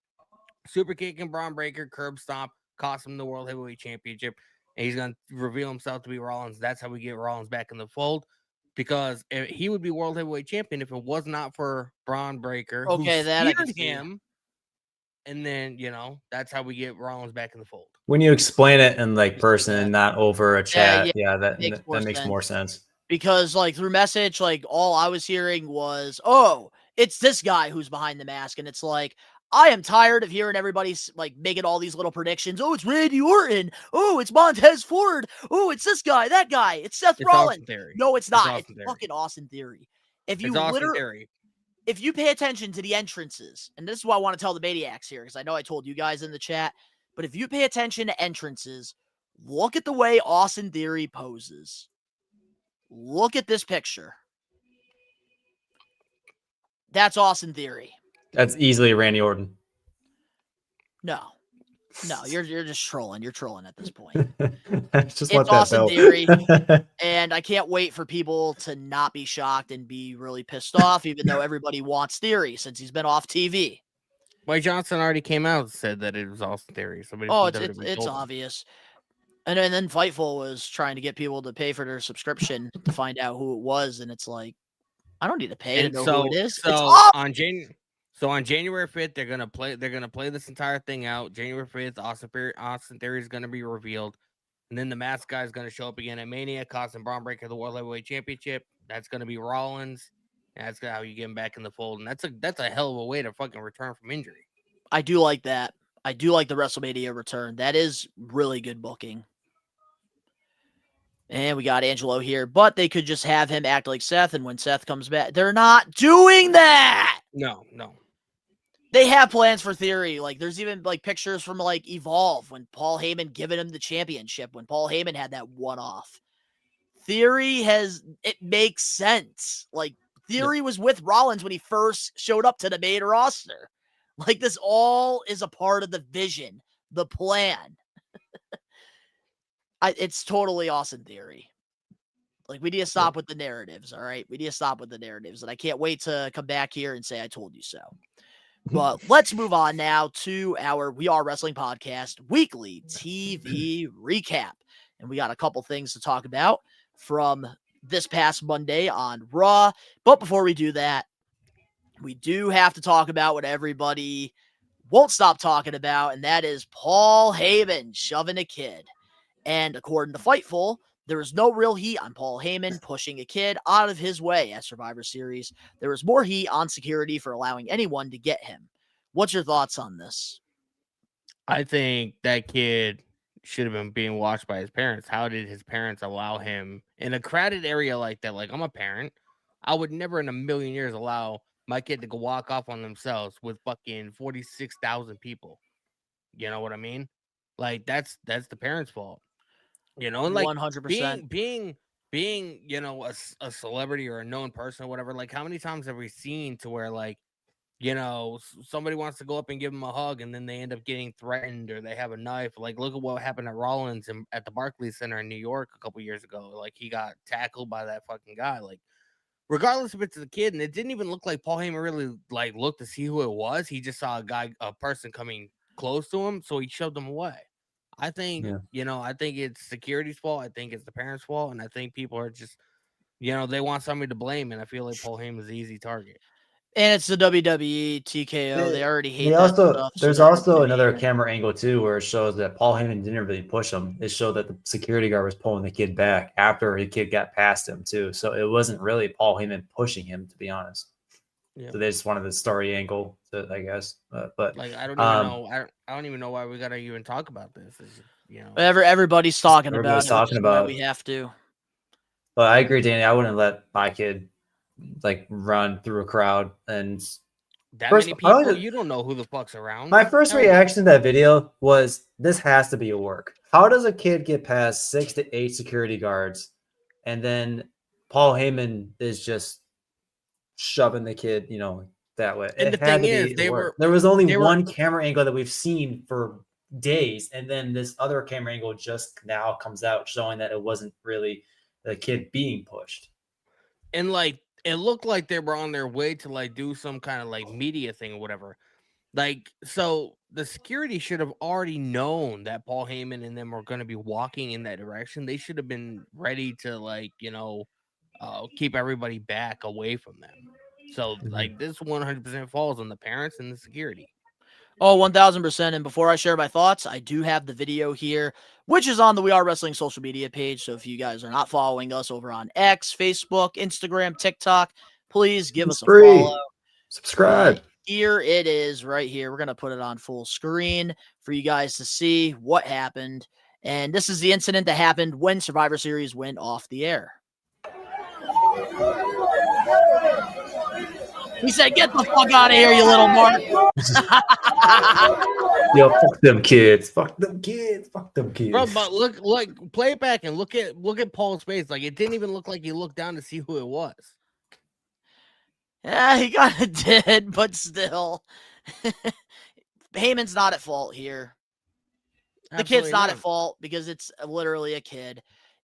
Super kicking Braun Breaker, curb stomp, cost him the World Heavyweight Championship. And he's going to reveal himself to be Rollins. That's how we get Rollins back in the fold. Because he would be World Heavyweight Champion if it was not for Braun Breaker. Okay, that I can him. And then, that's how we get Rollins back in the fold. When you explain it in like person and not over a chat, that makes more sense. Because like through message, like all I was hearing was, oh, it's this guy who's behind the mask. And it's like, I am tired of hearing everybody's like making all these little predictions. Oh, it's Randy Orton. Oh, it's Montez Ford. Oh, it's this guy, that guy. It's Seth Rollins. No, it's not. It's fucking Austin Theory. If you if you pay attention to the entrances, and this is what I want to tell the Maniacs here, because I know I told you guys in the chat, but if you pay attention to entrances, look at the way Austin Theory poses. Look at this picture. That's Austin Theory. That's easily Randy Orton. No, you're just trolling. You're trolling at this point. It's Austin Theory, and I can't wait for people to not be shocked and be really pissed off, even though everybody wants Theory since he's been off TV. Mike Johnson already came out and said that it was Austin Theory. It's obvious. And then Fightful was trying to get people to pay for their subscription to find out who it was, and it's like, I don't need to pay to know who it is. On January 5th, they're gonna play this entire thing out. January 5th, Austin Theory is gonna be revealed, and then the mask guy is gonna show up again at Mania, costing Braun Breaker the World Heavyweight Championship. That's gonna be Rollins. And that's how you get him back in the fold, and that's a hell of a way to fucking return from injury. I do like that. I do like the WrestleMania return. That is really good booking. And we got Angelo here, but they could just have him act like Seth, and when Seth comes back, they're not doing that. No. They have plans for Theory. Like, there's even like pictures from like Evolve when Paul Heyman giving him the championship, when Paul Heyman had that one-off. Theory it makes sense. Like, Theory was with Rollins when he first showed up to the main roster. Like, this all is a part of the vision, the plan. It's totally Austin Theory. Like, we need to stop with the narratives, all right? We need to stop with the narratives, and I can't wait to come back here and say I told you so. But let's move on now to our We Are Wrestling Podcast weekly TV recap. And we got a couple things to talk about from this past Monday on Raw. But before we do that, we do have to talk about what everybody won't stop talking about, and that is Paul Heyman shoving a kid. And according to Fightful, there was no real heat on Paul Heyman pushing a kid out of his way at Survivor Series. There was more heat on security for allowing anyone to get him. What's your thoughts on this? I think that kid should have been being watched by his parents. How did his parents allow him in a crowded area like that? Like, I'm a parent. I would never in a million years allow my kid to go walk off on themselves with fucking 46,000 people. You know what I mean? Like, that's the parents' fault. You know, and like 100%. being, you know, a celebrity or a known person or whatever, like how many times have we seen to where, like, you know, somebody wants to go up and give them a hug and then they end up getting threatened or they have a knife. Like, look at what happened at Rollins at the Barclays Center in New York a couple years ago. Like, he got tackled by that fucking guy. Like, regardless if it's a kid, and it didn't even look like Paul Heyman really like looked to see who it was. He just saw a person coming close to him, so he shoved him away. I think, you know, I think it's security's fault. I think it's the parents' fault. And I think people are just, you know, they want somebody to blame. And I feel like Paul Heyman's the easy target. And it's the WWE TKO. They already hate that stuff. Also, there's also another camera angle, too, where it shows that Paul Heyman didn't really push him. It showed that the security guard was pulling the kid back after the kid got past him, too. So it wasn't really Paul Heyman pushing him, to be honest. Yeah. So they just wanted the story angle, I guess. But like, I don't even know. I don't even know why we gotta even talk about this. You know, everybody's talking about it. We have to. But I agree, Danny. I wouldn't let my kid like run through a crowd and many people. You don't know who the fuck's around. My first reaction to that video was, this has to be a work. How does a kid get past 6 to 8 security guards, and then Paul Heyman is just shoving the kid, you know, that way? And the thing is, there was only one camera angle that we've seen for days, and then this other camera angle just now comes out showing that it wasn't really the kid being pushed. And like, it looked like they were on their way to like do some kind of like media thing or whatever. Like, so the security should have already known that Paul Heyman and them were going to be walking in that direction. They should have been ready to, like, you know, keep everybody back away from them. So like, this 100% falls on the parents and the security. Oh, 1000%. And before I share my thoughts, I do have the video here, which is on the We Are Wrestling social media page. So if you guys are not following us over on X, Facebook, Instagram, TikTok, please give us a follow. Subscribe. Here it is right here. We're going to put it on full screen for you guys to see what happened. And this is the incident that happened when Survivor Series went off the air. He said, "Get the fuck out of here, you little mark." Yo, fuck them kids. Fuck them kids. Fuck them kids. Bro, but look, play it back and look at Paul's face. Like, it didn't even look like he looked down to see who it was. Yeah, he kind of did, but still. Heyman's not at fault here. The kid's not at fault because it's literally a kid.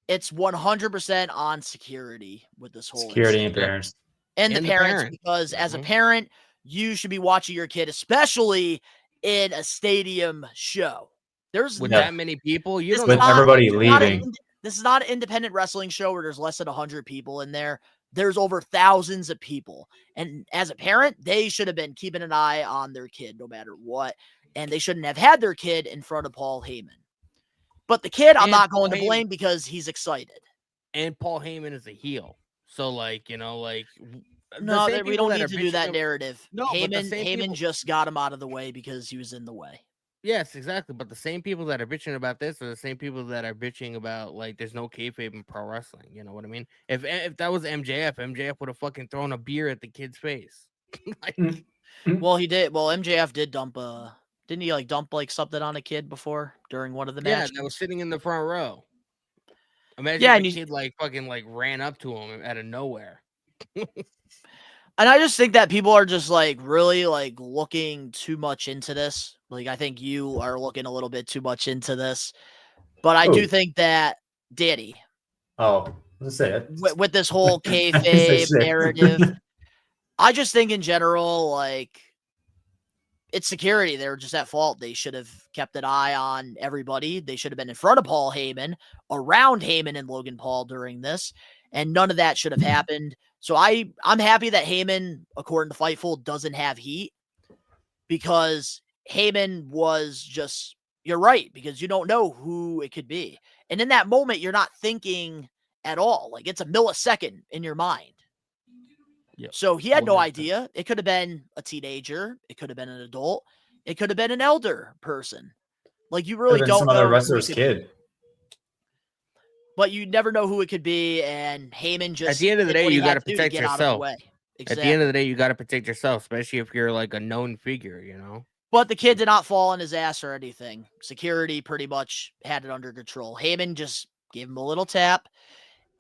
It's 100% on security with this whole security and parents. And the parents, because as a parent, you should be watching your kid, especially in a stadium show. There's with that many people, you don't with everybody leaving. This is not an independent wrestling show where there's less than 100 people in there. There's over thousands of people. And as a parent, they should have been keeping an eye on their kid no matter what. And they shouldn't have had their kid in front of Paul Heyman. But the kid, I'm not going to blame because he's excited. And Paul Heyman is a heel. So, like, you know, like... No, we don't need to do that narrative. No, Heyman just got him out of the way because he was in the way. Yes, exactly. But the same people that are bitching about this are the same people that are bitching about, like, there's no kayfabe in pro wrestling. You know what I mean? If that was MJF would have fucking thrown a beer at the kid's face. Like, well, he did. Well, MJF did dump didn't he, like, dump, like, something on a kid before during one of the matches? Yeah, that was sitting in the front row. Imagine if the kid, like, fucking, like, ran up to him out of nowhere. And I just think that people are just, like, really, like, looking too much into this. Like, I think you are looking a little bit too much into this. But I do think that Danny. Oh, let's say it. With this whole kayfabe narrative, I just think in general, like, it's security. They were just at fault. They should have kept an eye on everybody. They should have been in front of Paul Heyman, around Heyman and Logan Paul during this, and none of that should have happened. So I'm happy that Heyman, according to Fightful, doesn't have heat, because Heyman was just, you're right, because you don't know who it could be. And in that moment, you're not thinking at all. Like, it's a millisecond in your mind. Yep. So he had no idea. It could have been a teenager. It could have been an adult. It could have been an elder person. Like, you really don't some know other who wrestler's it could kid. be. But you never know who it could be, and Heyman just, At the end of the did day, what he you had got to to do protect get out of the yourself. way. At the end of the day, you got to protect yourself, especially if you're like a known figure, you know? But the kid did not fall on his ass or anything. Security pretty much had it under control. Heyman just gave him a little tap,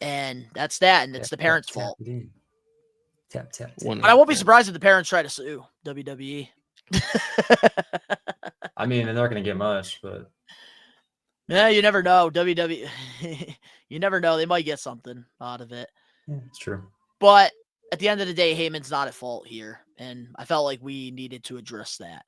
and that's that. And it's the parents' fault. Tap. But I won't be surprised if the parents try to sue WWE. I mean, they're not going to get much, but Yeah, you never know. WWE, you never know. They might get something out of it. yeah, it's true. But at the end of the day, Heyman's not at fault here. And I felt like we needed to address that.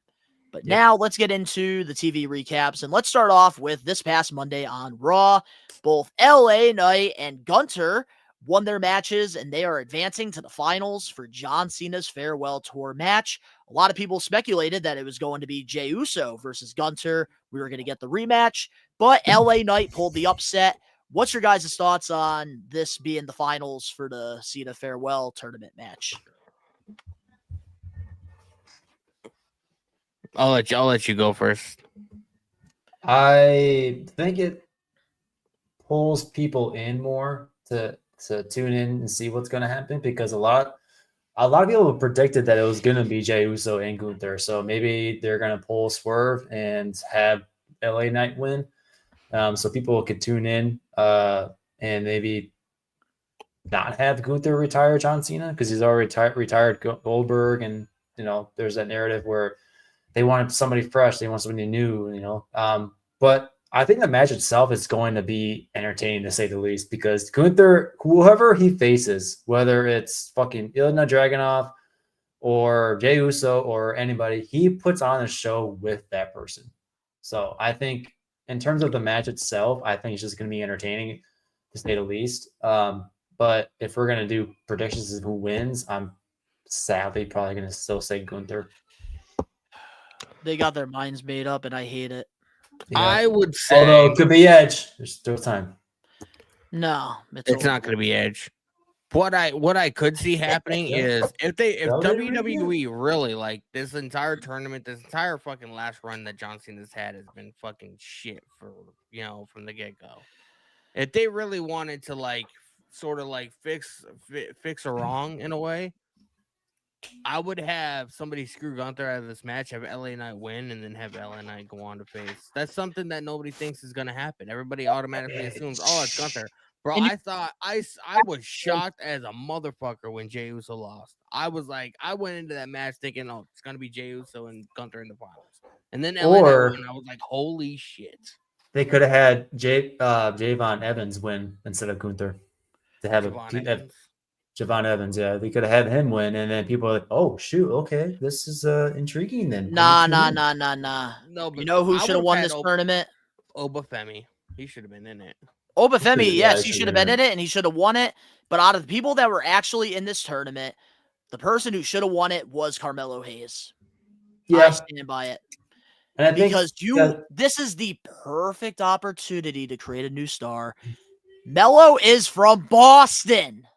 But now let's get into the TV recaps. And let's start off with this past Monday on Raw. Both LA Knight and Gunter won their matches, and they are advancing to the finals for John Cena's farewell tour match. A lot of people speculated that it was going to be Jey Uso versus Gunter. We were going to get the rematch, but LA Knight pulled the upset. What's your guys' thoughts on this being the finals for the Cena farewell tournament match? I'll let you go first. I think it pulls people in more to tune in and see what's going to happen, because a lot of people predicted that it was going to be Jey Uso and Gunther. So maybe they're going to pull Swerve and have LA Knight win. So people could tune in and maybe not have Gunther retire John Cena, because he's already retired Goldberg. And, there's that narrative where they want somebody fresh. They want somebody new, but I think the match itself is going to be entertaining, to say the least, because Gunther, whoever he faces, whether it's fucking Ilya Dragunov or Jey Uso or anybody, he puts on a show with that person. So I think in terms of the match itself, I think it's just going to be entertaining, to say the least. But if we're going to do predictions of who wins, I'm sadly probably going to still say Gunther. They got their minds made up, and I hate it. Yeah. I would say, although it could be Edge. There's still time. No, it's not going to be Edge. What I could see happening is if WWE really, like, this entire tournament, this entire fucking last run that John Cena's had has been fucking shit for, from the get-go. If they really wanted to, like, sort of like fix a wrong in a way, I would have somebody screw Gunther out of this match, have LA Knight win, and then have LA Knight go on to face. That's something that nobody thinks is going to happen. Everybody automatically assumes, oh, it's Gunther. Bro, I thought I was shocked as a motherfucker when Jey Uso lost. I was like, I went into that match thinking, oh, it's going to be Jey Uso and Gunther in the finals. And then LA Knight won, I was like, holy shit. They could have had Javon Evans win instead of Gunther. To have Javon Evans, yeah. They could have had him win, and then people are like, oh, shoot, okay, this is intriguing then. Nah. No, but you know who should have won this tournament? Obafemi. He should have been in it. Obafemi, yes, he should have been in it, and he should have won it. But out of the people that were actually in this tournament, the person who should have won it was Carmelo Hayes. Yeah. I stand by it. And because this is the perfect opportunity to create a new star. Melo is from Boston.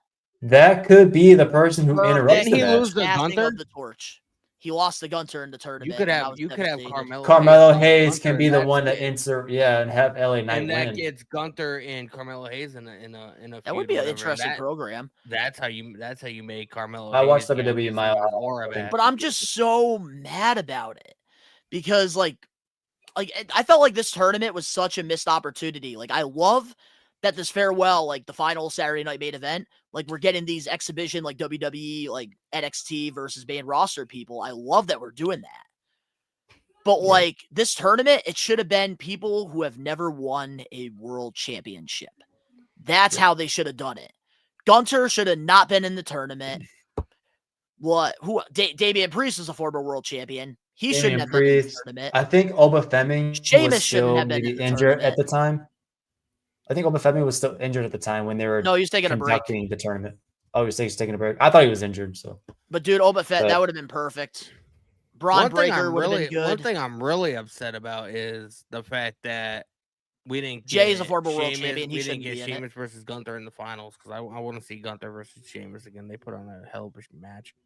That could be the person who interrupts the match. He lose the Gunther? The torch. He lost the Gunter in the tournament. You could have Carmelo. Carmelo Hayes can be the one to insert, and have LA Knight win. And that gets Gunther and Carmelo Hayes in a that would be an interesting program. That's how you make Carmelo. I watched WWE my but I'm just so mad about it because like I felt like this tournament was such a missed opportunity. Like, I love that this farewell, like the final Saturday night main event, like we're getting these exhibition, like WWE, like NXT versus main roster people. I love that we're doing that. But like this tournament, it should have been people who have never won a world championship. That's how they should have done it. Gunter should have not been in the tournament. Damian Priest is a former world champion. He shouldn't Damian have been in the Priest. tournament. I think Obafemi Sheamus was shouldn't still have been maybe in the injured tournament. at the time. I think Obafemi was still injured at the time when they were No, he was taking a break. conducting the tournament. Oh, he was taking a break. I thought he was injured. So, But dude, Boba Fett, But- that would have been perfect. Braun Breaker would have been good. One thing I'm really upset about is the fact that we didn't get Jay's a former world Sheamus- champion. He we shouldn't didn't be get in it. Sheamus versus Gunther in the finals because I want to see Gunther versus Sheamus again. They put on a hell of a match.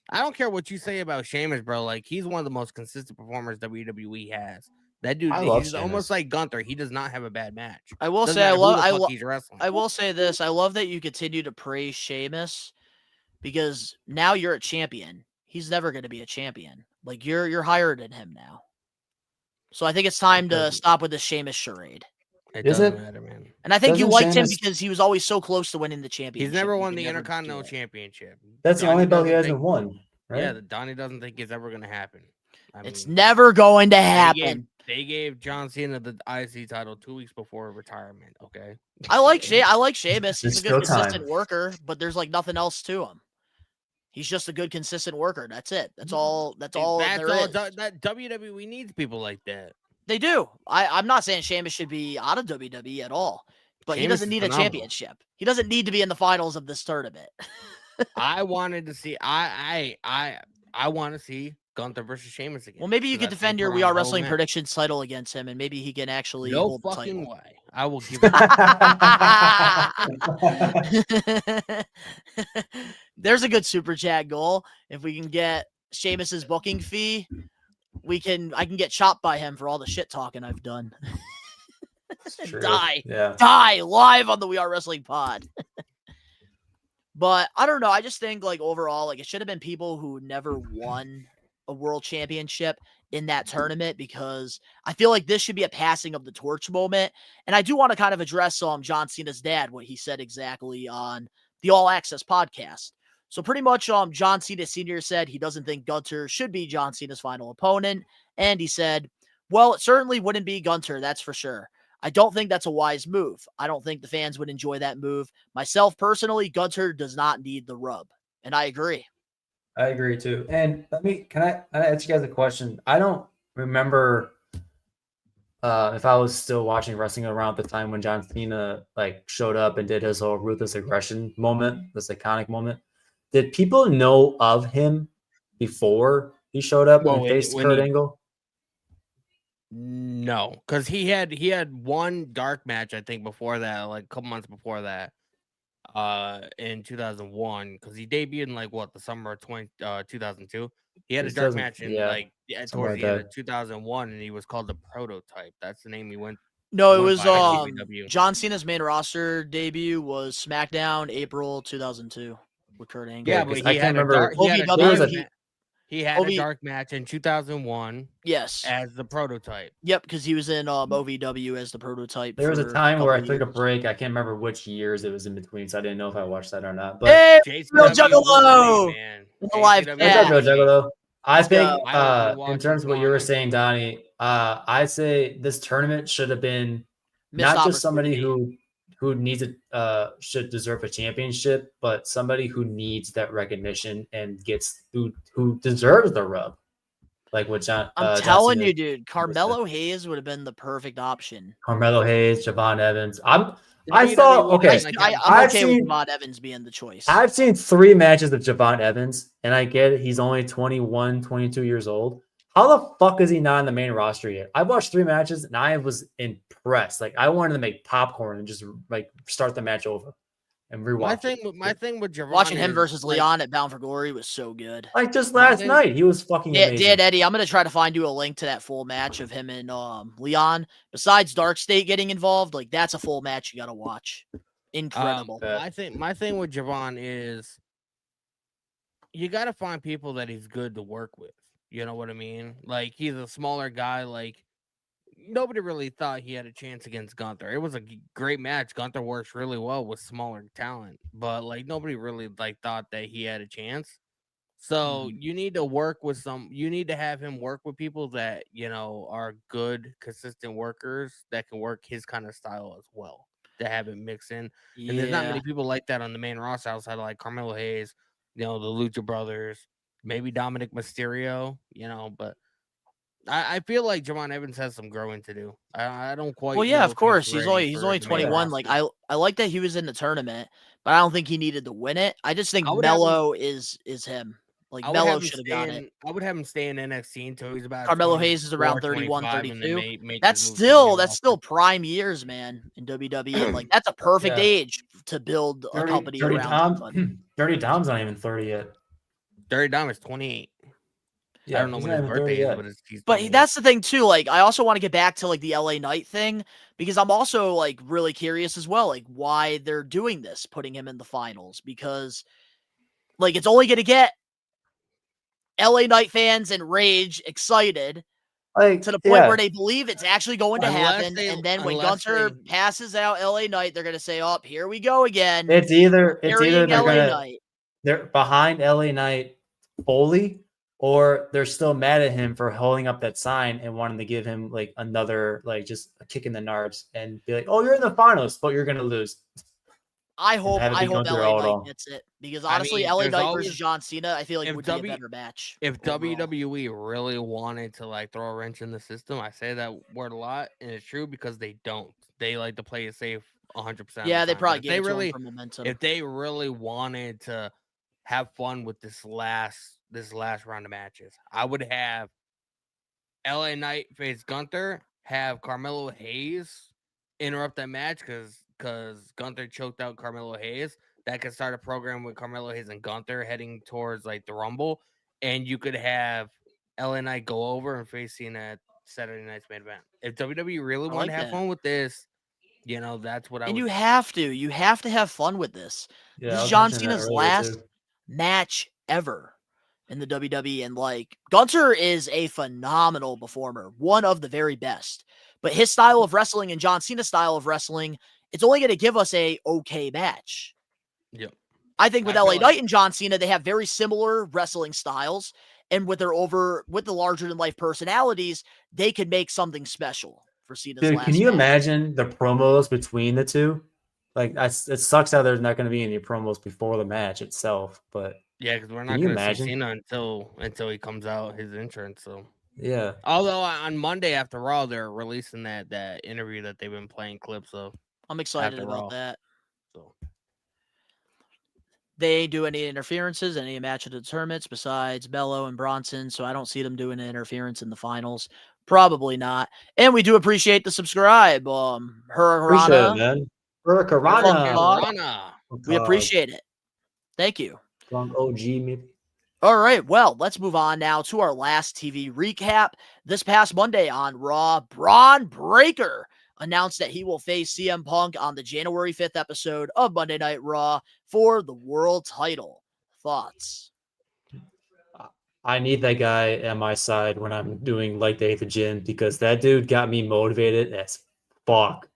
I don't care what you say about Sheamus, bro. Like, he's one of the most consistent performers WWE has. That dude, I love he's Sheamus. almost like Gunther. He does not have a bad match. I will Doesn't say, matter who the fuck he's wrestling. I will say this. I love that you continue to praise Sheamus because now you're a champion. He's never going to be a champion. Like, you're higher than him now. So I think it's time to stop with this Sheamus charade. It Is doesn't it? matter, man. And I think you Doesn't liked him Sheamus- because he was always so close to winning the championship. He's never You won can the never Intercontinental do it. That's Championship. the Donnie only belt he doesn't hasn't won, right? Yeah, Donnie doesn't think it's ever going to happen. It's never going to They happen. gave John Cena the IC title 2 weeks before retirement. Okay. I like Sheamus. He's It's a good showtime. consistent worker, but there's like nothing else to him. He's just a good consistent worker. That's it. That's all there is. That WWE needs people like that. They do. I'm not saying Sheamus should be out of WWE at all, but he Sheamus doesn't is need a phenomenal. championship. He doesn't need to be in the finals of this tournament. I wanted to see. I want to see Gunther versus Sheamus again. Well, maybe you could Because I defend think your we're We on Are a whole Wrestling match. predictions title against him, and maybe he can actually No hold the fucking title. way. I will give. There's a good super chat goal. If we can get Sheamus's booking fee, I can get chopped by him for all the shit talking I've done. True. Die live on the We Are Wrestling pod. But I don't know. I just think like overall, like it should have been people who never won a world championship in that tournament because I feel like this should be a passing of the torch moment. And I do want to kind of address John Cena's dad, what he said exactly on the All Access podcast. So pretty much John Cena Sr. said he doesn't think Gunther should be John Cena's final opponent. And he said, well, it certainly wouldn't be Gunther, that's for sure. I don't think that's a wise move. I don't think the fans would enjoy that move. Myself, personally, Gunther does not need the rub. And I agree. I agree too. And can I ask you guys a question? I don't remember if I was still watching wrestling around the time when John Cena like showed up and did his whole ruthless aggression moment, this iconic moment. Did people know of him before he showed up and faced Kurt Angle? No, because he had one dark match I think before that, like a couple months before that, in 2001, because he debuted in like the summer of 2002. He had a dark match in towards the end of 2001, and he was called the Prototype. That's the name he went. No, it was by WW. John Cena's main roster debut was SmackDown April 2002 with Kurt Angle. Yeah, but I can't remember. He had a dark match in 2001. Yes, as the Prototype. Yep, because he was in OVW as the Prototype. There was a time where I took a break. I can't remember which years it was in between, so I didn't know if I watched that or not. But hey, Real Juggalo! Live Juggalo. I think in terms of what you were saying, Donnie, I say this tournament should have been not just somebody who needs should deserve a championship, but somebody who needs that recognition and who deserves the rub. Like what John. I'm telling you, dude, Carmelo Hayes would have been the perfect option. Carmelo Hayes, Javon Evans. I'm okay with Javon Evans being the choice. I've seen 3 matches of Javon Evans, and I get it. He's only 21, 22 years old. How the fuck is he not in the main roster yet? I watched 3 matches, and I was impressed. Like, I wanted to make popcorn and just, like, start the match over and rewatch My thing with Javon watching him versus Leon at Bound for Glory was so good. Like, just last night, he was fucking amazing. Dan Eddy, I'm going to try to find you a link to that full match of him and Leon. Besides Dark State getting involved, like, that's a full match you got to watch. Incredible. My thing with Javon is you got to find people that he's good to work with. You know what I mean? Like, he's a smaller guy. Like, nobody really thought he had a chance against Gunther. It was a great match. Gunther works really well with smaller talent, but like nobody really thought that he had a chance. So you need to work with you need to have him work with people that, are good, consistent workers that can work his kind of style as well, to have it mix in. Yeah. And there's not many people like that on the main roster outside of like Carmelo Hayes, the Lucha Brothers, maybe Dominic Mysterio, but I feel like Javon Evans has some growing to do. I don't quite. Well, yeah, know of if course. ready He's for only the main 21. Like roster. I like that he was in the tournament, but I don't think he needed to win it. I just think I would have him- Melo is him. Like I would Melo have him should have stay got it. in. I would have him stay in NXT until he's about Carmelo Hayes is around 24, 31, 25, and then 32. make That's his move to the main still roster. prime years, man, in WWE. And like that's a perfect Yeah. age to build a company Dirty around Tom, somebody. Dirty Tom's not even 30 yet. Dirty Dom is 28. Yeah, I don't know he's when not his even 30 birthday is, yet. but he's But 28. that's the thing too. Like, I also want to get back to like the LA Knight thing because I'm also like really curious as well, like why they're doing this, putting him in the finals, because like it's only going to get LA Knight fans and Rage excited Like, to the point yeah. where they believe it's actually going to happen. And then when Gunter they- passes out LA Knight, they're going to say, "Oh, here we go again." It's either Carrying they're LA gonna Knight. they're behind LA Knight fully, or they're still mad at him for holding up that sign and wanting to give him like another like just a kick in the nards and be like, "Oh, you're in the finals, but you're gonna lose." I hope have it be Gunther LA all Knight all. gets it because I honestly, mean, LA there's Knight always- versus John Cena, I feel like if would be a W- better match. If overall. WWE really wanted to like throw a wrench in the system, I say that word a lot, and it's true because they don't. They like to play it safe 100%. Yeah, of the they time. probably But gave it to him for momentum. if they really wanted to have fun with this last round of matches, I would have LA Knight face Gunther, have Carmelo Hayes interrupt that match because Gunther choked out Carmelo Hayes. That could start a program with Carmelo Hayes and Gunther heading towards like the Rumble, and you could have LA Knight go over and face Cena at Saturday night's main event. If WWE really I want like to have that. fun with this, that's what I And would you do. have to have fun with this. Yeah, This I is was John mentioning that Cena's earlier, last too. match ever in the WWE. And like Gunther is a phenomenal performer, one of the very best. But his style of wrestling and John Cena's style of wrestling, it's only going to give us a okay match. Yep. I think with I LA feel Knight like- and John Cena, they have very similar wrestling styles. And with the larger than life personalities, they could make something special for Cena's Dude, last can you match. imagine the promos between the two? Like, it sucks how there's not going to be any promos before the match itself. But Yeah, because we're Can not you going to see imagine? Cena until he comes out his entrance. So, yeah, although on Monday after Raw, they're releasing that interview that they've been playing clips of. I'm excited After about Raw. that. So They ain't do any interferences, any match of the tournaments besides Bello and Bronson, so I don't see them doing an interference in the finals. Probably not. And we do appreciate the subscribe. appreciate it, Hurricane, man. Hurricanrana. Rana. we appreciate it. Thank you. Strong OG, maybe. All right, well, let's move on now to our last TV recap. This past Monday on Raw, Braun Breaker announced that he will face CM Punk on the January 5th episode of Monday Night Raw for the world title. Thoughts? I need that guy at my side when I'm doing leg day at the gym because that dude got me motivated as fuck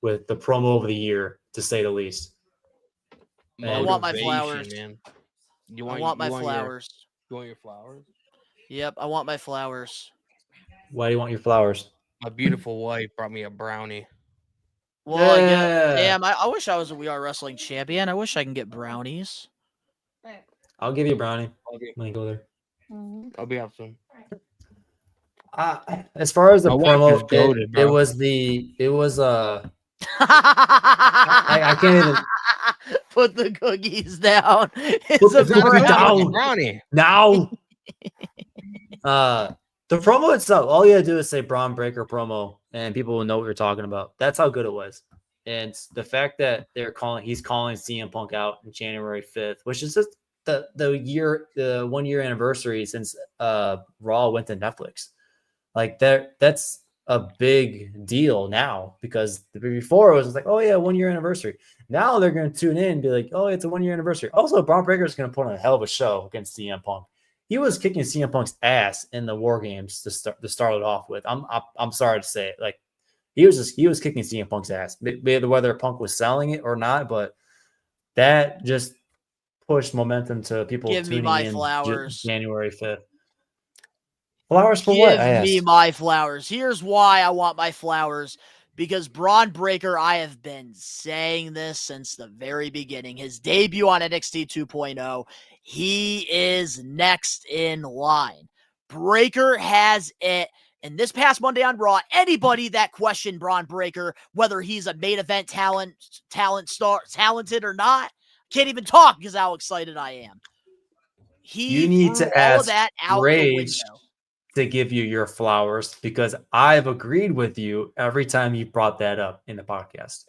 with the promo of the year, to say the least. I want my Motivation, flowers. man. I want my flowers. You want your flowers? Yep, I want my flowers. Why do you want your flowers? My beautiful wife brought me a brownie. Well, Yeah. damn, I wish I was a We Are Wrestling champion. I wish I can get brownies. I'll give you a brownie Okay. when you go there. I'll be out soon. As far as the My wife is promo, goated, bro. I can't even Put the cookies down. It's Put a the cookies brownie. down. Brownie. now. The promo itself, all you gotta do is say Braun Breaker promo, and people will know what you're talking about. That's how good it was. And the fact that he's calling CM Punk out on January 5th, which is just the 1 year anniversary since Raw went to Netflix. Like that's a big deal now, because before it was like, oh yeah, 1 year anniversary. Now they're going to tune in and be like, oh, it's a 1 year anniversary. Also, Braun Breaker is going to put on a hell of a show against CM Punk. He was kicking CM Punk's ass in the War Games to start it off with. I'm sorry to say it. Like he was kicking CM Punk's ass, whether Punk was selling it or not. But that just pushed momentum to people Give me tuning my in flowers. January 5th. Flowers for what? I Give me asked. my flowers. Here's why I want my flowers. Because Braun Breaker, I have been saying this since the very beginning. His debut on NXT 2.0, he is next in line. Breaker has it, And this past Monday on Raw, anybody that questioned Braun Breaker, whether he's a main event talented or not, can't even talk because how excited I am. He You need threw to all of ask that out Rage the window. to give you your flowers because I've agreed with you every time you brought that up in the podcast.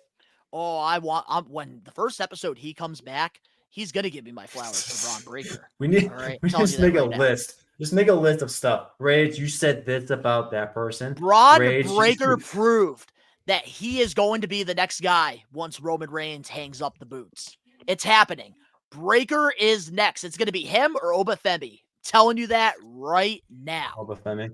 Oh, when the first episode he comes back, he's gonna give me my flowers for Braun Breaker. We need All right, we telling just you that make a right now. list. Just make a list of stuff. Rage, you said this about that person. Braun Rage, Breaker proved that he is going to be the next guy once Roman Reigns hangs up the boots. It's happening. Breaker is next. It's going to be him or Obafemi. Telling you that right now. Obafemi.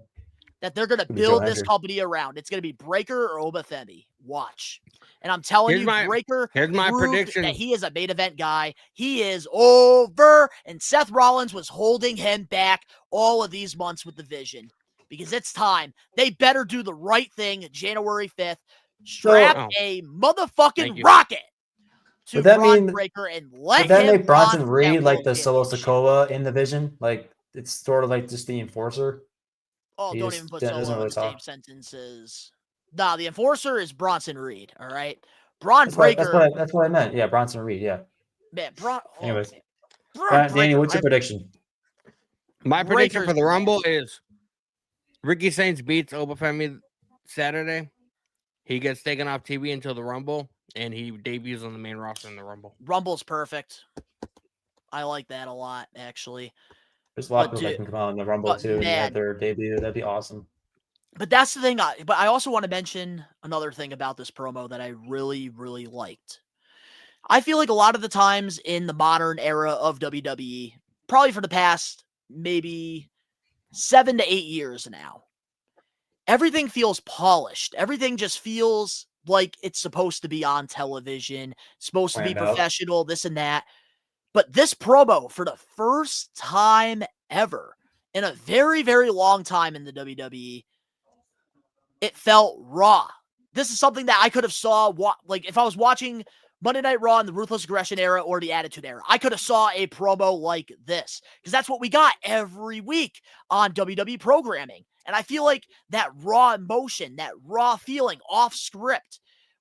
That they're going to build this company around. It's going to be Breaker or Obafemi. Watch. And I'm telling Breaker here's my proved prediction that he is a main event guy. He is over. And Seth Rollins was holding him back all of these months with the vision. Because it's time. They better do the right thing January 5th. Strap a motherfucking rocket to Braun Breaker and let him. Would that make Bronson run Reed that like the world Solo championship. Sikoa in the vision? Like it's sort of like just the enforcer. Oh, He don't just even put doesn't Solo in really the same talk. sentences. Nah, the enforcer is Bronson Reed. All right, Braun That's Breaker. what I meant. Yeah, Bronson Reed. Yeah. Man, Anyways, Braun Danny, Breaker, what's your prediction? My prediction for the Breaker's Rumble is Ricky Saints beats Obafemi Saturday. He gets taken off TV until the Rumble, and he debuts on the main roster in the Rumble. Rumble's perfect. I like that a lot, actually. There's a lot of people that can come out in the Rumble too and have their debut. That'd be awesome. But that's the thing. But I also want to mention another thing about this promo that I really, really liked. I feel like a lot of the times in the modern era of WWE, probably for the past maybe 7 to 8 years now, everything feels polished. Everything just feels like it's supposed to be on television, supposed to be professional, this and that. But this promo, for the first time ever in a very, very long time in the WWE, it felt raw. This is something that I could have saw, like if I was watching Monday Night Raw in the Ruthless Aggression era or the Attitude era, I could have saw a promo like this because that's what we got every week on WWE programming. And I feel like that raw emotion, that raw feeling off script,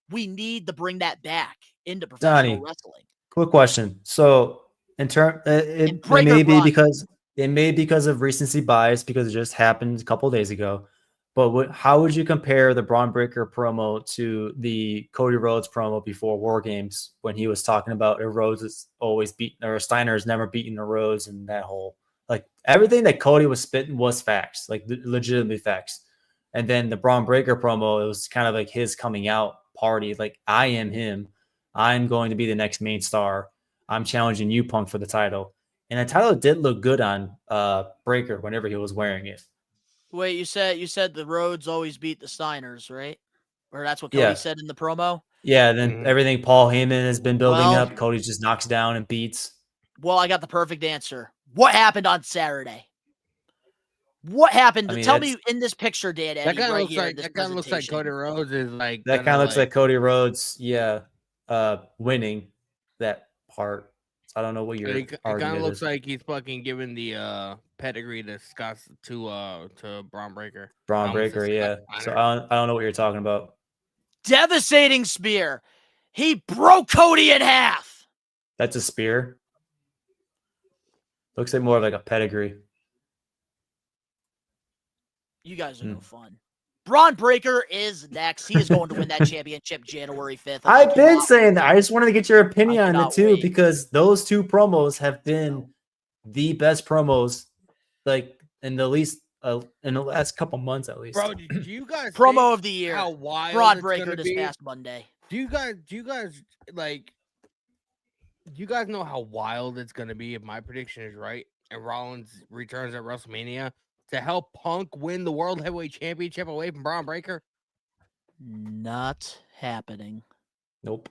we need to bring that back into professional wrestling. Quick question. So in turn, it may be because of recency bias because it just happened a couple of days ago. But how would you compare the Braun Breaker promo to the Cody Rhodes promo before War Games when he was talking about Rhodes is always beaten or Steiner is never beaten the Rhodes and that whole like everything that Cody was spitting was facts, like legitimately facts. And then the Braun Breaker promo, it was kind of like his coming out party. Like I am him. I'm going to be the next main star. I'm challenging you, Punk, for the title. And the title did look good on Breaker whenever he was wearing it. Wait, you said the Rhodes always beat the Steiners, right? Or that's what Cody said in the promo? Yeah, then everything Paul Heyman has been building up, Cody just knocks down and beats. Well, I got the perfect answer. What happened on Saturday? What happened? Tell me in this picture, Dan Eddy, That right here. that kind of looks like Cody Rhodes is like. That kind of looks like Cody Rhodes, winning that part. I don't know what you're. It kind of looks like he's fucking giving the pedigree to Braun Breaker. Braun Breaker, yeah. So I don't know what you're talking about. Devastating spear. He broke Cody in half. That's a spear. Looks like more like a pedigree. You guys are no fun. Braun Breaker is next. He is going to win that championship January 5th. I've been saying that. I just wanted to get your opinion on it too, because those two promos have been the best promos, like in the last couple months at least. Bro, do you guys promo of the year? How wild Braun Breaker this past Monday. Do you guys know how wild it's gonna be if my prediction is right and Rollins returns at WrestleMania to help Punk win the World Heavyweight Championship away from Braun Breaker? Not happening. Nope.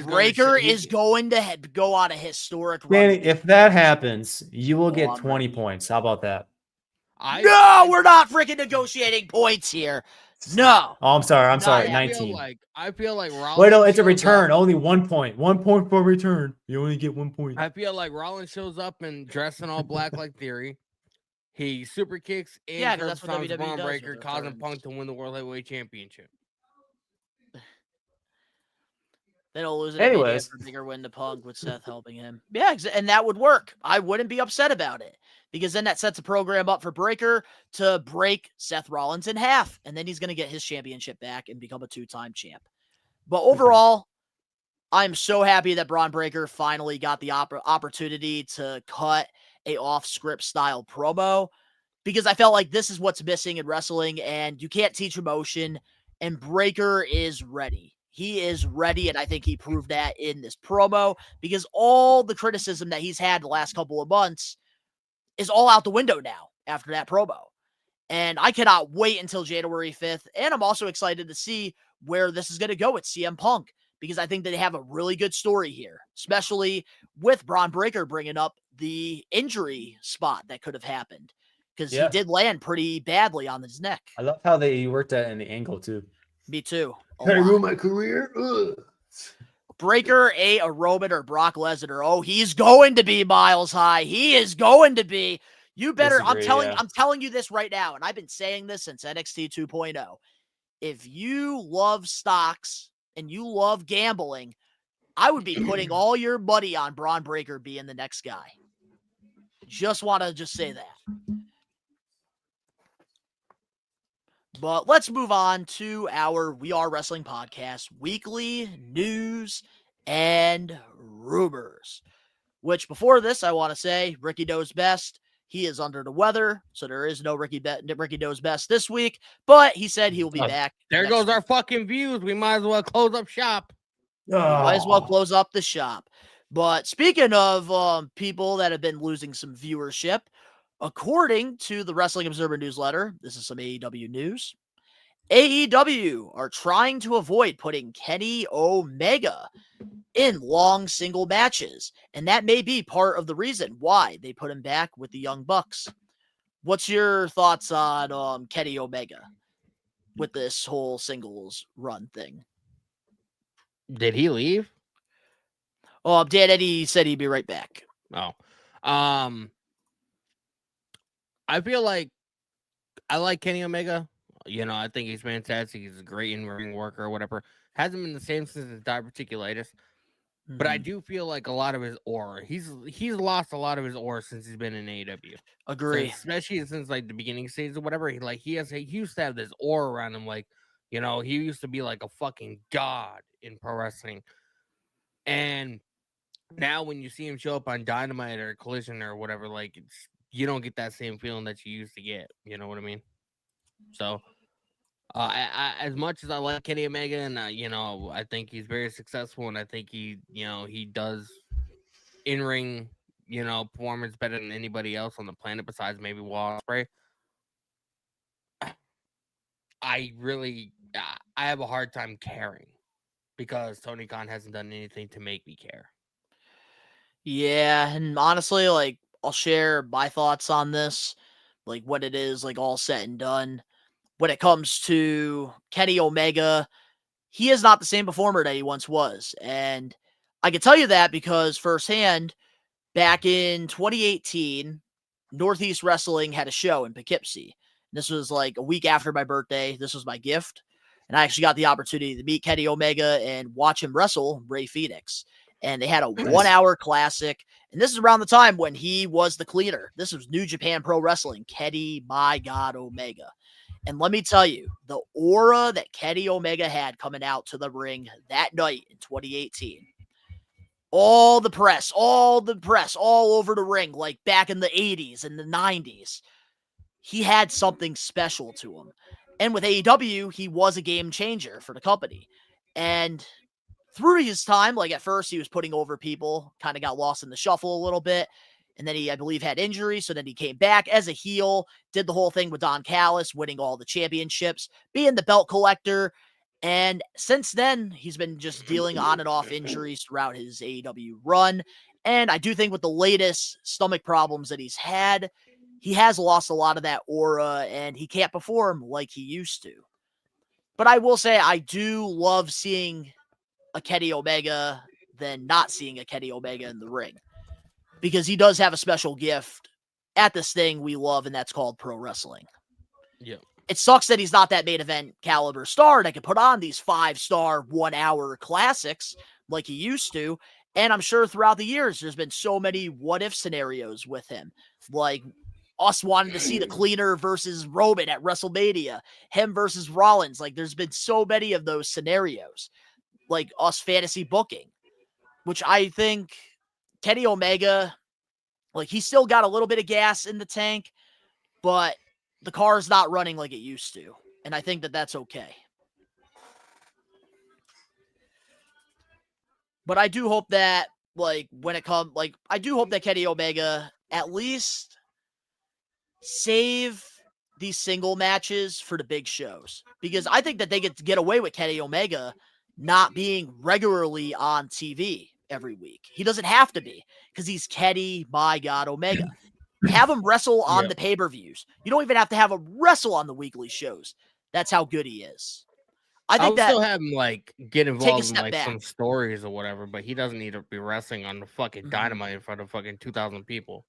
Breaker is going to go on a historic run. Danny, if that happens, you will get 20 points. How about that? No, we're not freaking negotiating points here. No. Oh, I'm sorry. 19. I feel like Rollins. Wait, no, it's a return. Only 1 point. 1 point for return. You only get 1 point. I feel like Rollins shows up and dressed in all black like Theory. He super kicks and Yeah, 'cause curb that's what stomps WWE Braun does Breaker, with causing returns. Punk to win the World Heavyweight Championship. Then he'll lose it Anyways. for a bigger win to Punk with Seth helping him. Yeah, and that would work. I wouldn't be upset about it because then that sets a program up for Breaker to break Seth Rollins in half, and then he's going to get his championship back and become a 2-time champ. But overall, I'm so happy that Braun Breaker finally got the opportunity to cut a off-script style promo because I felt like this is what's missing in wrestling, and you can't teach emotion, and Breaker is ready. He is ready, and I think he proved that in this promo because all the criticism that he's had the last couple of months is all out the window now after that promo. And I cannot wait until January 5th, and I'm also excited to see where this is going to go with CM Punk because I think that they have a really good story here, especially with Braun Breaker bringing up the injury spot that could have happened because he did land pretty badly on his neck. I love how they worked that in the angle too. Me too. Can I ruin my career? Ugh. Breaker, a Roman, or Brock Lesnar. Oh, he's going to be Miles High. He is going to be. You better. Disagree, I'm telling you this right now, and I've been saying this since NXT 2.0. If you love stocks and you love gambling, I would be putting all your money on Braun Breaker being the next guy. Just want to say that. But let's move on to our We Are Wrestling podcast, weekly news and rumors. Which before this, I want to say, Ricky knows best. He is under the weather, so there is no Ricky knows best this week. But he said he will be back. There goes our fucking views. We might as well close up shop. We might as well close up the shop. But speaking of people that have been losing some viewership, according to the Wrestling Observer newsletter, this is some AEW news. AEW are trying to avoid putting Kenny Omega in long single matches, and that may be part of the reason why they put him back with the Young Bucks. What's your thoughts on Kenny Omega with this whole singles run thing? Did he leave? Dan Eddy said he'd be right back. Oh. I feel like I like Kenny Omega. You know, I think he's fantastic. He's a great in-ring worker or whatever. Hasn't been the same since his diverticulitis. Mm-hmm. But I do feel like a lot of his aura, he's lost a lot of his aura since he's been in AEW. Agree. Especially since like the beginning stages or whatever. He used to have this aura around him. Like, you know, he used to be like a fucking god in pro wrestling. And now when you see him show up on Dynamite or Collision or whatever, like you don't get that same feeling that you used to get. You know what I mean? So, I as much as I like Kenny Omega, and you know, I think he's very successful, and I think he does in-ring, performance better than anybody else on the planet besides maybe Ospreay. I have a hard time caring because Tony Khan hasn't done anything to make me care. Yeah, and honestly, like I'll share my thoughts on this, like what it is, like all said and done. When it comes to Kenny Omega, he is not the same performer that he once was. And I can tell you that because firsthand, back in 2018, Northeast Wrestling had a show in Poughkeepsie. This was like a week after my birthday. This was my gift. And I actually got the opportunity to meet Kenny Omega and watch him wrestle Rey Fenix. And they had a 1 hour classic. And this is around the time when he was the cleaner. This was New Japan Pro Wrestling, Kenny, my God, Omega. And let me tell you, the aura that Kenny Omega had coming out to the ring that night in 2018, all the press all over the ring, like back in the 80s and the 90s, he had something special to him. And with AEW, he was a game changer for the company. And through his time, like at first he was putting over people, kind of got lost in the shuffle a little bit. And then he, I believe, had injuries. So then he came back as a heel, did the whole thing with Don Callis, winning all the championships, being the belt collector. And since then, he's been just dealing on and off injuries throughout his AEW run. And I do think with the latest stomach problems that he's had, he has lost a lot of that aura and he can't perform like he used to. But I will say I do love seeing a Kenny Omega than not seeing a Kenny Omega in the ring. Because he does have a special gift at this thing we love, and that's called pro wrestling. Yeah. It sucks that he's not that main event caliber star that could put on these 5-star 1-hour classics like he used to. And I'm sure throughout the years, there's been so many what if scenarios with him, like us wanting to see the Cleaner versus Roman at WrestleMania, him versus Rollins. Like, there's been so many of those scenarios, like us fantasy booking, which I think Kenny Omega, like, he's still got a little bit of gas in the tank, but the car is not running like it used to. And I think that that's okay. But I do hope that, like, when it comes, like, I do hope that Kenny Omega at least save these single matches for the big shows, because I think that they get away with Kenny Omega not being regularly on TV every week. He doesn't have to be, because he's Kenny, my God, Omega. Have him wrestle on the pay-per-views. You don't even have to have him wrestle on the weekly shows. That's how good he is. I think I'll still have him like get involved in like back. some stories or whatever, but he doesn't need to be wrestling on the fucking Dynamite in front of fucking 2,000 people.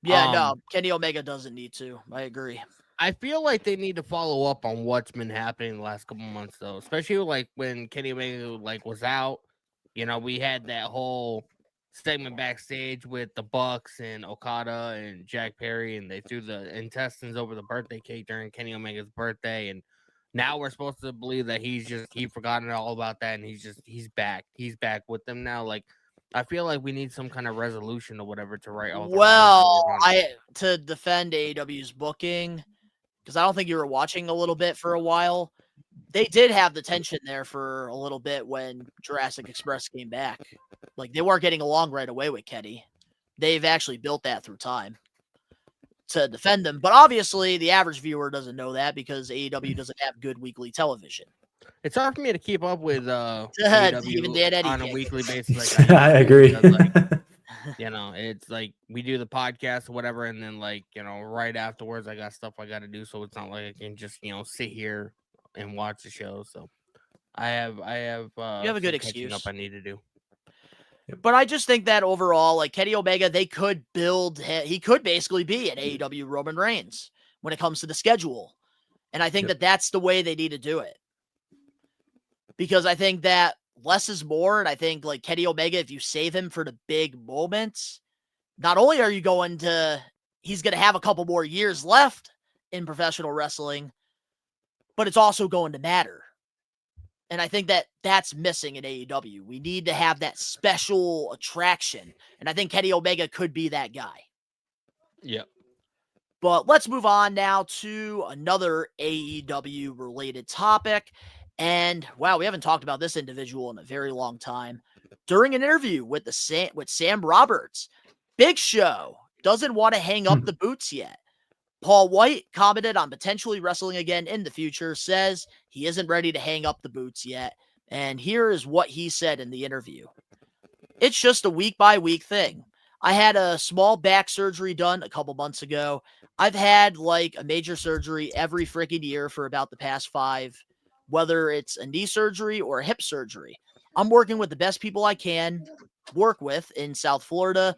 Yeah, no, Kenny Omega doesn't need to. I agree. I feel like they need to follow up on what's been happening the last couple months, though. Especially like when Kenny Omega like was out. You know, we had that whole segment backstage with the Bucks and Okada and Jack Perry, and they threw the intestines over the birthday cake during Kenny Omega's birthday, and now we're supposed to believe that he forgotten all about that, and he's back with them now. Like, I feel like we need some kind of resolution or whatever to write all. Well, to defend AEW's booking, because I don't think you were watching a little bit for a while. They did have the tension there for a little bit when Jurassic Express came back. Like, they weren't getting along right away with Kenny. They've actually built that through time to defend them. But obviously, the average viewer doesn't know that because AEW doesn't have good weekly television. It's hard for me to keep up with even Dan Eddy on a weekly basis. Like I agree. You know, it's like we do the podcast or whatever, and then like, you know, right afterwards I got stuff I got to do, so it's not like I can just, you know, sit here and watch the show. So I have you have a good excuse up I need to do. But I just think that overall, like Kenny Omega, he could basically be an AEW Roman Reigns when it comes to the schedule. And I think that that's the way they need to do it. Because I think that less is more. And I think like Kenny Omega, if you save him for the big moments, not only are you he's going to have a couple more years left in professional wrestling, but it's also going to matter. And I think that that's missing in AEW. We need to have that special attraction. And I think Kenny Omega could be that guy. Yep. But let's move on now to another AEW related topic. And wow, we haven't talked about this individual in a very long time. During an interview with Sam Roberts, Big Show doesn't want to hang up the boots yet. Paul White commented on potentially wrestling again in the future, says he isn't ready to hang up the boots yet. And here is what he said in the interview. It's just a week-by-week thing. I had a small back surgery done a couple months ago. I've had like a major surgery every freaking year for about the past 5, whether it's a knee surgery or a hip surgery. I'm working with the best people I can work with in South Florida.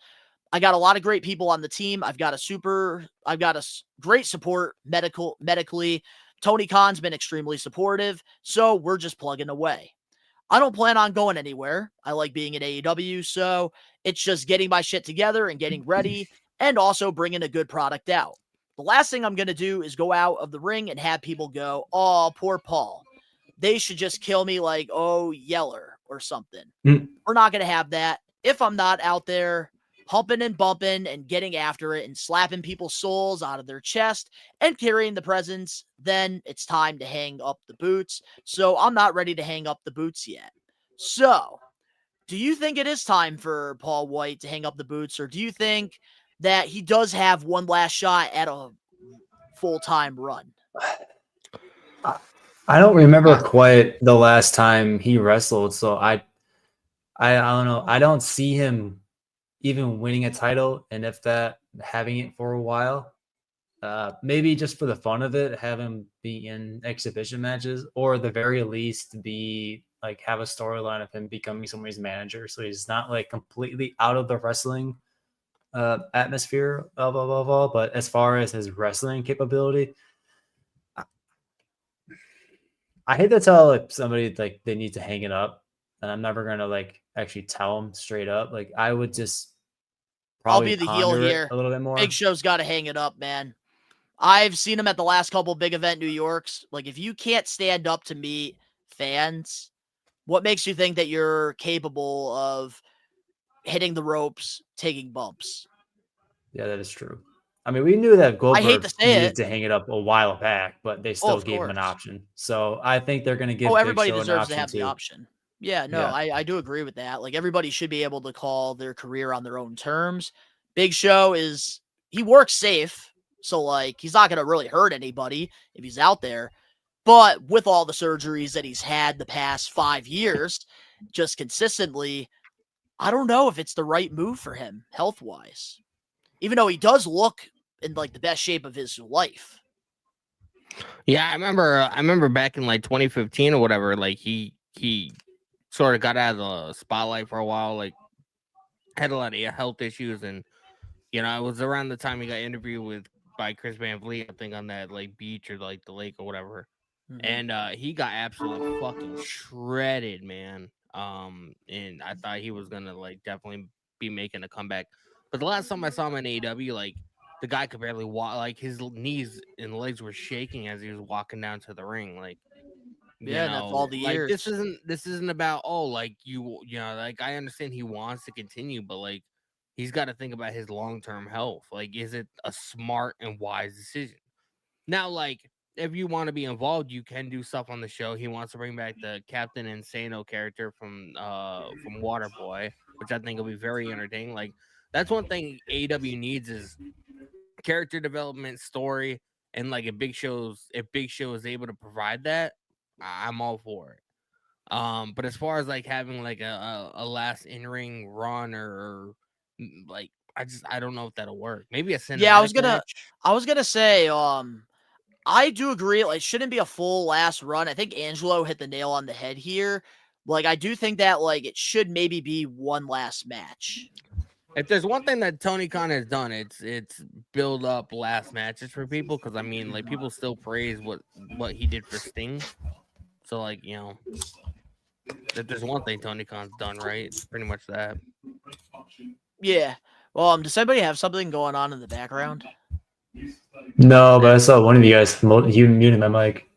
I got a lot of great people on the team. I've got a great support medically. Tony Khan's been extremely supportive, so we're just plugging away. I don't plan on going anywhere. I like being at AEW, so it's just getting my shit together and getting ready and also bringing a good product out. The last thing I'm going to do is go out of the ring and have people go, oh, poor Paul. They should just kill me like, oh, Yeller or something. We're not going to have that. If I'm not out there humping and bumping and getting after it and slapping people's souls out of their chest and carrying the presence, then it's time to hang up the boots. So I'm not ready to hang up the boots yet. So do you think it is time for Paul White to hang up the boots, or do you think that he does have one last shot at a full-time run? I don't remember quite the last time he wrestled, so I don't know. I don't see him even winning a title, and if that, having it for a while. Maybe just for the fun of it, have him be in exhibition matches, or at the very least be like have a storyline of him becoming somebody's manager, so he's not like completely out of the wrestling atmosphere of all. But as far as his wrestling capability, I hate to tell like somebody like they need to hang it up, and I'm never gonna like actually tell them straight up. Like I would just I'll probably be the heel ponder it here. a little bit more. Big Show's got to hang it up, man. I've seen him at the last couple big event New Yorks. Like, if you can't stand up to meet fans, what makes you think that you're capable of hitting the ropes, taking bumps? Yeah, that is true. I mean, we knew that I Goldberg hate to say needed it. to hang it up a while back, but they still Of gave him an course. option. So I think they're going to give Big Everybody Show an deserves to option have the too. option. Yeah, no, Yeah. I do agree with that. Like, everybody should be able to call their career on their own terms. Big Show he works safe. So, like, he's not going to really hurt anybody if he's out there. But with all the surgeries that he's had the past 5 years, just consistently, I don't know if it's the right move for him health-wise. Even though he does look in, like, the best shape of his life. Yeah, I remember back in like 2015 or whatever, like he sort of got out of the spotlight for a while, like had a lot of health issues, and it was around the time he got interviewed by Chris Van Vliet, I think, on that like beach or like the lake or whatever. Mm-hmm. And he got absolutely fucking shredded, man. And I thought he was gonna like definitely be making a comeback. But the last time I saw him in AEW, like the guy could barely walk, like his knees and legs were shaking as he was walking down to the ring. Like, Yeah, and that's all the like years. this isn't about like like I understand he wants to continue, but like he's got to think about his long-term health. Like, is it a smart and wise decision? Now, like, if you want to be involved, you can do stuff on the show. He wants to bring back the Captain Insano character from Waterboy, which I think will be very entertaining. Like, that's one thing AEW needs is character development, story, and like if Big Show is able to provide that, I'm all for it. But as far as like having like a last in ring run or like I don't know if that'll work. Maybe a cinematic Yeah, match. I was gonna say, I do agree. Like, it shouldn't be a full last run. I think Angelo hit the nail on the head here. Like, I do think that like it should maybe be one last match. If there's one thing that Tony Khan has done, it's build up last matches for people. Because I mean, like people still praise what he did for Sting. So like if there's one thing Tony Khan's done right, it's pretty much that. Yeah. Well, does anybody have something going on in the background? No, but I saw one of you guys you muted my mic.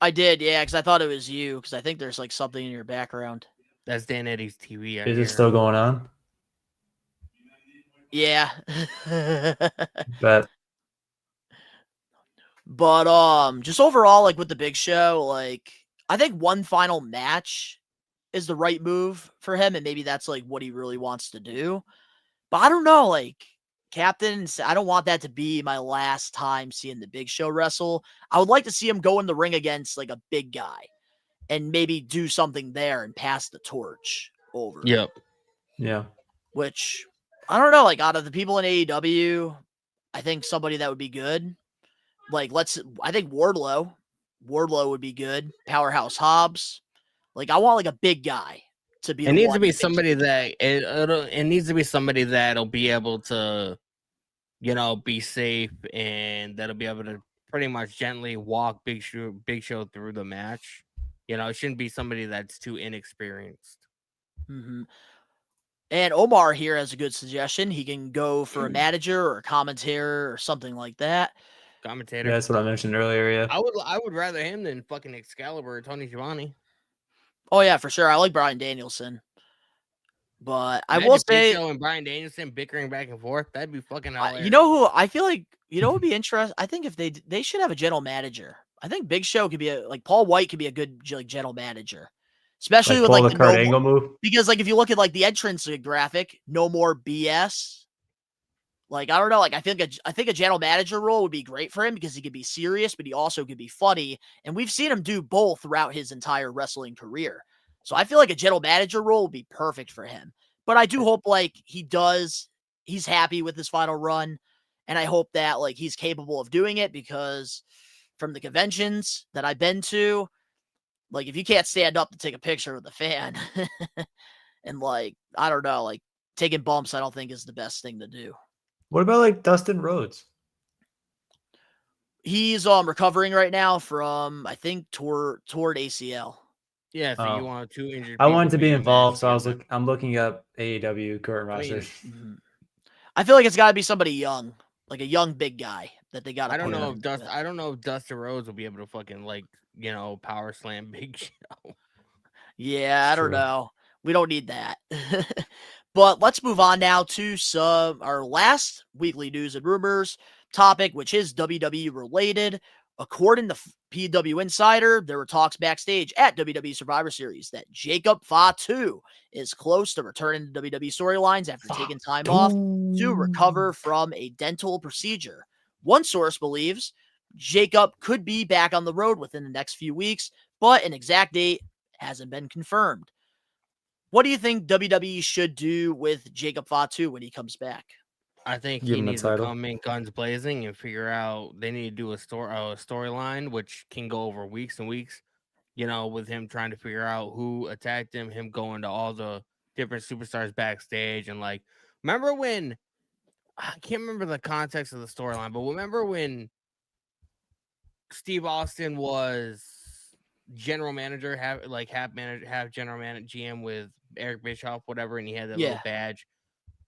I did, yeah, because I thought it was you. Because I think there's like something in your background. That's Dan Eddy's TV. Is it still going on? Yeah. But just overall, like with the Big Show, like I think one final match is the right move for him, and maybe that's like what he really wants to do. But I don't know, like Captain, I don't want that to be my last time seeing the Big Show wrestle. I would like to see him go in the ring against like a big guy and maybe do something there and pass the torch over. Yep. Yeah. Which I don't know, like out of the people in AEW, I think somebody that would be good. Like I think Wardlow would be good. Powerhouse Hobbs. Like I want like a big guy to be. It needs to be somebody that it needs to be somebody that'll be able to, be safe and that'll be able to pretty much gently walk Big Show through the match. It shouldn't be somebody that's too inexperienced. Mm-hmm. And Omar here has a good suggestion. He can go for a manager or a commentator or something like that. Commentator. Yeah, that's what I mentioned earlier. Yeah. I would rather him than fucking Excalibur or Tony Schiavone. Oh yeah, for sure. I like Bryan Danielson. But I Imagine will Big say, Show and Bryan Danielson bickering back and forth. That'd be fucking hilarious. you know who I feel like would be interesting. I think if they should have a general manager. I think Big Show could be like Paul White could be a good like general manager, especially Like with pull like the Kurt Angle move. Because like if you look at like the entrance graphic, no more BS. Like I don't know, like I think a general manager role would be great for him because he could be serious, but he also could be funny, and we've seen him do both throughout his entire wrestling career. So I feel like a general manager role would be perfect for him. But I do hope like he's happy with his final run, and I hope that like he's capable of doing it because from the conventions that I've been to, like if you can't stand up to take a picture with a fan and like I don't know, like taking bumps I don't think is the best thing to do. What about like Dustin Rhodes? He's recovering right now from, I think, toward ACL. Yeah, so you Oh. want two injured I people wanted to be being a match involved, so together. I'm looking up AEW current I mean, rosters. I feel like it's got to be somebody young, like a young big guy that they got to I don't put know him if Dust. with. I don't know if Dustin Rhodes will be able to fucking power slam Big Show. Yeah, It's I don't true. know. We don't need that. But let's move on now to our last weekly news and rumors topic, which is WWE related. According to PW Insider, there were talks backstage at WWE Survivor Series that Jacob Fatu is close to returning to WWE storylines after taking time off to recover from a dental procedure. One source believes Jacob could be back on the road within the next few weeks, but an exact date hasn't been confirmed. What do you think WWE should do with Jacob Fatu when he comes back? I think Give he him the needs to title. come in guns blazing and figure out they need to do a storyline which can go over weeks and weeks. With him trying to figure out who attacked him going to all the different superstars backstage, and remember when I can't remember the context of the storyline, but remember when Steve Austin was general manager, half manager, half general manager, GM with Eric Bischoff, whatever, and he had that little badge.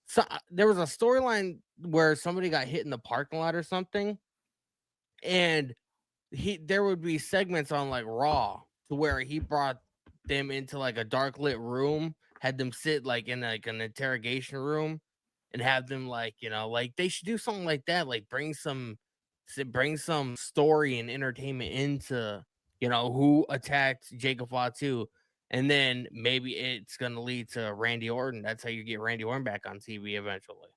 So there was a storyline where somebody got hit in the parking lot or something, and there would be segments on Raw to where he brought them into a dark lit room, had them sit in an interrogation room, and have them they should do something like that, bring some story and entertainment into who attacked Jacob Fatu. And then maybe it's going to lead to Randy Orton. That's how you get Randy Orton back on TV eventually.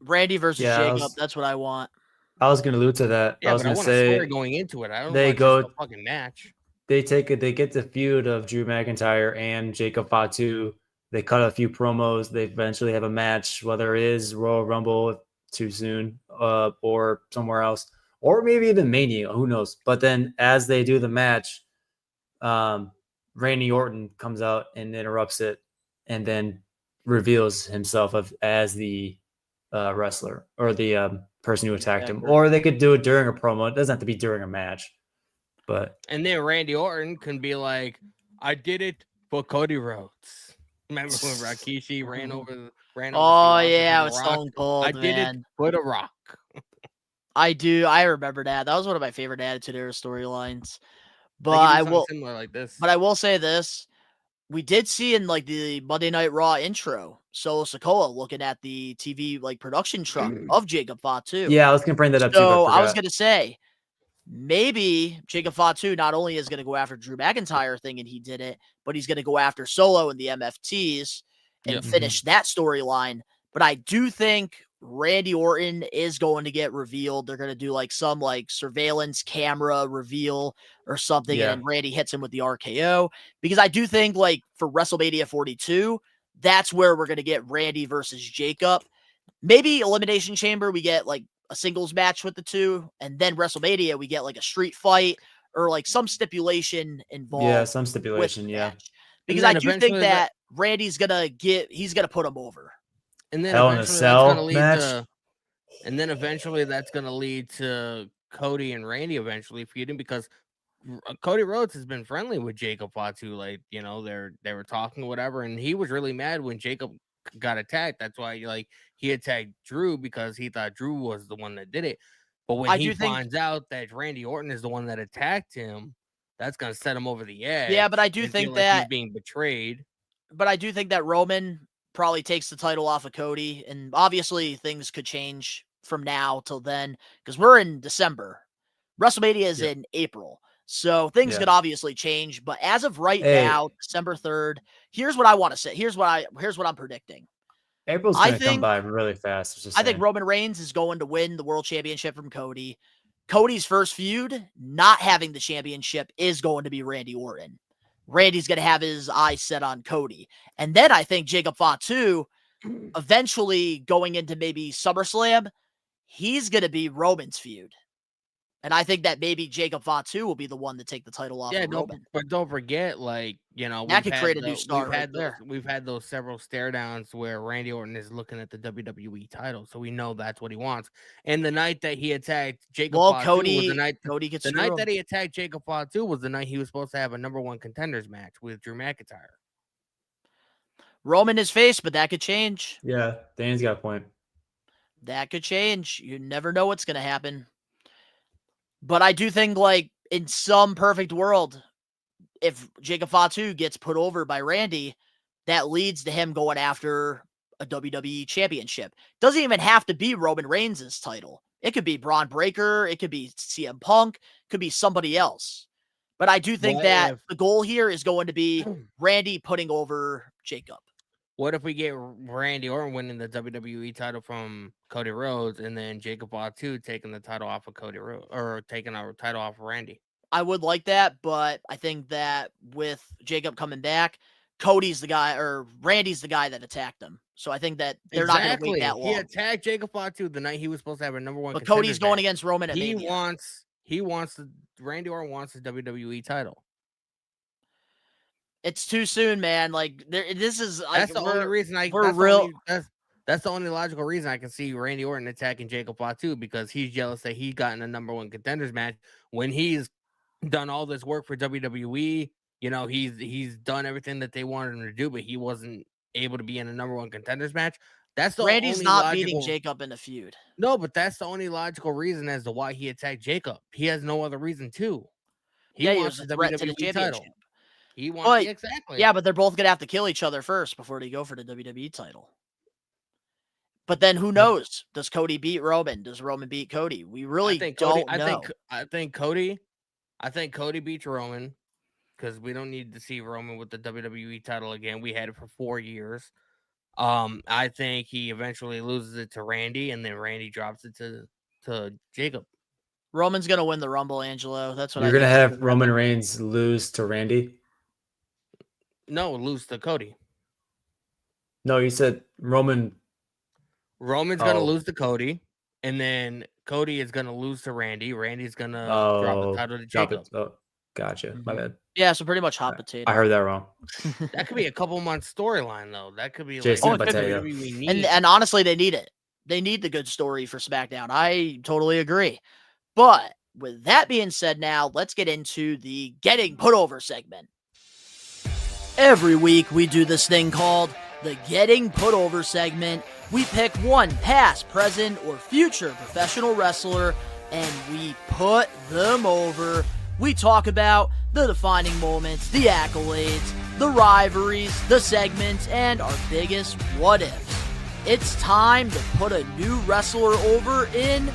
Randy versus Jacob. That's what I want. I was going to allude to that. Yeah, I was but I going to want a say story going into it. I don't they want go just a fucking match. They get the feud of Drew McIntyre and Jacob Fatu. They cut a few promos. They eventually have a match, whether it is Royal Rumble too soon, or somewhere else, or maybe even Mania. Who knows? But then as they do the match, Randy Orton comes out and interrupts it, and then reveals himself as the wrestler or the person who attacked him. Or they could do it during a promo. It doesn't have to be during a match. And then Randy Orton can be like, I did it for Cody Rhodes. Remember when Rikishi ran over Oh yeah, with Stone Cold. I did it for The Rock. I do. I remember that. That was one of my favorite Attitude Era storylines. But I will similar like this. But I will say this: we did see in the Monday Night Raw intro, Solo Sikoa looking at the TV production truck of Jacob Fatu. Yeah, I was gonna bring that up too. So I was gonna say, maybe Jacob Fatu not only is going to go after Drew McIntyre thing, and he did it, but he's going to go after Solo and the MFTs and finish that storyline. But I do think Randy Orton is going to get revealed. They're going to do some surveillance camera reveal or something, and Randy hits him with the RKO. Because I do think for WrestleMania 42, that's where we're going to get Randy versus Jacob. Maybe Elimination Chamber, we get a singles match with the two, and then WrestleMania we get a street fight or some stipulation involved. Yeah, some stipulation, because I do think that Randy's he's gonna put him over. And then Hell in a Cell match. And then eventually that's gonna lead to Cody and Randy eventually feuding, because Cody Rhodes has been friendly with Jacob Fatu. They were talking or whatever, and he was really mad when Jacob got attacked. That's why he attacked Drew, because he thought Drew was the one that did it. But when he finds out that Randy Orton is the one that attacked him, that's gonna set him over the edge. Yeah, but I do think that he's being betrayed. But I do think that Roman probably takes the title off of Cody, and obviously things could change from now till then because we're in December. WrestleMania is in April. So things could obviously change, but as of right now, December 3rd, here's what I want to say. Here's what I'm predicting. April's going to come by really fast. I think Roman Reigns is going to win the World Championship from Cody. Cody's first feud, not having the championship, is going to be Randy Orton. Randy's going to have his eyes set on Cody. And then I think Jacob Fatu, eventually going into maybe SummerSlam, he's going to be Roman's feud. And I think that maybe Jacob Fatu will be the one to take the title off of Roman. But don't forget, You know, That could create a new star we've right had there. we've had those several stare downs where Randy Orton is looking at the WWE title, so we know that's what he wants. And the night that he attacked Jacob Well, Fatu was the Cody gets the screw night him. that he attacked Jacob Fatu was the night he was supposed to have a number one contenders match with Drew McIntyre. Roman is face, but that could change. Yeah, Dan's got a point. That could change. You never know what's going to happen. But I do think, like, in some perfect world, if Jacob Fatu gets put over by Randy, that leads to him going after a WWE championship. Doesn't even have to be Roman Reigns' title. It could be Braun Breaker. It could be CM Punk. It could be somebody else. But I do think that the goal here is going to be Randy putting over Jacob. What if we get Randy Orton winning the WWE title from Cody Rhodes, and then Jacob Fatu taking the title off of Cody Rhodes, or taking our title off of Randy? I would like that, but I think that with Jacob coming back, Cody's the guy, or Randy's the guy that attacked him. So I think that they're not going to wait that long. He attacked Jacob Fatu the night he was supposed to have a number one. But Cody's going against Roman at Mania. Randy Orton wants the WWE title. It's too soon, man. Like this is. That's the only reason that's the only logical reason I can see Randy Orton attacking Jacob Fatu, because he's jealous that he got in a number one contenders match when he's done all this work for WWE. You know, he's done everything that they wanted him to do, but he wasn't able to be in a number one contenders match. That's the Randy's not beating Jacob in a feud. No, but that's the only logical reason as to why he attacked Jacob. He has no other reason to. He wants the WWE title. He wants exactly. Yeah, but they're both gonna have to kill each other first before they go for the WWE title. But then who knows? Does Cody beat Roman? Does Roman beat Cody? We really don't know. I think Cody beats Roman, because we don't need to see Roman with the WWE title again. We had it for 4 years. I think he eventually loses it to Randy, and then Randy drops it to Jacob. Roman's gonna win the Rumble, Angelo. That's what you're gonna have Roman Reigns lose to Randy. No, lose to Cody. No, you said Roman's gonna lose to Cody, and then Cody is gonna lose to Randy. Randy's gonna drop the title to Jacob. Gotcha. My bad. Yeah, so pretty much hot potato. I heard that wrong. That could be a couple months storyline, though. That could be Jason like and honestly, they need it. They need the good story for SmackDown. I totally agree. But with that being said, now let's get into the Getting Put Over segment. Every week we do this thing called the Getting Put Over segment. We pick one past, present, or future professional wrestler and we put them over. We talk about the defining moments, the accolades, the rivalries, the segments, and our biggest what-ifs. It's time to put a new wrestler over in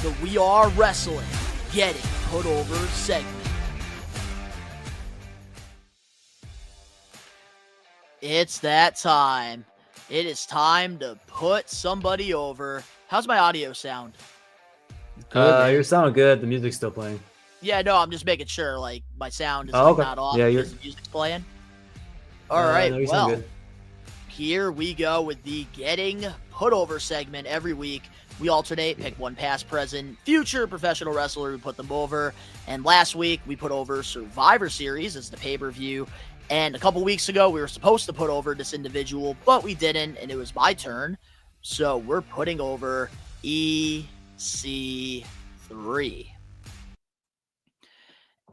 the We Are Wrestling Getting Put Over segment. It's that time. It is time to put somebody over. How's my audio sound? You're sounding good. The music's still playing. Yeah, no, I'm just making sure, like, my sound is not off because the music's playing. All right, no, well, here we go with the Getting Put Over segment every week. We alternate, pick one past, present, future professional wrestler, we put them over. And last week, we put over Survivor Series as the pay-per-view. And a couple weeks ago, we were supposed to put over this individual, but we didn't, and it was my turn. So we're putting over EC3.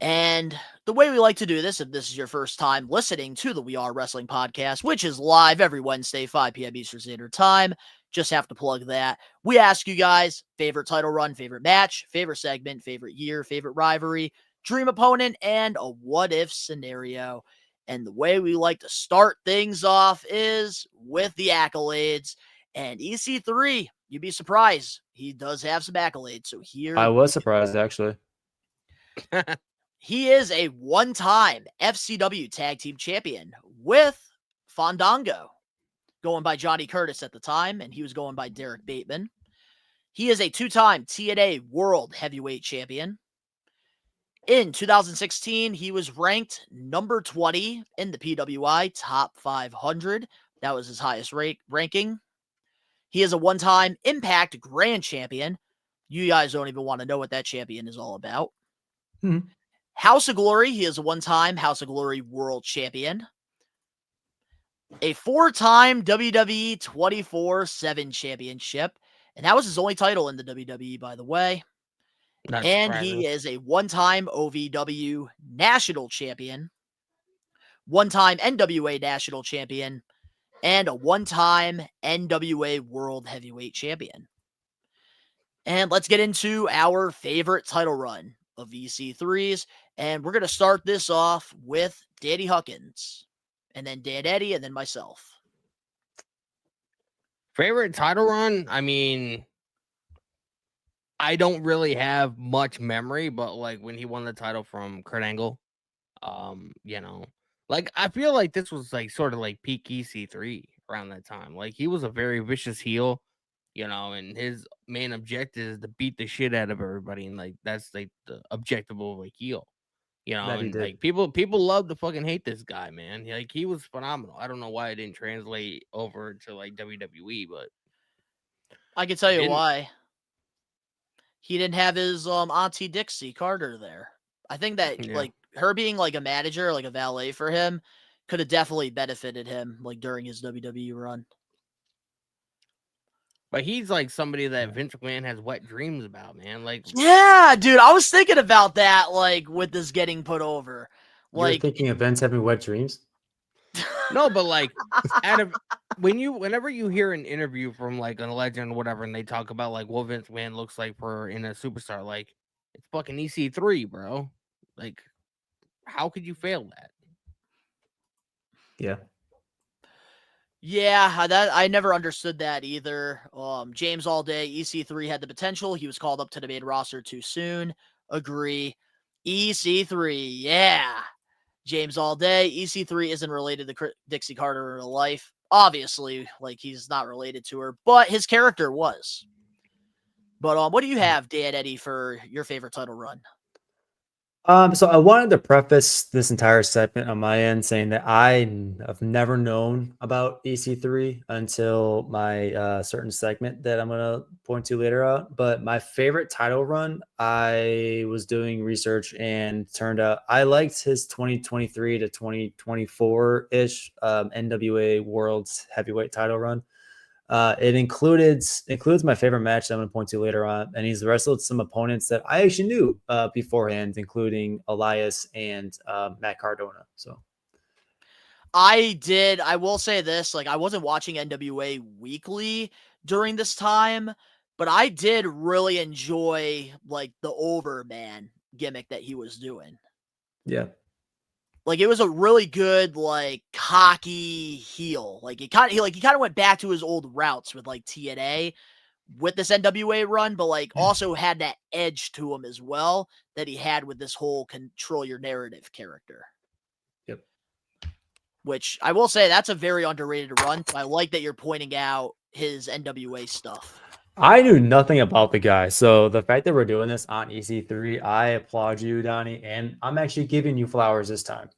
And the way we like to do this, if this is your first time listening to the We Are Wrestling podcast, which is live every Wednesday, 5 p.m. Eastern Standard Time, just have to plug that. We ask you guys, favorite title run, favorite match, favorite segment, favorite year, favorite rivalry, dream opponent, and a what-if scenario. And the way we like to start things off is with the accolades. And EC3, you'd be surprised, he does have some accolades. So here I was surprised, actually. He is a one-time FCW Tag Team Champion with Fandango, going by Johnny Curtis at the time, and he was going by Derek Bateman. He is a two-time TNA World Heavyweight Champion. In 2016, he was ranked number 20 in the PWI Top 500. That was his highest ranking. He is a one-time Impact Grand Champion. You guys don't even want to know what that champion is all about. House of Glory, he is a one-time House of Glory World Champion. A 4-time WWE 24/7 Championship. And that was his only title in the WWE, by the way. Not And surprising. he is a one-time OVW National Champion, one-time NWA National Champion, and a one-time NWA World Heavyweight Champion. And let's get into our favorite title run of EC3s. And we're going to start this off with Danny Huckins, and then Dan Eddy, and then myself. Favorite title run? I mean, I don't really have much memory, but like when he won the title from Kurt Angle, like I feel like this was like sort of like peak EC3 around that time. Like he was a very vicious heel, and his main objective is to beat the shit out of everybody, and like that's like the objective of a heel. That he And did. like people love to fucking hate this guy, man. Like he was phenomenal. I don't know why it didn't translate over to like WWE, but I can tell you didn't. why. He didn't have his Auntie Dixie Carter there. I think that Yeah. like her being like a manager, like a valet for him, could have definitely benefited him like during his WWE run. But he's like somebody that Vince McMahon has wet dreams about, man. Like, Yeah, dude, I was thinking about that, like with this getting put over. You're Like, thinking of Vince having wet dreams? no, but like, whenever you hear an interview from like a legend or whatever, and they talk about like what Vince McMahon looks like in a superstar, like it's fucking EC3, bro. Like, how could you fail that? Yeah. yeah, that I never understood that either. James All Day, EC3 had the potential. He was called up to the main roster too soon. Agree. EC3, yeah. James All Day, EC3 isn't related to Dixie Carter in real life. Obviously, like he's not related to her, but his character was. But what do you have, Dan Eddy, for your favorite title run? So I wanted to preface this entire segment on my end saying that I have never known about EC3 until my certain segment that I'm going to point to later out. But my favorite title run, I was doing research and turned out I liked his 2023 to 2024-ish NWA World Heavyweight title run. It includes my favorite match that I'm going to point to later on, and he's wrestled some opponents that I actually knew beforehand, including Elias and Matt Cardona. So I will say this, like I wasn't watching NWA weekly during this time, but I did really enjoy like the Overman gimmick that he was doing. yeah. Like it was a really good, like cocky heel. Like he kind of went back to his old routes with like TNA with this NWA run, but like also had that edge to him as well that he had with this whole control your narrative character. Yep. Which I will say that's a very underrated run. So I like that you're pointing out his NWA stuff. I knew nothing about the guy, so the fact that we're doing this on EC3, I applaud you, Donnie, and I'm actually giving you flowers this time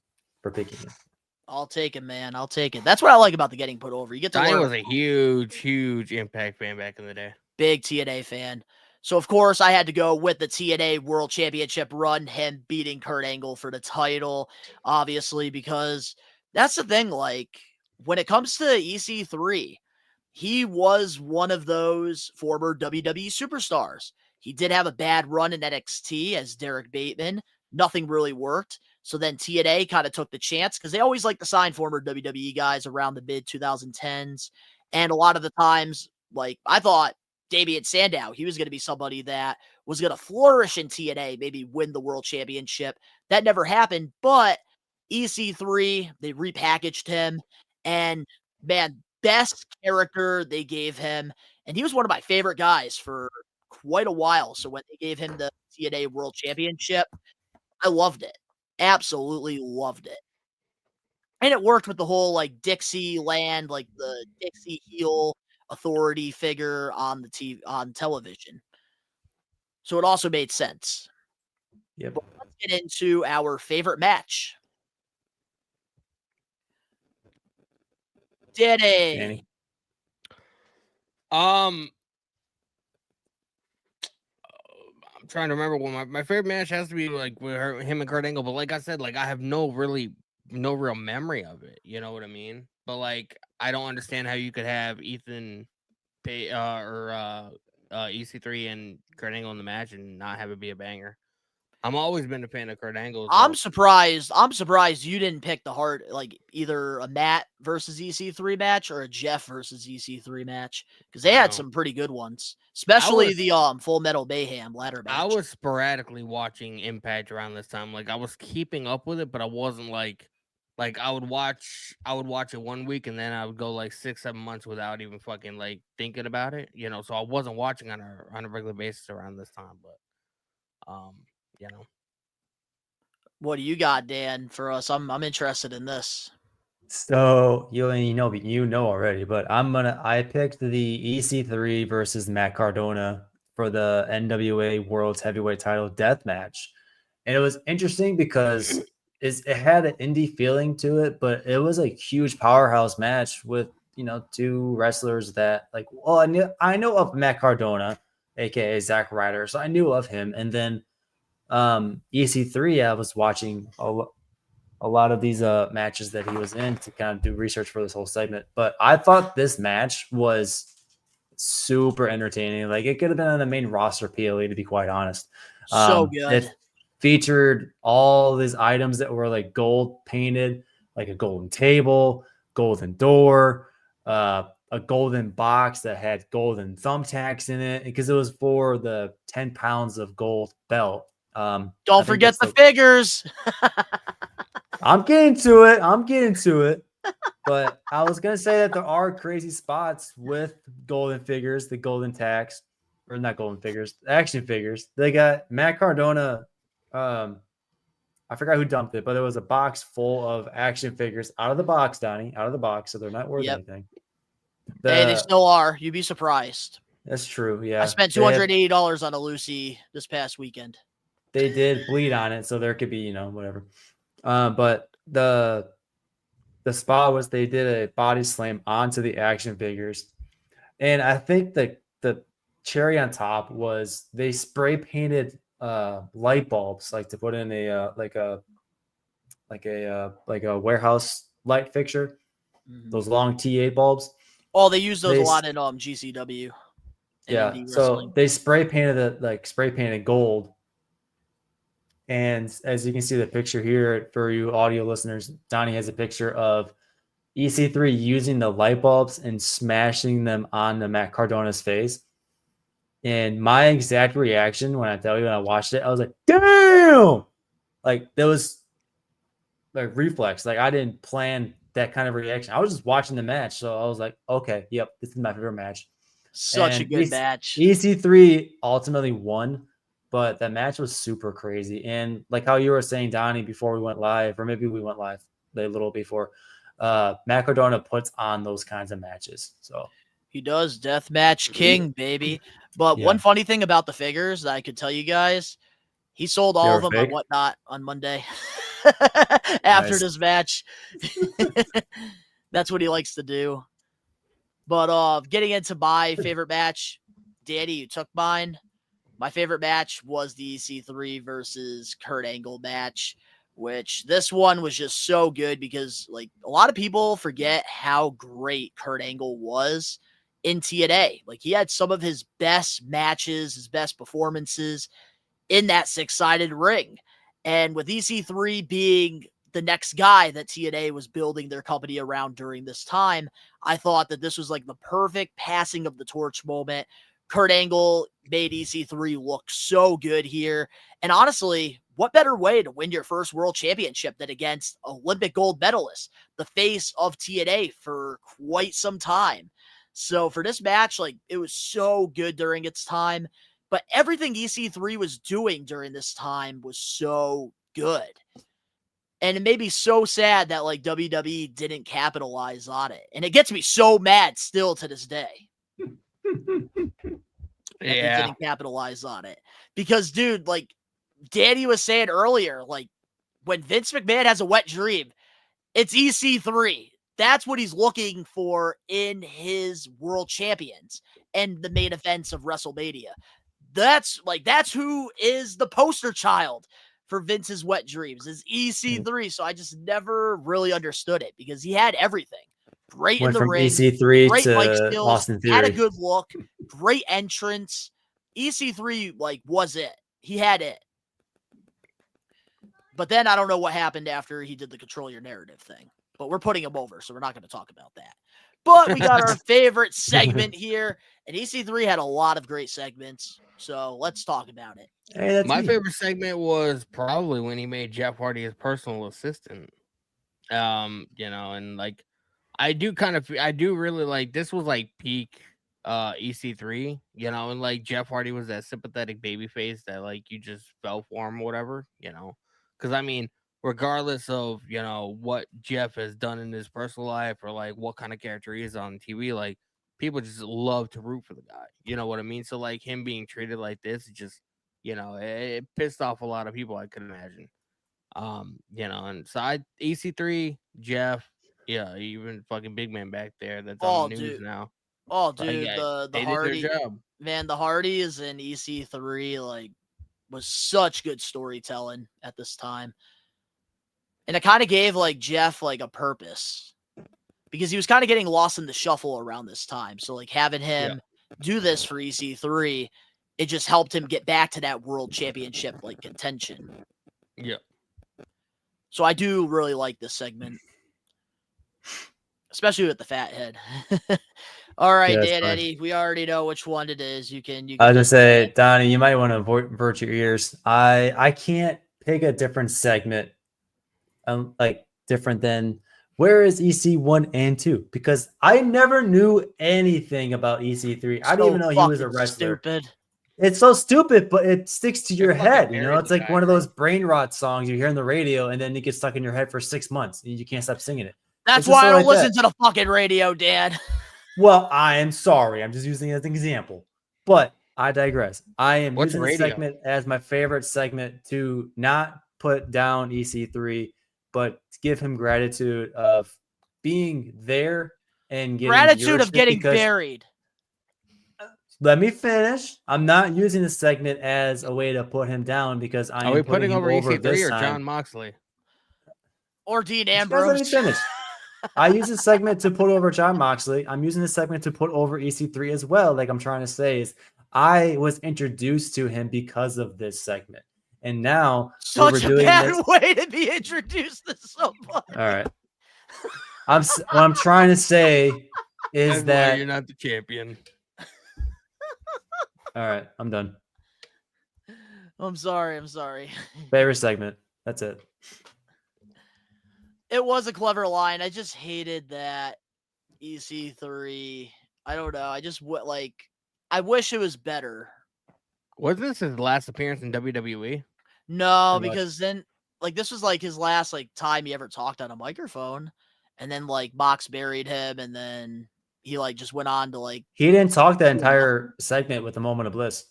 for picking him. I'll take it, man. I'll take it. That's what I like about the getting put over. You get to Donnie learn. was a huge Impact fan back in the day. Big TNA fan. So, of course, I had to go with the TNA World Championship run, him beating Kurt Angle for the title, obviously, because that's the thing. Like, when it comes to EC3, he was one of those former WWE superstars. He did have a bad run in NXT as Derek Bateman. Nothing really worked. So then TNA kind of took the chance because they always like to sign former WWE guys around the mid 2010s. And a lot of the times, like, I thought Damian Sandow, he was going to be somebody that was going to flourish in TNA, maybe win the world championship. That never happened. But EC3, they repackaged him. And man, best character they gave him. And he was one of my favorite guys for quite a while. So when they gave him the TNA World Championship, I loved it. Absolutely loved it. And it worked with the whole like Dixie land, like the Dixie heel authority figure on the TV on television. So it also made sense. Yep. But let's get into our favorite match. Danny. I'm trying to remember what my favorite match has to be like with him and Kurt Angle. But like I said, like I have no real memory of it. You know what I mean? But like I don't understand how you could have Ethan EC3 and Kurt Angle in the match and not have it be a banger. I'm always been a fan of Kurt Angle. I'm surprised you didn't pick the hard, like either a Matt versus EC3 match or a Jeff versus EC3 match, because they had some pretty good ones, especially the Full Metal Mayhem ladder match. I was sporadically watching Impact around this time. Like I was keeping up with it, but I wasn't like I would watch it 1 week and then I would go like 6-7 months without even fucking like thinking about it, you know. So I wasn't watching on a regular basis around this time, but you know. What do you got, Dan, for us? I'm interested in this. So you know already, but I picked the EC3 versus Matt Cardona for the NWA World's Heavyweight Title death match. And it was interesting because it had an indie feeling to it, but it was a huge powerhouse match with, two wrestlers that I know of Matt Cardona, aka Zack Ryder. So I knew of him. And then EC3, I was watching a lot of these matches that he was in to kind of do research for this whole segment. But I thought this match was super entertaining. Like it could have been on the main roster PLE, to be quite honest. So good. It featured all these items that were like gold painted, like a golden table, golden door, a golden box that had golden thumbtacks in it because it was for the 10 pounds of gold belt. Don't forget the figures. I'm getting to it. But I was going to say that there are crazy spots with golden figures, the golden tax, or not golden figures, action figures. They got Matt Cardona. I forgot who dumped it, but there was a box full of action figures out of the box, Donnie, out of the box. So they're not worth anything. Hey, they still are. You'd be surprised. That's true. Yeah. I spent $280 on a Lucy this past weekend. They did bleed on it. So there could be, whatever. But the spot was they did a body slam onto the action figures. And I think the cherry on top was they spray painted light bulbs, like to put in a warehouse light fixture, those long T8 bulbs. Oh, they use those a lot in GCW. Yeah, so they spray painted gold. And as you can see the picture here for you audio listeners, Donnie has a picture of EC3 using the light bulbs and smashing them onto Matt Cardona's face. And my exact reaction when I watched it, I was like, damn! Like, there was like reflex. Like, I didn't plan that kind of reaction. I was just watching the match. So I was like, okay, yep, this is my favorite match. Such a good match. EC3 ultimately won, but that match was super crazy. And like how you were saying, Donnie, before we went live, or maybe we went live a little before, Matt Cardona puts on those kinds of matches. So he does. Deathmatch King, baby. But one funny thing about the figures that I could tell you guys, he sold all of them on Whatnot on Monday after this match. That's what he likes to do. But getting into my favorite match, Danny, you took mine. My favorite match was the EC3 versus Kurt Angle match, which this one was just so good because like a lot of people forget how great Kurt Angle was in TNA. Like he had some of his best matches, his best performances in that 6-sided ring. And with EC3 being the next guy that TNA was building their company around during this time, I thought that this was like the perfect passing of the torch moment. Kurt Angle made EC3 look so good here. And honestly, what better way to win your first world championship than against Olympic gold medalist, the face of TNA for quite some time. So for this match, like it was so good during its time, but everything EC3 was doing during this time was so good. And it made me so sad that like WWE didn't capitalize on it. And it gets me so mad still to this day. They didn't capitalize on it. Because, dude, like Danny was saying earlier, like when Vince McMahon has a wet dream, it's EC3. That's what he's looking for in his world champions and the main events of WrestleMania. that's who is the poster child for Vince's wet dreams is EC3. So I just never really understood it because he had everything. Great Went in the from ring, EC3 great mic to skills, Austin had a Theory. good look, great entrance. EC3 was it. He had it. But then I don't know what happened after he did the control your narrative thing. But we're putting him over, so we're not going to talk about that. But we got our favorite segment here, and EC3 had a lot of great segments. So let's talk about it. Hey, that's My me. favorite segment was probably when he made Jeff Hardy his personal assistant. And like I do really like this was like peak EC3, and like Jeff Hardy was that sympathetic baby face that like you just fell for him or whatever, because I mean, regardless of what Jeff has done in his personal life or like what kind of character he is on TV, like people just love to root for the guy, you know what I mean? So like him being treated like this, it just it pissed off a lot of people, I could imagine. And so EC3, Jeff, yeah, even fucking Big Man back there that's on the news now. Oh, Like, dude, yeah, the they Hardy, did their job. man, the Hardys and EC3 was such good storytelling at this time, and it kind of gave Jeff a purpose because he was kind of getting lost in the shuffle around this time. So having him do this for EC3, it just helped him get back to that world championship contention. Yeah. So I do really like this segment, especially with the fat head. All right, Yeah, Dan Eddy, we already know which one it is. You can I was gonna say, Donnie, you might want to avert your ears. I can't pick a different segment, different than where is EC 1 and 2, because I never knew anything about EC3. I didn't even know he was a wrestler. Stupid. It's so stupid, but it sticks to your head. It's like one of guy, those brain rot songs you hear on the radio, and then it gets stuck in your head for 6 months, and you can't stop singing it. That's why I don't listen to the fucking radio, Dan. Well, I am sorry. I'm just using it as an example. But I digress. I am using this segment as my favorite segment to not put down EC3, but to give him gratitude of being there and getting gratitude of getting buried. Let me finish. I'm not using this segment as a way to put him down because I am putting over EC3 or John Moxley or Dean Ambrose. Let me finish. I use this segment to put over John Moxley. I'm using this segment to put over EC3 as well. Like I'm trying to say is I was introduced to him because of this segment. And now such a bad way to be introduced to somebody. All right. What I'm trying to say is that you're not the champion. All right, I'm done. I'm sorry. Favorite segment. That's it. It was a clever line. I just hated that EC3. I don't know. I just I wish it was better. Wasn't this his last appearance in WWE? No, because then this was his last time he ever talked on a microphone, and then Mox buried him, and then he just went on to he didn't talk that entire segment with a moment of bliss.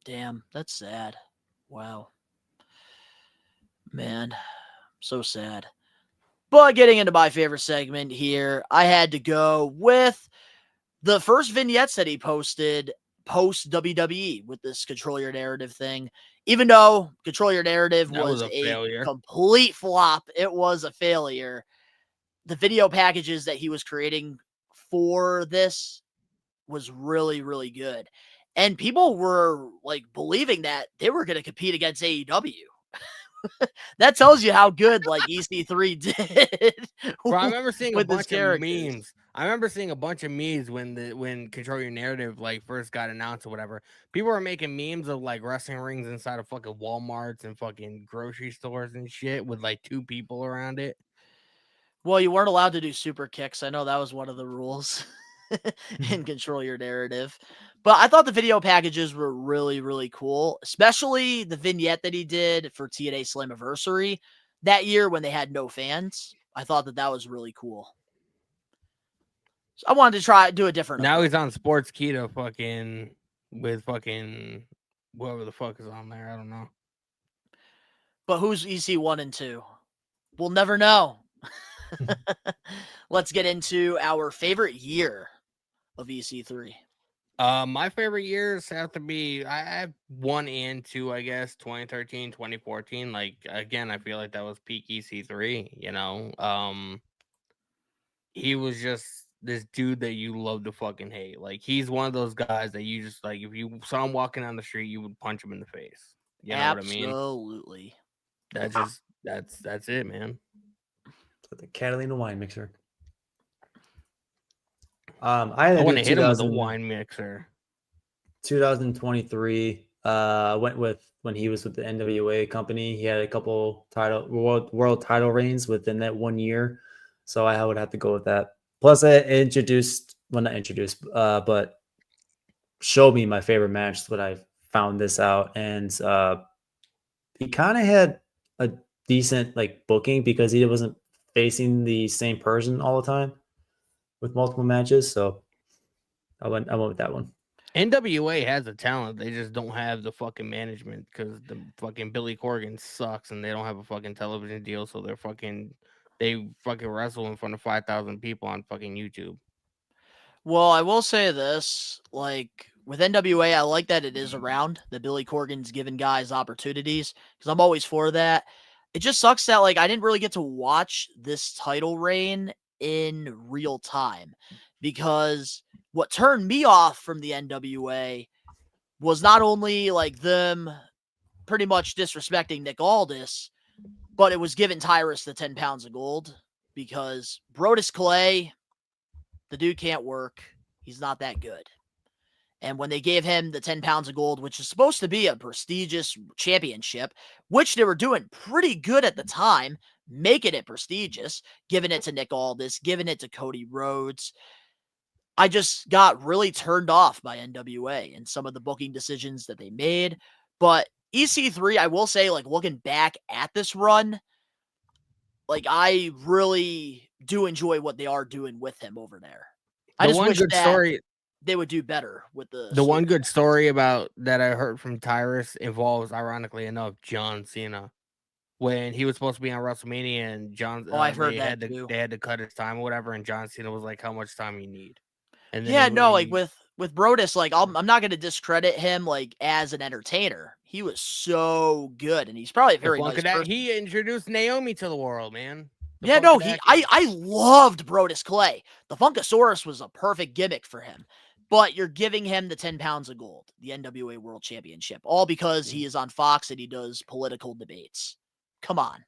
Damn, that's sad. Wow, man. So sad. But getting into my favorite segment here, I had to go with the first vignettes that he posted post WWE with this Control Your Narrative thing. Even though Control Your Narrative was a complete flop, it was a failure. The video packages that he was creating for this was really, really good. And people were believing that they were going to compete against AEW. That tells you how good EC3 did. Bro, I remember seeing a bunch of memes. I remember seeing a bunch of memes when Control Your Narrative first got announced or whatever. People were making memes of wrestling rings inside of fucking Walmarts and fucking grocery stores and shit with 2 people around it. Well, you weren't allowed to do super kicks. I know that was one of the rules in Control Your Narrative. But I thought the video packages were really, really cool, especially the vignette that he did for TNA Slammiversary that year when they had no fans. I thought that was really cool. So I wanted to do a different. Now he's on Sports Keto with whoever the fuck is on there. I don't know. But who's EC 1 and 2? We'll never know. Let's get into our favorite year of EC3. My favorite years have to be I have 1 and 2, I guess, 2013, 2014. Like again, I feel like that was peak EC3, you know. He was just this dude that you love to fucking hate. Like he's one of those guys that you just like if you saw him walking down the street, you would punch him in the face. You know what I mean? Absolutely. That's it, man. The Catalina wine mixer. I had I to want do to hit him with a 2000 wine mixer. 2023. Went with when he was with the NWA company. He had a couple world title reigns within that 1 year, so I would have to go with that. Plus, not introduced, but showed me my favorite match when I found this out, and he kind of had a decent like booking because he wasn't facing the same person all the time with multiple matches. So I went with that one. NWA has the talent. They just don't have the fucking management because the fucking Billy Corgan sucks and they don't have a fucking television deal. So they fucking wrestle in front of 5,000 people on fucking YouTube. Well, I will say this, like with NWA, I like that it is around, that Billy Corgan's giving guys opportunities because I'm always for that. It just sucks that like I didn't really get to watch this title reign in real time because what turned me off from the NWA was not only like them pretty much disrespecting Nick Aldis, but it was giving Tyrus the 10 pounds of gold because Brodus Clay, the dude can't work. He's not that good. And when they gave him the 10 pounds of gold, which is supposed to be a prestigious championship, which they were doing pretty good at the time, making it prestigious, giving it to Nick Aldis, giving it to Cody Rhodes, I just got really turned off by NWA and some of the booking decisions that they made. But EC3, I will say, like looking back at this run, like I really do enjoy what they are doing with him over there. I just wish that they would do better with the one good story about that I heard from Tyrus involves, ironically enough, John Cena. When he was supposed to be on WrestleMania and I've heard that too. They had to cut his time or whatever, and John Cena was like, "How much time you need?" And then like with Brodus, like I'm not going to discredit him like as an entertainer. He was so good, and he's probably a very nice person. He introduced Naomi to the world, man. I loved Brodus Clay. The Funkasaurus was a perfect gimmick for him. But you're giving him the 10 pounds of gold, the NWA World Championship, all because he is on Fox and he does political debates. Come on.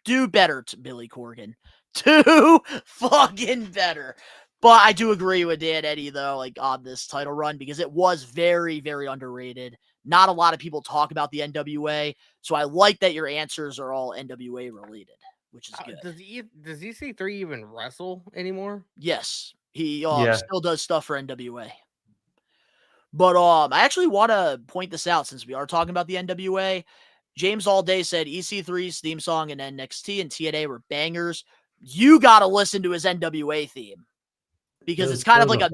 Do better, Billy Corgan. Do fucking better. But I do agree with Dan Eddy, though, like on this title run, because it was very, very underrated. Not a lot of people talk about the NWA, so I like that your answers are all NWA related, which is good. Does EC3 even wrestle anymore? Yes. He still does stuff for NWA. But I actually want to point this out since we are talking about the NWA. James All Day said EC3's theme song and NXT and TNA were bangers. You got to listen to his NWA theme because it's kind of like a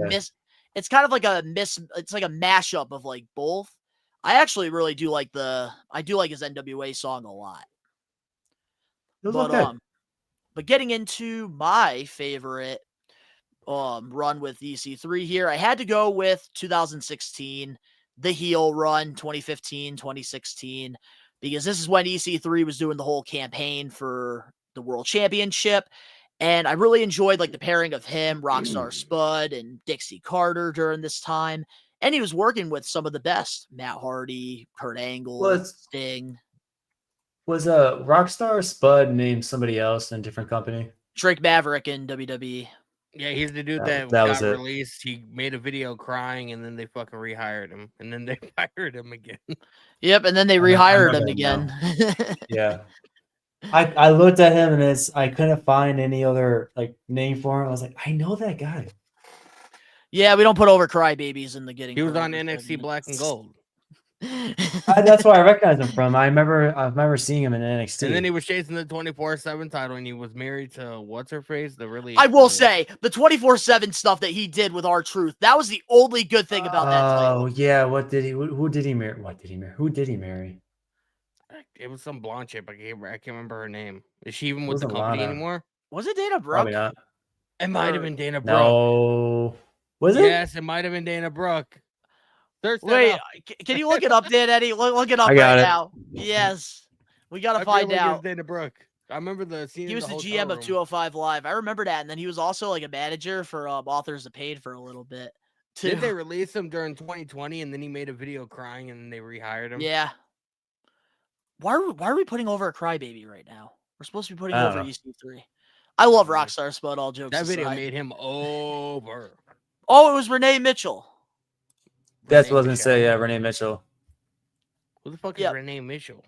mashup of like both. I actually really do like his NWA song a lot. But getting into my favorite run with EC3 here, I had to go with 2016, the heel run, 2015, 2016, because this is when EC3 was doing the whole campaign for the World Championship. And I really enjoyed like the pairing of him, Rockstar Spud, and Dixie Carter during this time. And he was working with some of the best, Matt Hardy, Kurt Angle, Sting. Was Rockstar Spud named somebody else in a different company? Drake Maverick in WWE. Yeah, he's the dude that got released. He made a video crying, and then they fucking rehired him, and then they fired him again. Yep, and then they rehired him again. Yeah, I looked at him and I couldn't find any other like name for him. I was like, I know that guy. Yeah, we don't put over crybabies in the getting. He was on NXT Black and Gold. That's where I recognize him from. I remember seeing him in NXT. And then he was chasing the 24/7 title, and he was married to what's her face. I will say the 24/7 stuff that he did with R-Truth. That was the only good thing about that title. Oh yeah, who did he marry? Who did he marry? It was some blonde chick. I can't remember her name. Is she even with the company anymore? Was it Dana Brooke? Probably not. It might have been Dana Brooke. No. Was it? Yes, it might have been Dana Brooke. Search that Wait, up. can you look it up, Dan Eddy? Look it up I got right it. now. Yes. We got to I find feel like it was out. Dana Brooke. I remember the scene He in was the the hotel GM of room. 205 Live. I remember that. And then he was also like a manager for Authors of Pain for a little bit, too. Did they release him during 2020 and then he made a video crying and then they rehired him? Yeah. Why are we putting over a crybaby right now? We're supposed to be putting I over don't know. EC3. I love Rockstar Spud, all jokes That video aside. made him over. Oh, it was Renee Mitchell. That's Renee what I was gonna Michelle. say. Yeah, Renee Mitchell. Who the fuck Yep. is Renee Mitchell?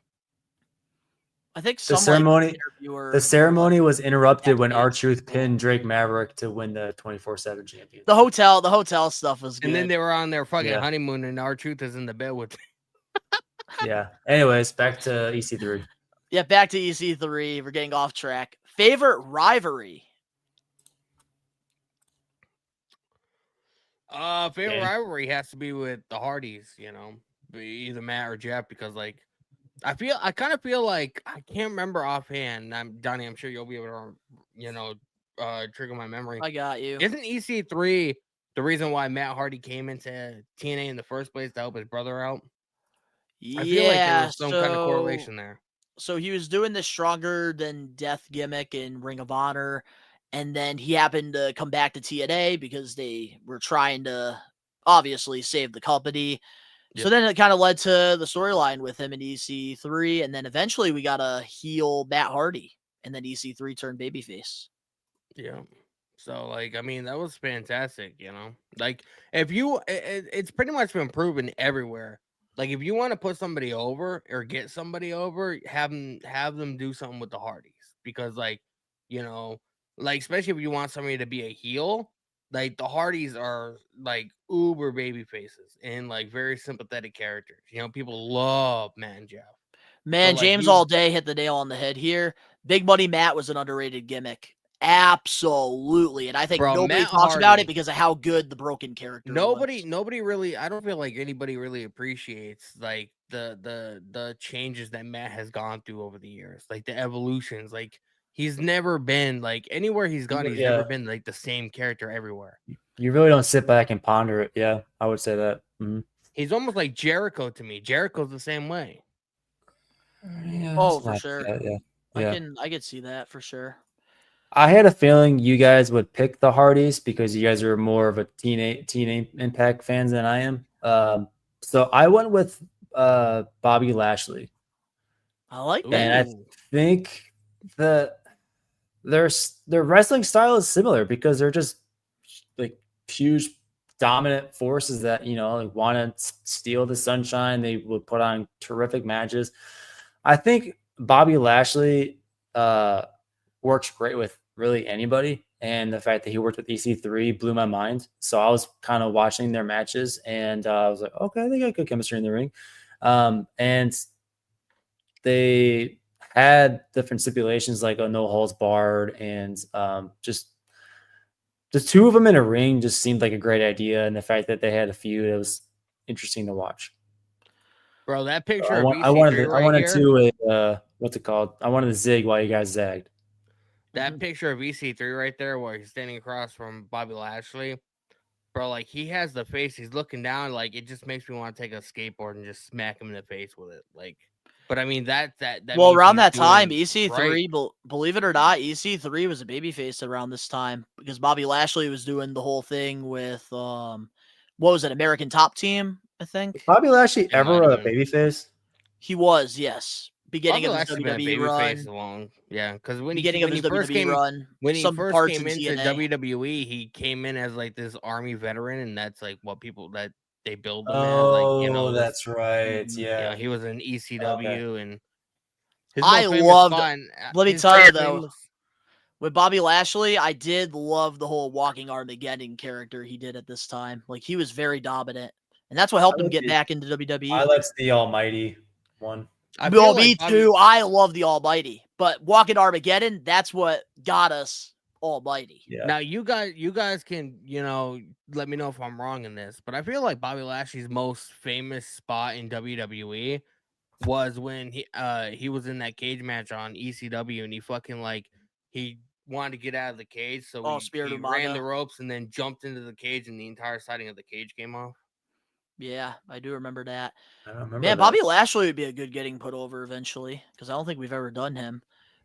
I think The some ceremony. interviewer. The ceremony was interrupted when backstage. R-Truth pinned Drake Maverick to win the 24/7 champion. The hotel stuff was good. And then they were on their fucking Yeah. honeymoon and R-Truth is in the bed with Yeah. Anyways, back to EC3. Yeah, back to EC3. We're getting off track. Favorite rivalry? favorite Okay. rivalry has to be with the Hardys, you know, either Matt or Jeff, because like I kind of feel like I can't remember offhand. Donnie, I'm sure you'll be able to, you know, trigger my memory. I got you. Isn't EC3 the reason why Matt Hardy came into TNA in the first place to help his brother out? Yeah, I feel like there was some kind of correlation there. So he was doing this Stronger Than Death gimmick in Ring of Honor, and then he happened to come back to TNA because they were trying to obviously save the company. So then it kind of led to the storyline with him in EC3, and then eventually we got a heel Matt Hardy, and then EC3 turned babyface. Yeah. So like, I mean, that was fantastic, you know. Like, if you, it's pretty much been proven everywhere. Like, if you want to put somebody over or get somebody over, have them do something with the Hardys, because like, you know, like especially if you want somebody to be a heel, like the Hardys are like uber baby faces and like very sympathetic characters. You know, people love Matt and Jeff. Man, So, like, James you- All Day hit the nail on the head here. Big Money Matt was an underrated gimmick. Absolutely. And I think Bro, nobody Matt talks about Hardy- it because of how good the broken character Nobody was. really, I don't feel like anybody really appreciates like the changes that Matt has gone through over the years, like the evolutions. Like, he's never been like anywhere he's gone, he's never been like the same character everywhere. You really don't sit back and ponder it. Yeah, I would say that. Mhm. He's almost like Jericho to me. Jericho's the same way. Yeah, Oh, that's for not sure. bad, yeah. I could see that for sure. I had a feeling you guys would pick the Hardys because you guys are more of a teen Impact fans than I am. So I went with Bobby Lashley, I like that. and I think their wrestling style is similar because they're just like huge dominant forces that, you know, like want to steal the sunshine. They will put on terrific matches. I think Bobby Lashley works great with really anybody, and the fact that he worked with EC3 blew my mind. So I was kind of watching their matches, and I was like, okay, they got good chemistry in the ring. And they had different stipulations like a no holds barred, and just the two of them in a ring just seemed like a great idea. And the fact that they had a feud, it was interesting to watch. Bro, that picture I of wanted EC3 what's it called? I wanted to zig while you guys zagged. that picture of EC3 right there where he's standing across from Bobby Lashley, bro, like he has the face, he's looking down, like it just makes me want to take a skateboard and just smack him in the face with it. Like, but I mean that well, means around he's that time, doing EC3, right. believe it or not, EC3 was a babyface around this time because Bobby Lashley was doing the whole thing with what was it, American Top Team, I think. Bobby Lashley It ever might a have been. babyface? He was, yes. Beginning Bobby of his Lashley's been a WWE babyface run. along, yeah, because when Beginning he of his first WWE came run. when he Some first parts came in into TNA. WWE, he came in as like this army veteran, and that's like what people that they build him as, Oh, like, you know, this, that's right. yeah, Yeah. he was an ECW and his I most famous loved- spot, let me his tell you, most though, famous- with Bobby Lashley, I did love the whole Walking Armageddon character he did at this time. Like, he was very dominant. And that's what helped him get back into WWE. I liked the Almighty one. I feel No, like me Bobby- too. I love the Almighty. But Walking Armageddon, that's what got us Almighty. Yeah. Now you guys can, you know, let me know if I'm wrong in this, but I feel like Bobby Lashley's most famous spot in WWE was when he was in that cage match on ECW, and he fucking like he wanted to get out of the cage, so Oh, Spirit he of ran Maga. the ropes and then jumped into the cage, and the entire siding of the cage came off. Yeah, I do remember that. I don't remember Man, that. Bobby Lashley would be a good getting put over eventually because I don't think we've ever done him.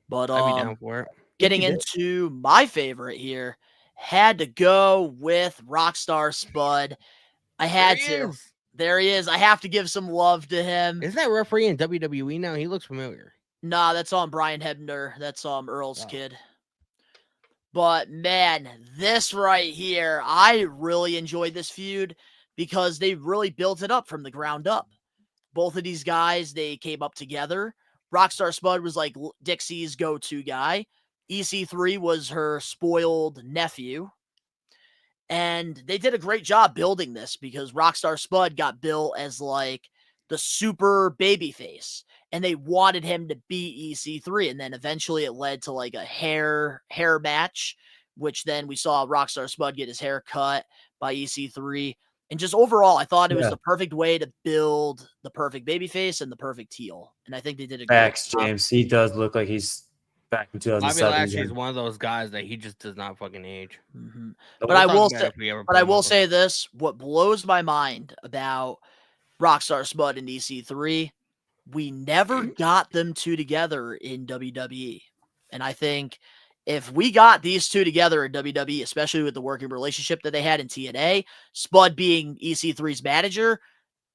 But I'd be down for it. getting he did. into my favorite here, had to go with Rockstar Spud. I had There he to. is. There he is. I have to give some love to him. Isn't that referee in WWE now? He looks familiar. Nah, that's on Brian Hebner. That's Earl's Oh. kid. But man, this right here, I really enjoyed this feud because they really built it up from the ground up. Both of these guys, they came up together. Rockstar Spud was like Dixie's go-to guy. EC3 was her spoiled nephew. And they did a great job building this because Rockstar Spud got built as like the super babyface. And they wanted him to beat EC3. And then eventually it led to like a hair match, which then we saw Rockstar Spud get his hair cut by EC3. And just overall, I thought it was the perfect way to build the perfect babyface and the perfect heel. And I think they did a great job. James. He does look like he's back in Bobby 2007. Lashley is one of those guys that he just does not fucking age. Mm-hmm. But I we'll will talk about say, it if we ever but put I him will over. say this: what blows my mind about Rockstar Spud and EC3, we never got them two together in WWE, and I think if we got these two together in WWE, especially with the working relationship that they had in TNA, Spud being EC3's manager,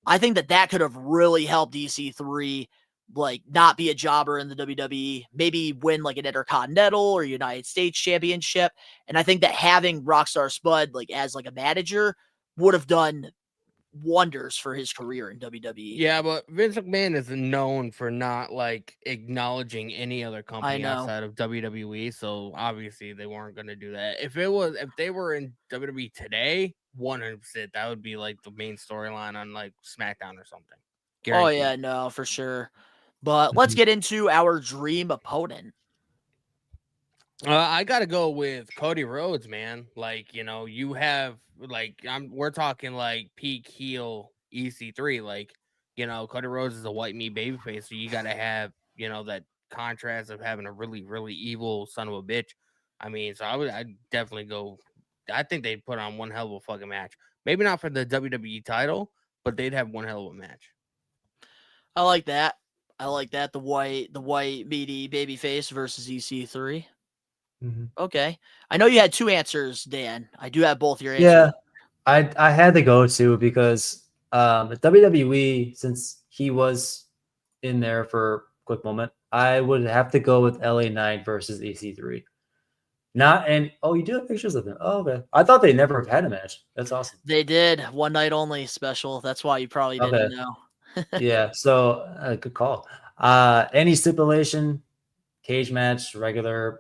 I think that could have really helped EC3 like not be a jobber in the WWE, maybe win like an Intercontinental or United States Championship. And I think that having Rockstar Spud like as like a manager would have done wonders for his career in WWE. Yeah, but Vince McMahon is known for not like acknowledging any other company outside of WWE. So obviously they weren't going to do that. If they were in WWE today, 100%, that would be like the main storyline on like SmackDown or something. Oh yeah, no, for sure. But let's get into our dream opponent. I gotta go with Cody Rhodes, man. Like, you have like we're talking like peak heel EC3. Like, Cody Rhodes is a white meat babyface, so you gotta have that contrast of having a really, really evil son of a bitch. I mean, so I'd definitely go. I think they'd put on one hell of a fucking match. Maybe not for the WWE title, but they'd have one hell of a match. I like that. The white meaty babyface versus EC3. Mm-hmm. Okay. I know you had two answers, Dan. I do have both your answers. Yeah, I had to go to because the WWE, since he was in there for a quick moment, I would have to go with LA Knight versus EC3. You do have pictures of him. Oh, okay. I thought they never have had a match. That's awesome. They did. One night only special. That's why you probably didn't know. Yeah, so good call. Any stipulation, cage match, regular,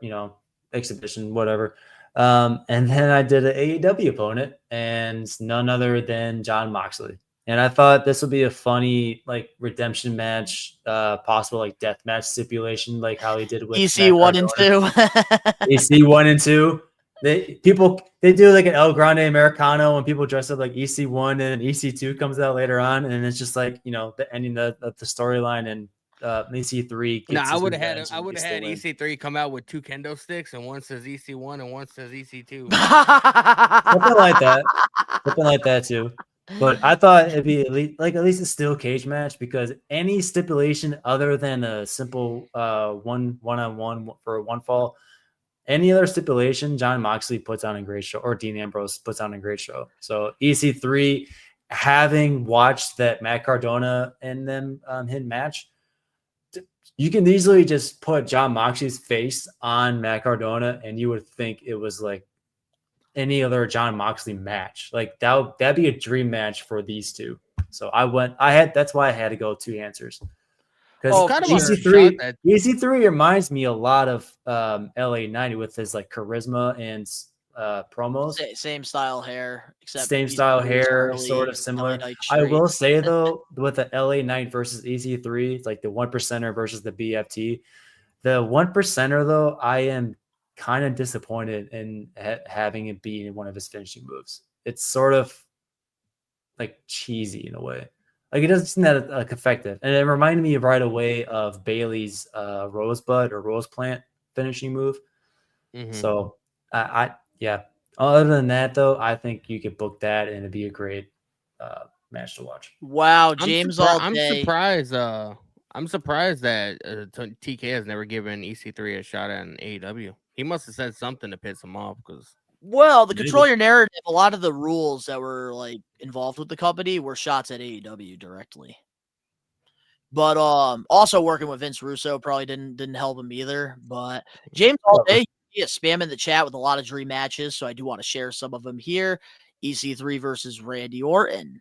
exhibition, whatever. And then I did an AEW opponent, and none other than Jon Moxley. And I thought this would be a funny like redemption match, possible like death match stipulation, like how he did with EC 1 and 2. EC 1 and 2. They do like an El Grande Americano when people dress up like EC1 and EC2 comes out later on, and it's just like the ending of the storyline, and EC3. No, I would have had EC3 come out with two kendo sticks, and one says EC1 and one says EC2. Something like that too. But I thought it'd be at least a steel cage match, because any stipulation other than a simple one-on-one for a one fall. Any other stipulation, Jon Moxley puts on a great show, or Dean Ambrose puts on a great show. So EC3, having watched that Matt Cardona and them him match, you can easily just put Jon Moxley's face on Matt Cardona, and you would think it was like any other Jon Moxley match. Like that'd be a dream match for these two. So that's why I had to go two answers. Because EC3 reminds me a lot of LA Knight with his like charisma and promos. Same style hair, except sort of similar. I will say though, with the LA Knight versus EC3, it's like the 1%er versus the BFT. The 1%er though, I am kind of disappointed in having it be one of his finishing moves. It's sort of like cheesy in a way. Like it doesn't seem that like effective, and it reminded me right away of Bailey's Rosebud or Rose Plant finishing move. Mm-hmm. So Other than that, though, I think you could book that, and it'd be a great match to watch. Wow, James all day. I'm surprised that TK has never given EC3 a shot at an AEW. He must have said something to piss him off because. Well, the Maybe. control your narrative, a lot of the rules that were like involved with the company were shots at AEW directly. But also working with Vince Russo probably didn't help him either. But James all day, he is spamming the chat with a lot of dream matches, so I do want to share some of them here. EC3 versus Randy Orton,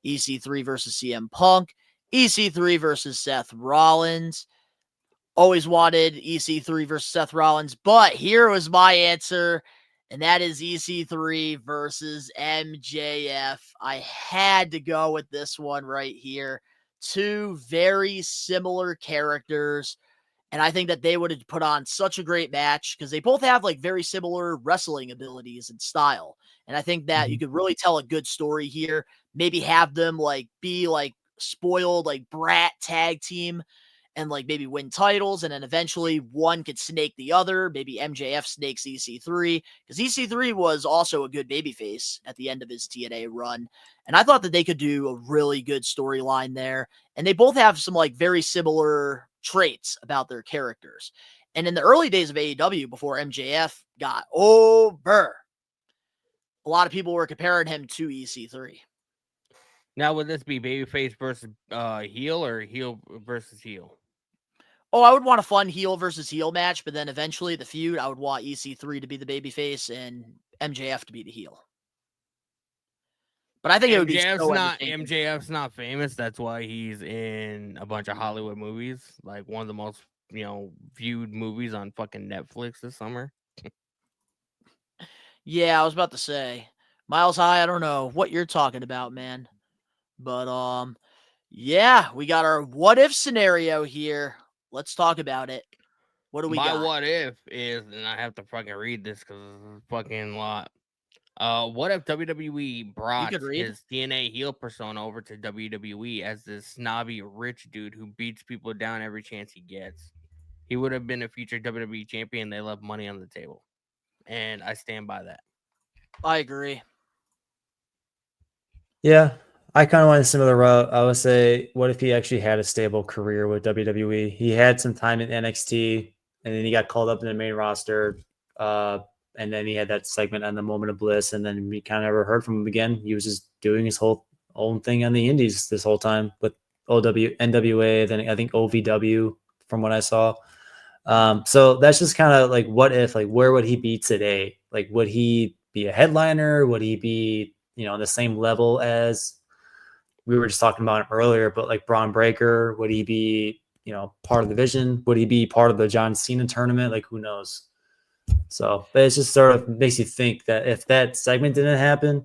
EC3 versus CM Punk, EC3 versus Seth Rollins. Always wanted EC3 versus Seth Rollins, but here was my answer, and that is EC3 versus MJF. I had to go with this one right here. Two very similar characters, and I think that they would have put on such a great match because they both have like very similar wrestling abilities and style. And I think that you could really tell a good story here. Maybe have them like be like spoiled, like brat tag team and like maybe win titles. And then eventually one could snake the other. Maybe MJF snakes EC3 because EC3 was also a good babyface at the end of his TNA run. And I thought that they could do a really good storyline there. And they both have some like very similar traits about their characters. And in the early days of AEW, before MJF got over, a lot of people were comparing him to EC3. Now, would this be babyface versus heel or heel versus heel? Oh, I would want a fun heel versus heel match, but then eventually the feud, I would want EC3 to be the babyface and MJF to be the heel. But I think it would be MJF's not famous. That's why he's in a bunch of Hollywood movies, like one of the most viewed movies on fucking Netflix this summer. Yeah, I was about to say Miles High. I don't know what you're talking about, man. But yeah, we got our what if scenario here. Let's talk about it. What do we got? My what if is, and I have to fucking read this because it's a fucking lot. What if WWE brought his TNA heel persona over to WWE as this snobby rich dude who beats people down every chance he gets? He would have been a future WWE champion. They left money on the table, and I stand by that. I agree. Yeah, I kind of went a similar route. I would say, what if he actually had a stable career with WWE? He had some time in NXT, and then he got called up in the main roster. And then he had that segment on the Moment of Bliss, and then we kind of never heard from him again. He was just doing his whole own thing on the indies this whole time with NWA, then I think OVW from what I saw. So that's just kind of like, what if, like, where would he be today? Like, would he be a headliner? Would he be, on the same level as we were just talking about him earlier, but like Braun Breaker? Would he be, part of the Vision? Would he be part of the John Cena tournament? Like, who knows? So, but it just sort of makes you think that if that segment didn't happen,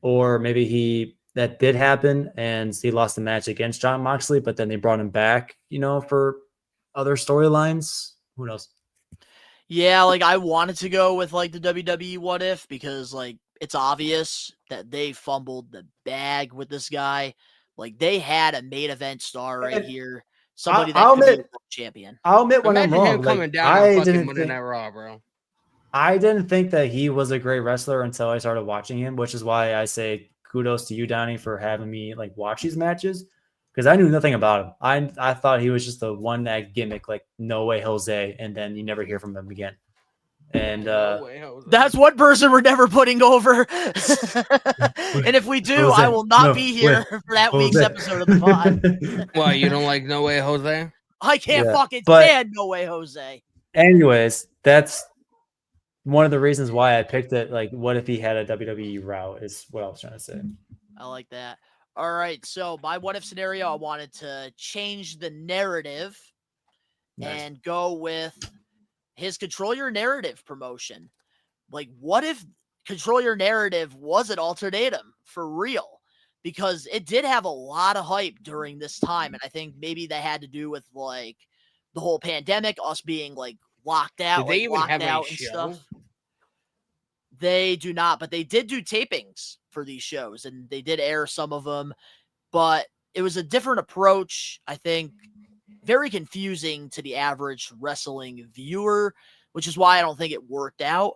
or maybe that did happen and he lost the match against Jon Moxley, but then they brought him back, for other storylines, who knows? Yeah, like I wanted to go with like the WWE what if, because like it's obvious that they fumbled the bag with this guy. Like they had a main event star right here. Somebody that could be a world champion. I'll admit when I'm wrong. Him coming down on fucking Monday Night Raw, bro. I didn't think that he was a great wrestler until I started watching him, which is why I say kudos to you, Donnie, for having me like watch these matches, because I knew nothing about him. I thought he was just a one-act gimmick, like No Way Jose, and then you never hear from him again. And that's one person we're never putting over. And if we do, Jose, I will not be here for that week's episode of the pod. Why, you don't like No Way Jose? I can't fucking stand No Way Jose. Anyways, that's one of the reasons why I picked it. Like, what if he had a WWE route is what I was trying to say. I like that. All right. So my what if scenario, I wanted to change the narrative and go with his Control Your Narrative promotion. Like, what if Control Your Narrative was an ultimatum for real? Because it did have a lot of hype during this time. And I think maybe that had to do with like the whole pandemic, us being like locked out, did they even have out a and show? Stuff. They do not, but they did do tapings for these shows and they did air some of them, but it was a different approach. I think very confusing to the average wrestling viewer, which is why I don't think it worked out.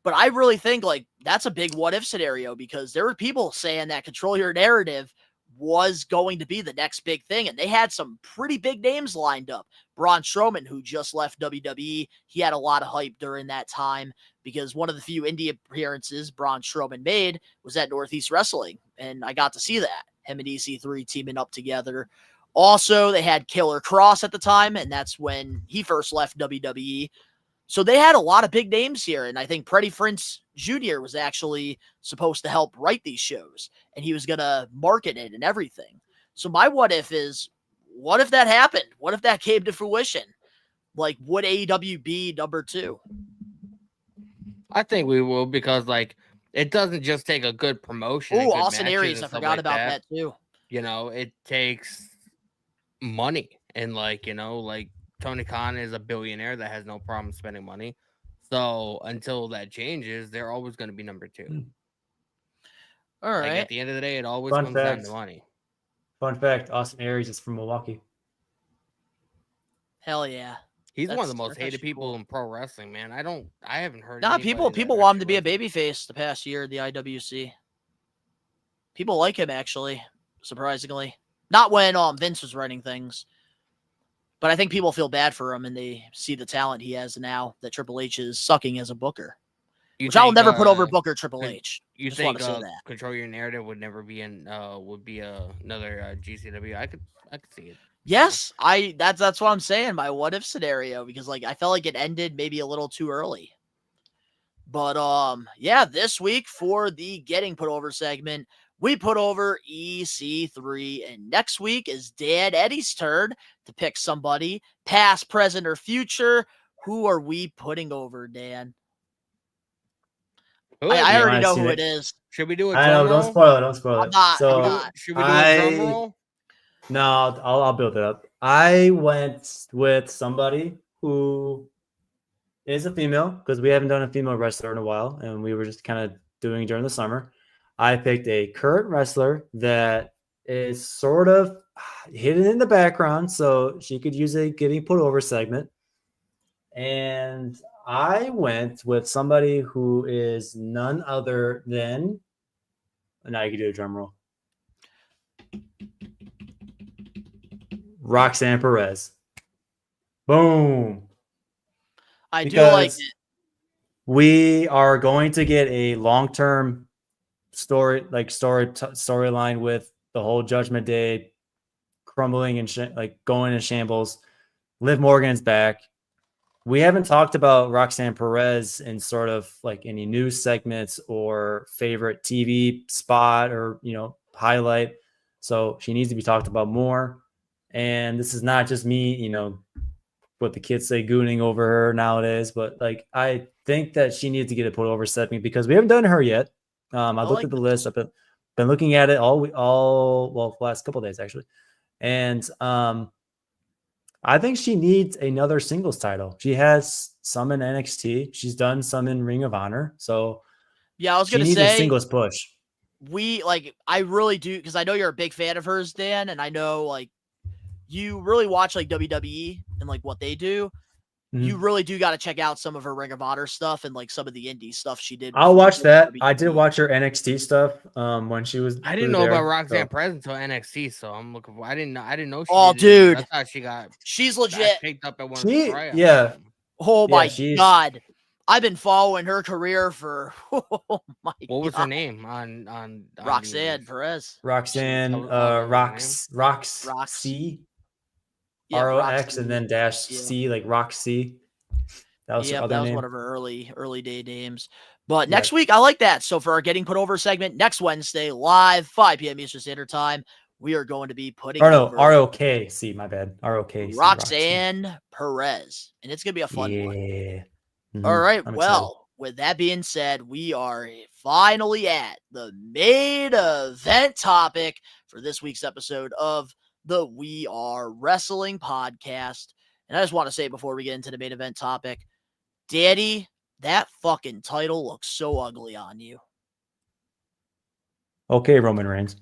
But I really think like that's a big what if scenario, because there were people saying that Control Your Narrative was going to be the next big thing. And they had some pretty big names lined up. Braun Strowman, who just left WWE, he had a lot of hype during that time because one of the few indie appearances Braun Strowman made was at Northeast Wrestling. And I got to see that. Him and EC3 teaming up together. Also, they had Killer Cross at the time, and that's when he first left WWE. So they had a lot of big names here, and I think Freddie Prinze Jr. was actually supposed to help write these shows, and he was going to market it and everything. So my what if is, what if that happened? What if that came to fruition? Like, would AEW be number 2? I think we will, because like it doesn't just take a good promotion. Oh, Austin Aries, I forgot about that too. You know, it takes money, and like, you know, like Tony Khan is a billionaire that has no problem spending money. So until that changes, they're always going to be number 2. All right. Like, at the end of the day, it always comes down to money. Fun fact: Austin Aries is from Milwaukee. Hell yeah. He's one of the most hated people in pro wrestling, man. I haven't heard. Nah, people want him to be a babyface the past year in the IWC. People like him, actually, surprisingly. Not when Vince was writing things. But I think people feel bad for him, and they see the talent he has now that Triple H is sucking as a booker. Which I will never put over Booker Triple H. You think Control Your Narrative would never be another GCW? I could see it. Yes, that's what I'm saying. My what if scenario, because like I felt like it ended maybe a little too early. But yeah, this week for the Getting Put Over segment, we put over EC3, and next week is Dan Eddy's turn to pick somebody, past, present, or future. Who are we putting over, Dan? I already know who it is. Should we do it? I know. Don't spoil it. Don't spoil it. I'm not. Should we do a drum roll? No, I'll build it up. I went with somebody who is a female, because we haven't done a female wrestler in a while, and we were just kind of doing during the summer. I picked a current wrestler that is sort of hidden in the background, so she could use a Getting Put Over segment. And I went with somebody who is none other than, now you can do a drum roll, Roxanne Perez. Boom. I do like it. We are going to get a long-term storyline with the whole Judgment Day crumbling and going in shambles. Liv Morgan's back. We haven't talked about Roxanne Perez in sort of like any news segments or favorite TV spot or, highlight. So she needs to be talked about more. And this is not just me, what the kids say, gooning over her nowadays, but like, I think that she needs to get a put over segment because we haven't done her yet. I looked at the list. I've been looking at it the last couple of days actually. And, I think she needs another singles title. She has some in NXT. She's done some in Ring of Honor. So yeah, I was going to say a singles push. I really do, because I know you're a big fan of hers, Dan, and I know like you really watch like WWE and like what they do. Mm-hmm. You really do got to check out some of her Ring of Honor stuff and like some of the indie stuff she did. I'll watch that. WWE. I did watch her NXT stuff when she was. I didn't know about Roxanne Perez until NXT, so I'm looking for. I didn't know. Dude, I thought she's legit. Picked up at one of the tryouts. Yeah. Oh my God. I've been following her career for What was her name on Roxanne Perez? Roxanne Roxy. Yeah, ROX and then dash C, like Roxy. That was one of her early day names. But next week, I like that. So for our Getting Put Over segment, next Wednesday, live, 5 p.m. Eastern Standard Time, we are going to be putting over ROKC, my bad. ROKC. Roxanne Perez. And it's going to be a fun one. Mm-hmm. All right. With that being said, we are finally at the main event topic for this week's episode of the We Are Wrestling podcast. And I just want to say before we get into the main event topic, Daddy, that fucking title looks so ugly on you. Okay, Roman Reigns.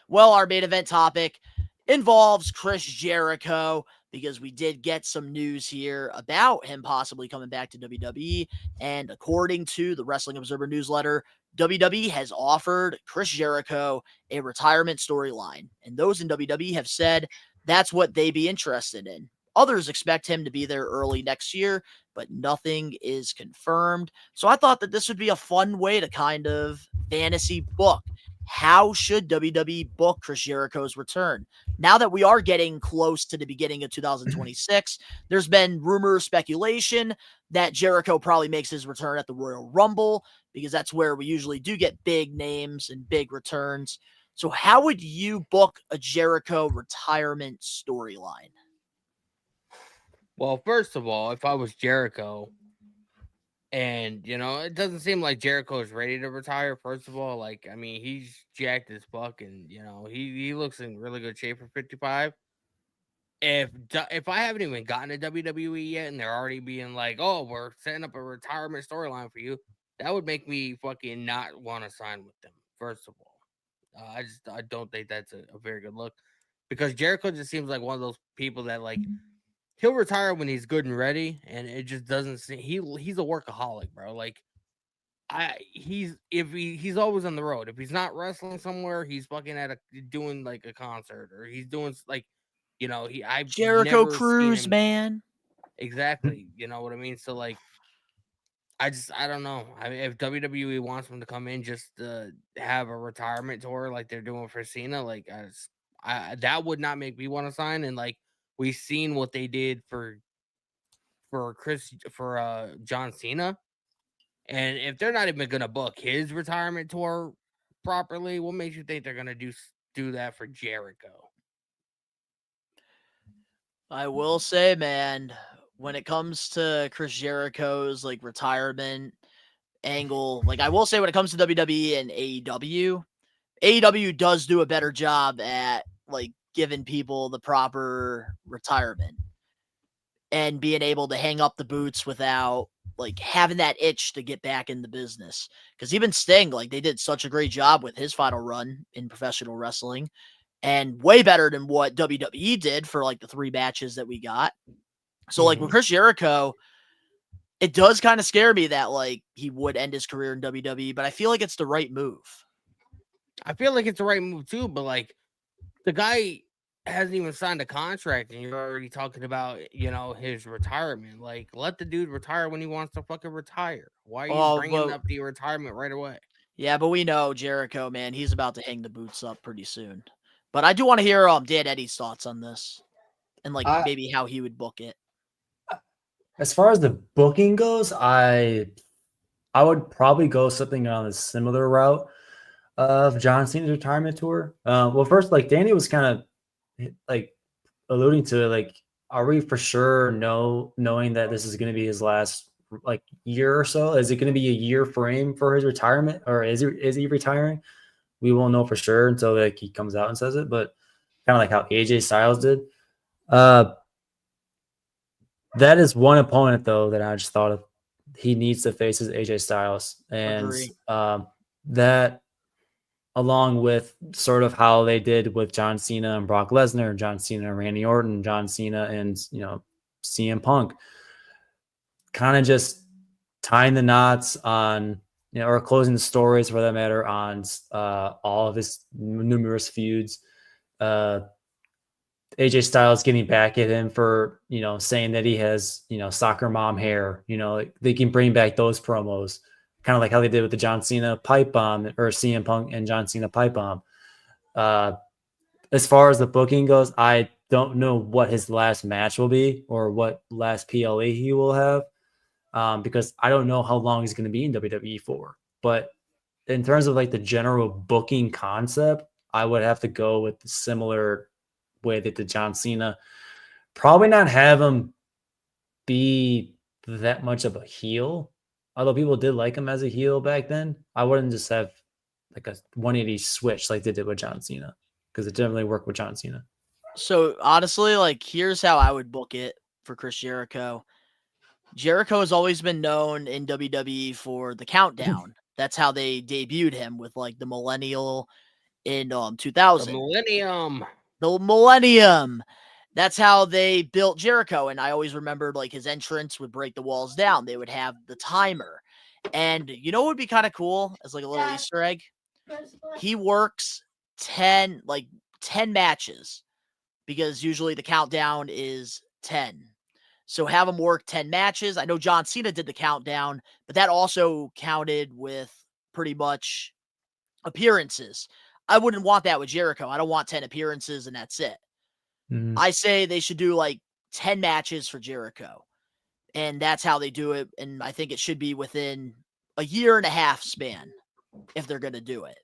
Well, our main event topic involves Chris Jericho because we did get some news here about him possibly coming back to WWE. And according to the Wrestling Observer newsletter, WWE has offered Chris Jericho a retirement storyline. And those in WWE have said that's what they'd be interested in. Others expect him to be there early next year, but nothing is confirmed. So I thought that this would be a fun way to kind of fantasy book. How should WWE book Chris Jericho's return? Now that we are getting close to the beginning of 2026, there's been rumor, speculation that Jericho probably makes his return at the Royal Rumble, because that's where we usually do get big names and big returns. So how would you book a Jericho retirement storyline? Well, first of all, if I was Jericho, and it doesn't seem like Jericho is ready to retire. First of all, like, I mean, he's jacked as fuck, and he looks in really good shape for 55. If I haven't even gotten to WWE yet, and they're already being like, "Oh, we're setting up a retirement storyline for you," that would make me fucking not want to sign with them. First of all, I don't think that's a very good look, because Jericho just seems like one of those people that, like, he'll retire when he's good and ready, and it just doesn't seem he's a workaholic, bro. Like, he's always on the road. If he's not wrestling somewhere, he's fucking doing like a concert, or he's doing like, I've Jericho never seen Cruise, him man. exactly. You know what I mean? So, like, I don't know. I mean, if WWE wants him to come in just to have a retirement tour like they're doing for Cena, like, that would not make me want to sign. And, like, we've seen what they did for John Cena, and if they're not even gonna book his retirement tour properly, what makes you think they're gonna do that for Jericho? I will say, man, when it comes to Chris Jericho's like retirement angle, like, I will say when it comes to WWE and AEW does do a better job at like giving people the proper retirement and being able to hang up the boots without like having that itch to get back in the business. Because even Sting, like, they did such a great job with his final run in professional wrestling, and way better than what WWE did for like the 3 matches that we got. So like with Chris Jericho, it does kind of scare me that like he would end his career in WWE, but I feel like it's the right move. I feel like it's the right move too, but like, the guy hasn't even signed a contract, and you're already talking about his retirement. Like, let the dude retire when he wants to fucking retire. Why are you bringing up the retirement right away? Yeah, but we know Jericho, man, he's about to hang the boots up pretty soon. But I do want to hear Dan Eddy's thoughts on this, and like maybe how he would book it. As far as the booking goes, I would probably go something on a similar route of John Cena's retirement tour. Well, first, like, Danny was kind of like alluding to it, like, are we for sure knowing that this is going to be his last like year or so? Is it going to be a year frame for his retirement, or is he retiring? We won't know for sure until like he comes out and says it. But kind of like how AJ Styles did. That is one opponent though that I just thought of. He needs to face his AJ Styles, and that, along with sort of how they did with John Cena and Brock Lesnar, John Cena and Randy Orton, John Cena and CM Punk, kind of just tying the knots on, or closing the stories for that matter on all of his numerous feuds. AJ Styles getting back at him for, saying that he has, soccer mom hair. They can bring back those promos, kind of like how they did with the John Cena pipe bomb, or CM Punk and John Cena pipe bomb. As far as the booking goes, I don't know what his last match will be or what last PLE he will have, because I don't know how long he's going to be in WWE for. But in terms of like the general booking concept, I would have to go with the similar way that the John Cena. Probably not have him be that much of a heel, although people did like him as a heel back then. I wouldn't just have like a 180 switch like they did with John Cena, because it didn't really work with John Cena. So honestly, like, here's how I would book it for Chris Jericho. Jericho has always been known in WWE for the countdown. That's how they debuted him, with like the millennial in 2000. The millennium. The millennium. That's how they built Jericho. And I always remembered like his entrance would break the walls down. They would have the timer. And you know what would be kind of cool as like a little Easter egg? He works 10 matches because usually the countdown is 10. So have him work 10 matches. I know John Cena did the countdown, but that also counted with pretty much appearances. I wouldn't want that with Jericho. I don't want 10 appearances and that's it. I say they should do like 10 matches for Jericho. And that's how they do it. And I think it should be within a year and a half span if they're going to do it.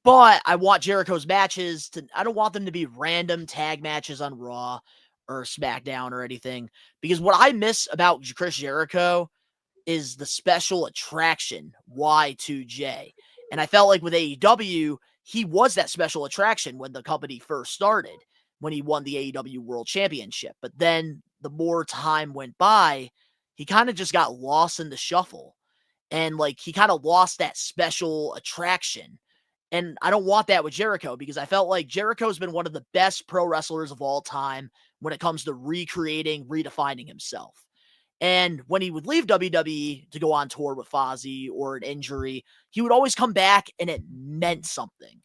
But I want Jericho's matches I don't want them to be random tag matches on Raw or SmackDown or anything. Because what I miss about Chris Jericho is the special attraction, Y2J. And I felt like with AEW, he was that special attraction when the company first started, when he won the AEW World Championship. But then the more time went by, he kind of just got lost in the shuffle. And like he kind of lost that special attraction. And I don't want that with Jericho because I felt like Jericho's been one of the best pro wrestlers of all time when it comes to recreating, redefining himself. And when he would leave WWE to go on tour with Fozzy or an injury, he would always come back and it meant something.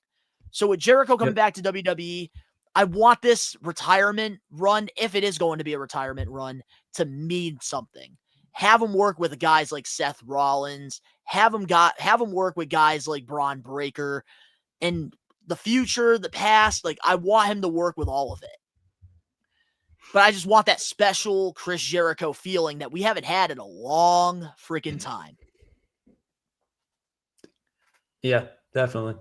So with Jericho coming back to WWE, I want this retirement run, if it is going to be a retirement run, to mean something. Have him work with guys like Seth Rollins. Have him work with guys like Braun Breaker. And the future, the past, like I want him to work with all of it. But I just want that special Chris Jericho feeling that we haven't had in a long freaking time. Yeah, definitely.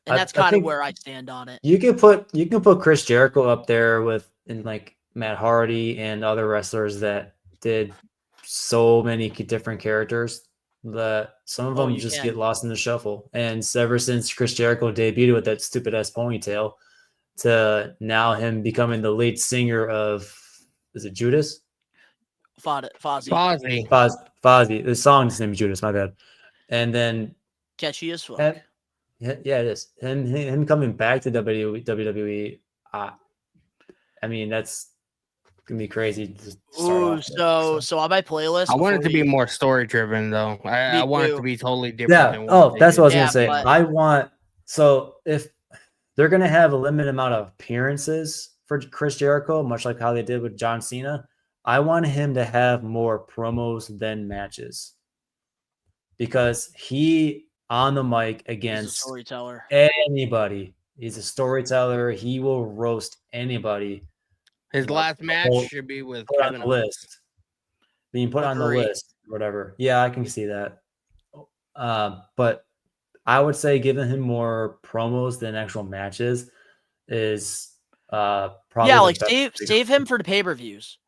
And that's kind of where I stand on it. You can put Chris Jericho up there with like Matt Hardy and other wrestlers that did so many different characters that some of them just get lost in the shuffle. And ever since Chris Jericho debuted with that stupid ass ponytail to now him becoming the lead singer of, is it Judas? Fozzy. The song's name is Judas, my bad. And then catchy as fuck. Yeah, it is. Him coming back to WWE. I mean, that's gonna be crazy. Ooh, so on my playlist, I want it to be more story driven, though. I want it to be totally different. Yeah. Than what That's what I was gonna say. But So if they're gonna have a limited amount of appearances for Chris Jericho, much like how they did with John Cena, I want him to have more promos than matches because he on the mic against storyteller. Anybody. He's a storyteller. He will roast anybody. His last match should be with put on the list. Being put on the list, whatever. Yeah, I can see that. But I would say giving him more promos than actual matches is probably like save him for the pay-per-views.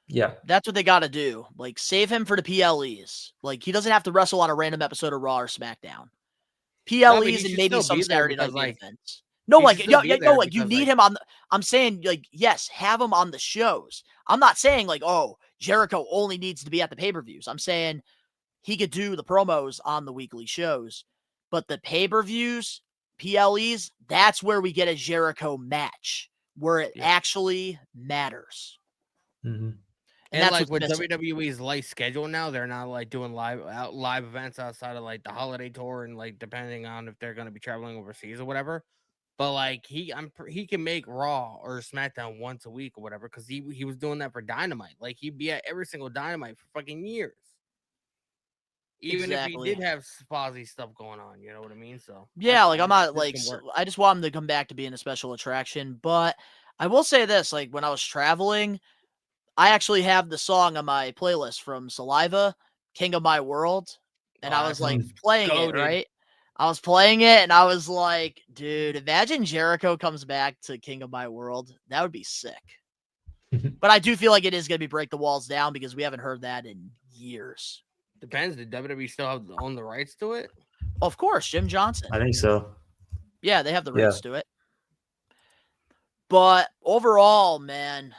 Yeah. That's what they got to do. Like save him for the PLEs. Like he doesn't have to wrestle on a random episode of Raw or SmackDown. PLEs and maybe some Saturday night events. No, like you need him on I'm saying like yes, have him on the shows. I'm not saying like Jericho only needs to be at the pay-per-views. I'm saying he could do the promos on the weekly shows. But the pay-per-views, PLEs, that's where we get a Jericho match where it actually matters. Mm-hmm. And that's like with WWE's light schedule now, they're not like doing live events outside of like the holiday tour and like depending on if they're going to be traveling overseas or whatever. But like he can make Raw or SmackDown once a week or whatever because he was doing that for Dynamite. Like he'd be at every single Dynamite for fucking years. Even if he did have Fozzy stuff going on, you know what I mean? So yeah, like I'm not like I just want him to come back to being a special attraction. But I will say this: like when I was traveling, I actually have the song on my playlist from Saliva, "King of My World," and I was like playing it right. I was playing it, and I was like, "Dude, imagine Jericho comes back to King of My World. That would be sick." But I do feel like it is going to be Break the Walls Down because we haven't heard that in years. Depends. Did WWE still own the rights to it? Of course, Jim Johnson. I think so. Yeah, they have the rights to it. But overall, man,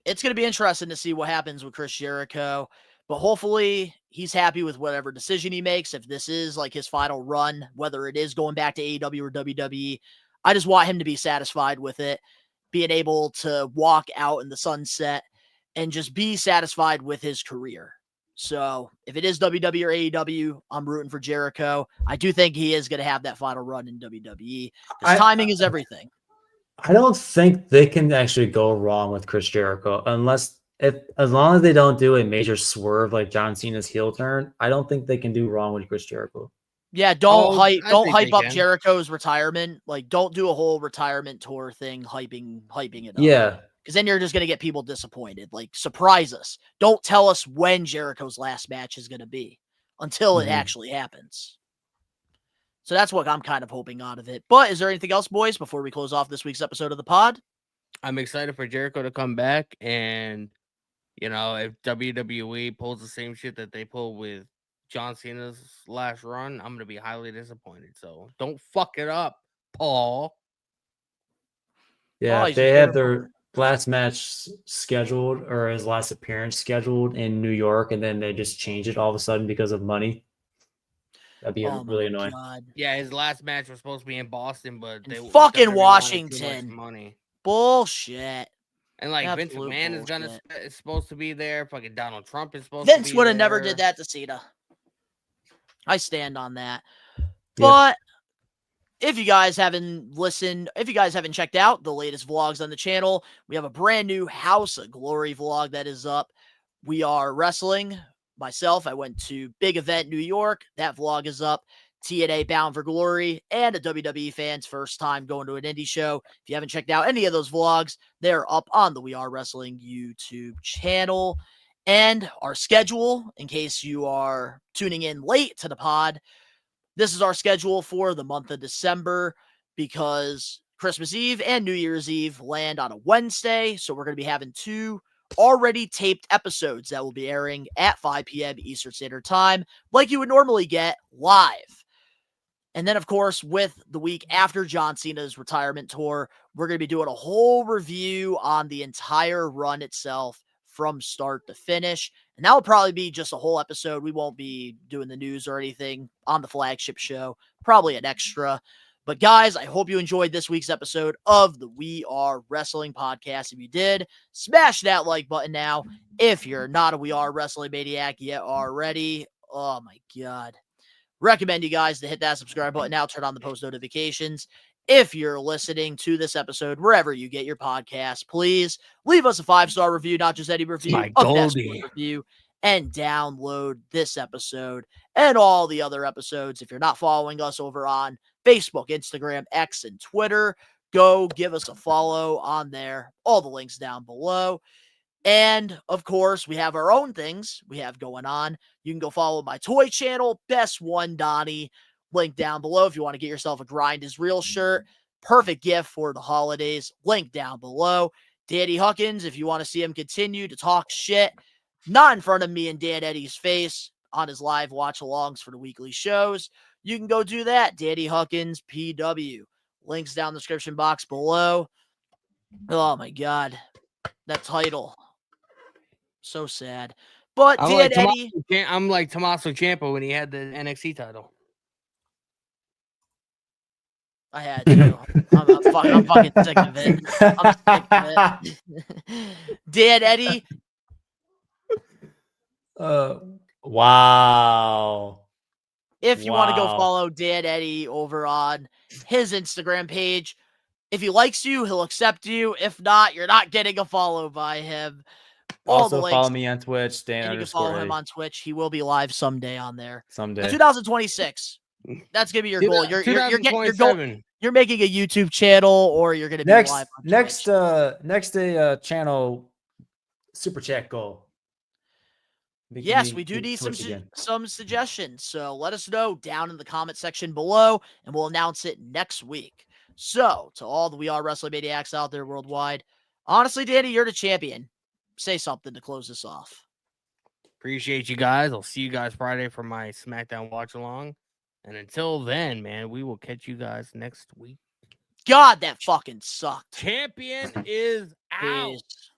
it's going to be interesting to see what happens with Chris Jericho. But hopefully he's happy with whatever decision he makes. If this is like his final run, whether it is going back to AEW or WWE, I just want him to be satisfied with it. being able to walk out in the sunset and just be satisfied with his career. So if it is WWE or AEW, I'm rooting for Jericho. I do think he is going to have that final run in WWE because timing is everything. I don't think they can actually go wrong with Chris Jericho as long as they don't do a major swerve like John Cena's heel turn. I don't think they can do wrong with Chris Jericho. Yeah, don't hype up Jericho's retirement. Like, don't do a whole retirement tour thing, hyping it up. Yeah. Because then you're just going to get people disappointed. Like, surprise us. Don't tell us when Jericho's last match is going to be until it actually happens. So that's what I'm kind of hoping out of it. But is there anything else, boys, before we close off this week's episode of the pod? I'm excited for Jericho to come back. And, if WWE pulls the same shit that they pulled with John Cena's last run, I'm going to be highly disappointed. So don't fuck it up, Paul. Yeah, they have their last match scheduled or his last appearance scheduled in New York, and then they just change it all of a sudden because of money. That'd be really annoying. God. Yeah, his last match was supposed to be in Boston, but they fucking Washington. Money. Bullshit. And like Absolute Vince McMahon is supposed to be there. Fucking Donald Trump is supposed Vince to be there. Vince would have never did that to Cena. I stand on that. But if you guys haven't checked out the latest vlogs on the channel, we have a brand new House of Glory vlog that is up. We are wrestling. Myself, I went to Big Event New York. That vlog is up. TNA Bound for Glory, and a WWE fan's first time going to an indie show. If you haven't checked out any of those vlogs, they're up on the We Are Wrestling YouTube channel. And our schedule, in case you are tuning in late to the pod, this is our schedule for the month of December because Christmas Eve and New Year's Eve land on a Wednesday. So we're going to be having 2 already taped episodes that will be airing at 5 p.m. Eastern Standard Time, like you would normally get live. And then, of course, with the week after John Cena's retirement tour, we're going to be doing a whole review on the entire run itself from start to finish. And that will probably be just a whole episode. We won't be doing the news or anything on the flagship show, probably an extra. But guys, I hope you enjoyed this week's episode of the We Are Wrestling podcast. If you did, smash that like button now. If you're not a We Are Wrestling Maniac yet already, oh my God. Recommend you guys to hit that subscribe button now, turn on the post notifications. If you're listening to this episode, wherever you get your podcast, please leave us a 5-star review, not just any review, a best review, and download this episode and all the other episodes. If you're not following us over on Facebook, Instagram, X, and Twitter, go give us a follow on there. All the links down below. And, of course, we have our own things we have going on. You can go follow my toy channel, Best One Donnie, link down below if you want to get yourself a Grind is Real shirt. Perfect gift for the holidays, link down below. Danny Huckins, if you want to see him continue to talk shit, not in front of me and Dan Eddy's face, on his live watch-alongs for the weekly shows, you can go do that. Danny Huckins, PW. Links down in the description box below. Oh, my God. That title. So sad. But Dan Eddy... I'm like Tommaso Ciampa when he had the NXT title. I had to. I'm fucking sick of it. I'm sick of it. Dan Eddy. Wow. If you want to go follow Dan Eddy over on his Instagram page, if he likes you, he'll accept you. If not, you're not getting a follow by him. Also follow me on Twitch, Dan. And you can follow him on Twitch. He will be live someday on there. Someday. 2026. That's gonna be your goal. You're making a YouTube channel, or you're gonna be live on Twitch. Next channel super chat goal. Yes, we do need some suggestions. So let us know down in the comment section below, and we'll announce it next week. So to all the We Are Wrestling Maniacs out there worldwide, honestly, Danny, you're the champion. Say something to close this off. Appreciate you guys. I'll see you guys Friday for my SmackDown watch along. And until then, man, we will catch you guys next week. God, that fucking sucked. Champion is out. Peace.